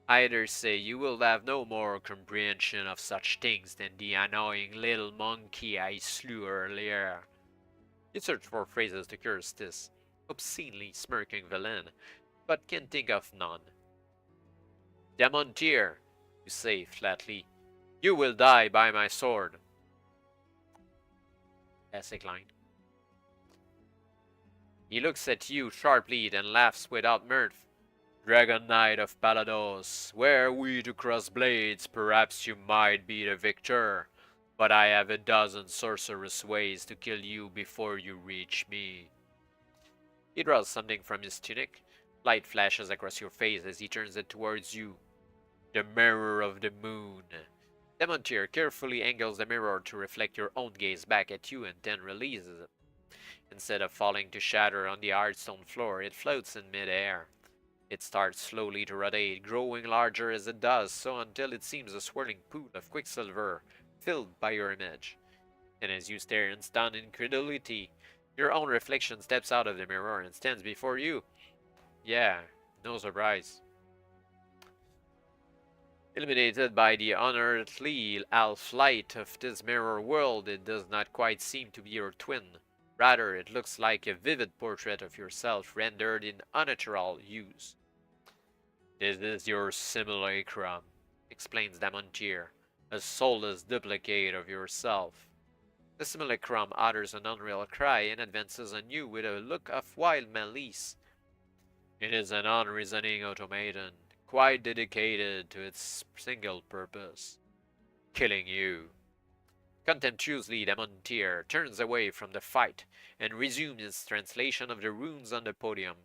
I dare say you will have no more comprehension of such things than the annoying little monkey I slew earlier. You search for phrases to curse this obscenely smirking villain, but can think of none. Damontir, you say flatly, you will die by my sword. Classic line. He looks at you sharply, then laughs without mirth. Dragon Knight of Palados, were we to cross blades, perhaps you might be the victor. But I have a dozen sorcerous ways to kill you before you reach me. He draws something from his tunic. Light flashes across your face as he turns it towards you. The mirror of the moon. Damontir carefully angles the mirror to reflect your own gaze back at you and then releases it. Instead of falling to shatter on the hard stone floor, it floats in mid-air. It starts slowly to rotate, growing larger as it does, so until it seems a swirling pool of quicksilver filled by your image. And as you stare in stunned incredulity, your own reflection steps out of the mirror and stands before you. Yeah, no surprise. Illuminated by the unearthly elf light of this mirror world, it does not quite seem to be your twin. Rather, it looks like a vivid portrait of yourself rendered in unnatural hues. This is your simulacrum, explains Damontir, a soulless duplicate of yourself. The simulacrum utters an unreal cry and advances on you with a look of wild malice. It is an unreasoning automaton, quite dedicated to its single purpose, killing you. Contemptuously, Damontir turns away from the fight and resumes his translation of the runes on the podium.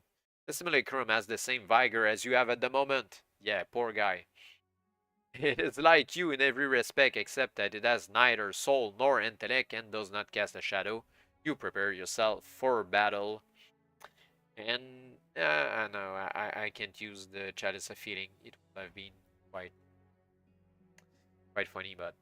The simulacrum has the same vigor as you have at the moment. Yeah, poor guy. It is like you in every respect except that it has neither soul nor intellect and does not cast a shadow. You prepare yourself for battle. And no, I can't use the chalice of feeling. It would have been quite funny, but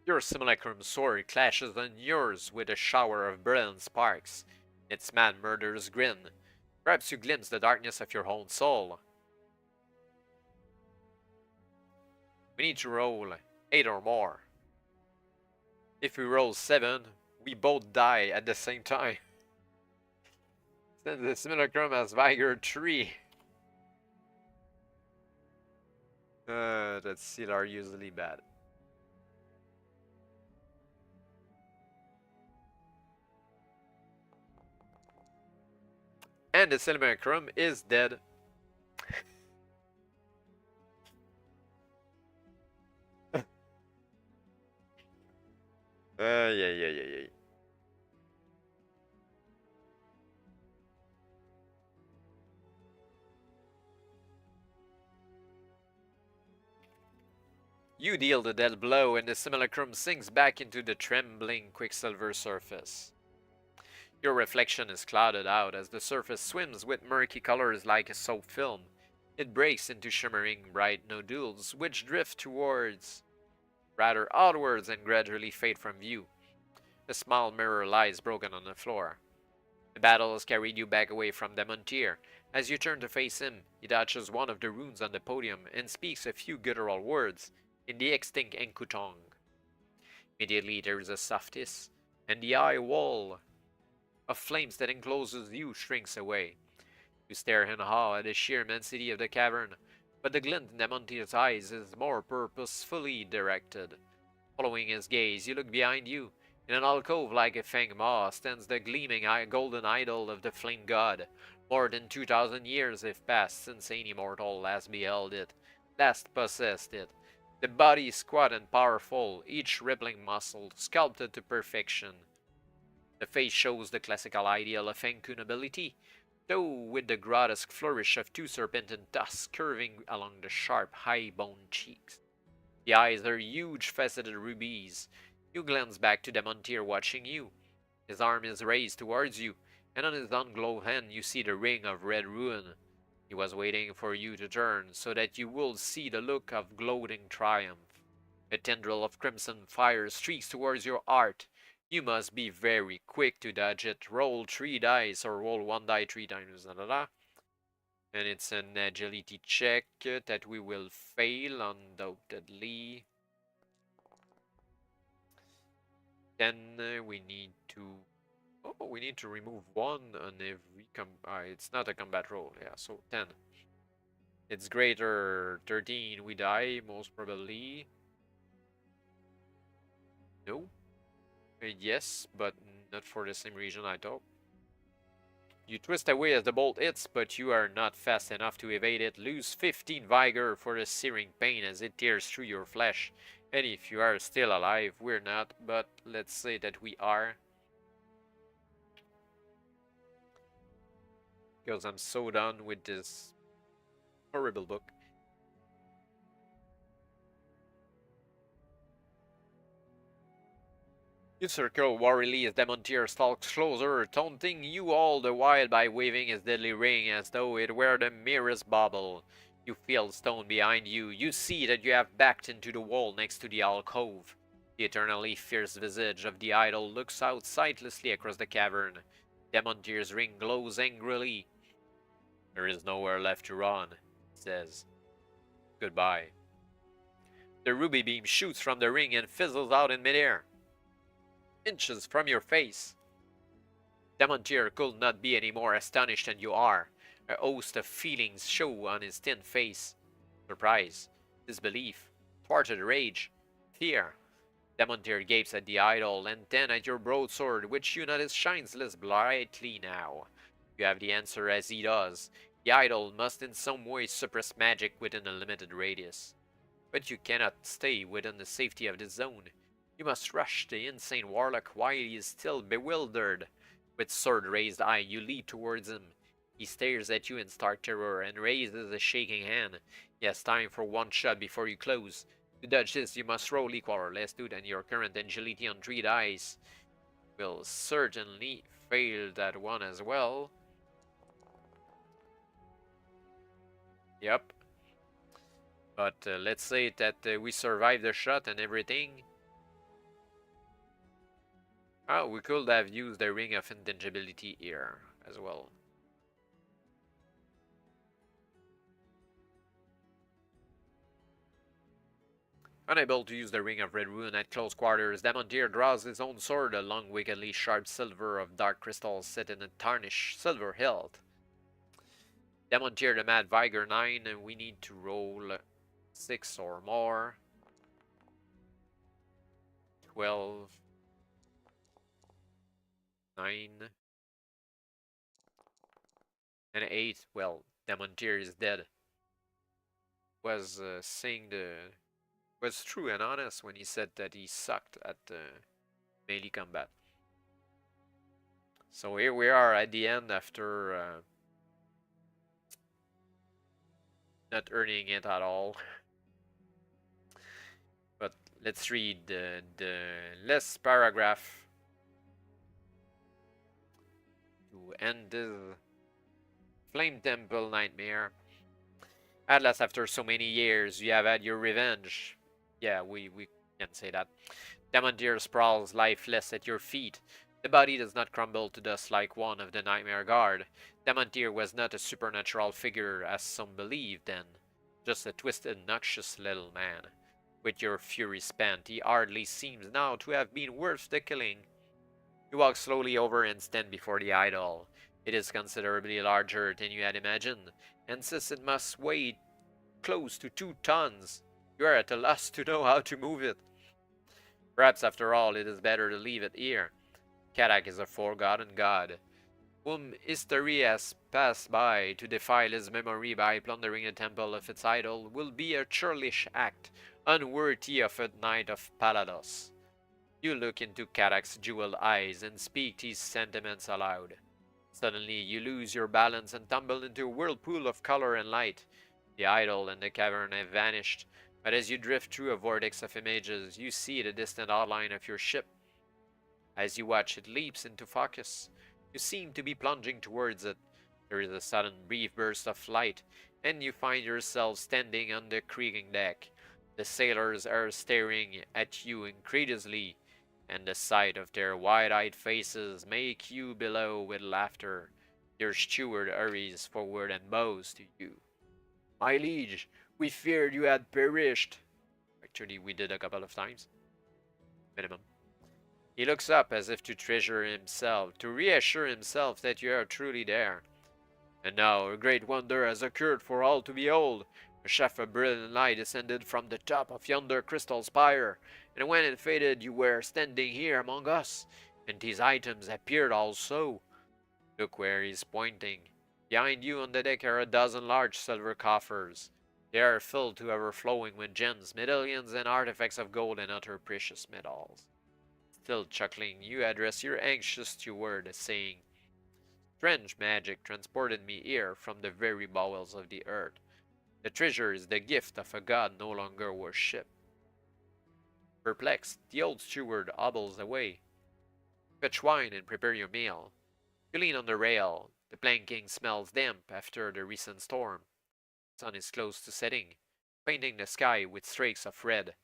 your simulacrum sword clashes on yours with a shower of brilliant sparks. Its mad murderous grin. Perhaps you glimpse the darkness of your own soul. We need to roll 8 or more. If we roll 7, we both die at the same time. Since the simulacrum has vigor 3. That still are usually bad. And the simulacrum is dead. Yeah. You deal the dead blow and the simulacrum sinks back into the trembling quicksilver surface. Your reflection is clouded out as the surface swims with murky colors like a soap film. It breaks into shimmering bright nodules which drift towards, rather outwards, and gradually fade from view. A small mirror lies broken on the floor. The battle has carried you back away from Damontir. As you turn to face him, he touches one of the runes on the podium and speaks a few guttural words in the extinct Enkutong. Immediately there is a soft hiss, and the eye wall of flames that encloses you shrinks away. You stare in awe at the sheer immensity of the cavern, but the glint in Damontir's eyes is more purposefully directed. Following his gaze, you look behind you. In an alcove like a fang maw stands the gleaming golden idol of the flame god. More than 2,000 years have passed since any mortal last beheld it, last possessed it. The body is squat and powerful, each rippling muscle sculpted to perfection. The face shows the classical ideal of Enku nobility, though with the grotesque flourish of 2 serpentine tusks curving along the sharp, high-boned cheeks. The eyes are huge faceted rubies. You glance back to Damontir watching you. His arm is raised towards you, and on his ungloved hand you see the ring of red ruin. He was waiting for you to turn, so that you would see the look of gloating triumph. A tendril of crimson fire streaks towards your heart. You must be very quick to dodge it. Roll 3 dice, or roll 1 die 3 times. And it's an agility check that we will fail undoubtedly. Then we need to... Oh, we need to remove 1 on every... it's not a combat roll, yeah, so 10. It's greater 13, we die, most probably. No. Yes, but not for the same reason I thought. You twist away as the bolt hits, but you are not fast enough to evade it. Lose 15 vigor for the searing pain as it tears through your flesh. And if you are still alive, we're not, but let's say that we are. Because I'm so done with this horrible book. You circle warily as Damontir stalks closer, taunting you all the while by waving his deadly ring as though it were the merest bauble. You feel stone behind you. You see that you have backed into the wall next to the alcove. The eternally fierce visage of the idol looks out sightlessly across the cavern. Damontir's ring glows angrily. There is nowhere left to run, he says. Goodbye. The ruby beam shoots from the ring and fizzles out in midair. Inches from your face. Damontir could not be any more astonished than you are. A host of feelings show on his thin face. Surprise, disbelief, thwarted rage, fear. Damontir gapes at the idol and then at your broadsword, which you notice shines less brightly now. You have the answer as he does. The idol must in some way suppress magic within a limited radius. But you cannot stay within the safety of this zone. You must rush the insane warlock while he is still bewildered. With sword raised high, you leap towards him. He stares at you in stark terror and raises a shaking hand. He has time for 1 shot before you close. To dodge this, you must roll equal or less to than your current agility on 3 dice. Will certainly fail that one as well. Yep. But let's say that we survive the shot and everything. Oh, we could have used the Ring of Intangibility here as well. Unable to use the Ring of Red Ruin at close quarters, Damontir draws his own sword, a long, wickedly sharp silver of dark crystal set in a tarnished silver hilt. Damontir the Mad Vigor 9, and we need to roll 6 or more. 12. 9. And 8. Well, Damontir is dead. Was saying was true and honest when he said that he sucked at melee combat. So here we are at the end after not earning it at all. But let's read the last paragraph to end this Flame Temple nightmare. At last, after so many years, you have had your revenge. Yeah, we can say that. Damontir sprawls lifeless at your feet. The body does not crumble to dust like one of the Nightmare Guard. Damontir was not a supernatural figure, as some believed then. Just a twisted, noxious little man. With your fury spent, he hardly seems now to have been worth the killing. You walk slowly over and stand before the idol. It is considerably larger than you had imagined, and since it must weigh close to 2 tons, you are at a loss to know how to move it. Perhaps after all it is better to leave it here. Katak is a forgotten god, whom history has passed by. To defile his memory by plundering a temple of its idol will be a churlish act, unworthy of a knight of Palados. You look into Katak's jeweled eyes and speak these sentiments aloud. Suddenly you lose your balance and tumble into a whirlpool of color and light. The idol and the cavern have vanished. But as you drift through a vortex of images, you see the distant outline of your ship. As you watch, it leaps into focus. You seem to be plunging towards it. There is a sudden brief burst of light, and you find yourself standing on the creaking deck. The sailors are staring at you incredulously, and the sight of their wide-eyed faces makes you bellow with laughter. Your steward hurries forward and bows to you. My liege, we feared you had perished. Actually, we did a couple of times. Minimum. He looks up as if to treasure himself, to reassure himself that you are truly there. And now a great wonder has occurred for all to behold. A shaft of brilliant light descended from the top of yonder crystal spire, and when it faded you were standing here among us, and these items appeared also. Look where he's pointing. Behind you on the deck are a dozen large silver coffers. They are filled to overflowing with gems, medallions, and artifacts of gold and other precious metals. Still chuckling, you address your anxious steward, saying, Strange magic transported me here from the very bowels of the earth. The treasure is the gift of a god no longer worshipped. Perplexed, the old steward hobbles away. Fetch wine and prepare your meal. You lean on the rail. The planking smells damp after the recent storm. The sun is close to setting, painting the sky with streaks of red,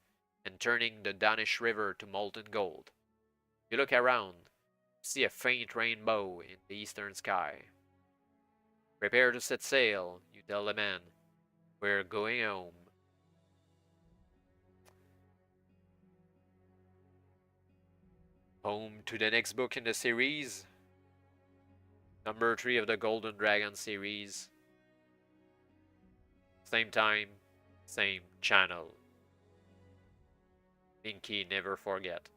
and turning the Danish river to molten gold. You look around, see a faint rainbow in the eastern sky. Prepare to set sail, you tell the man. We're going home. Home to the next book in the series. Number 3 of the Golden Dragon series. Same time, same channel. Minki, never forget.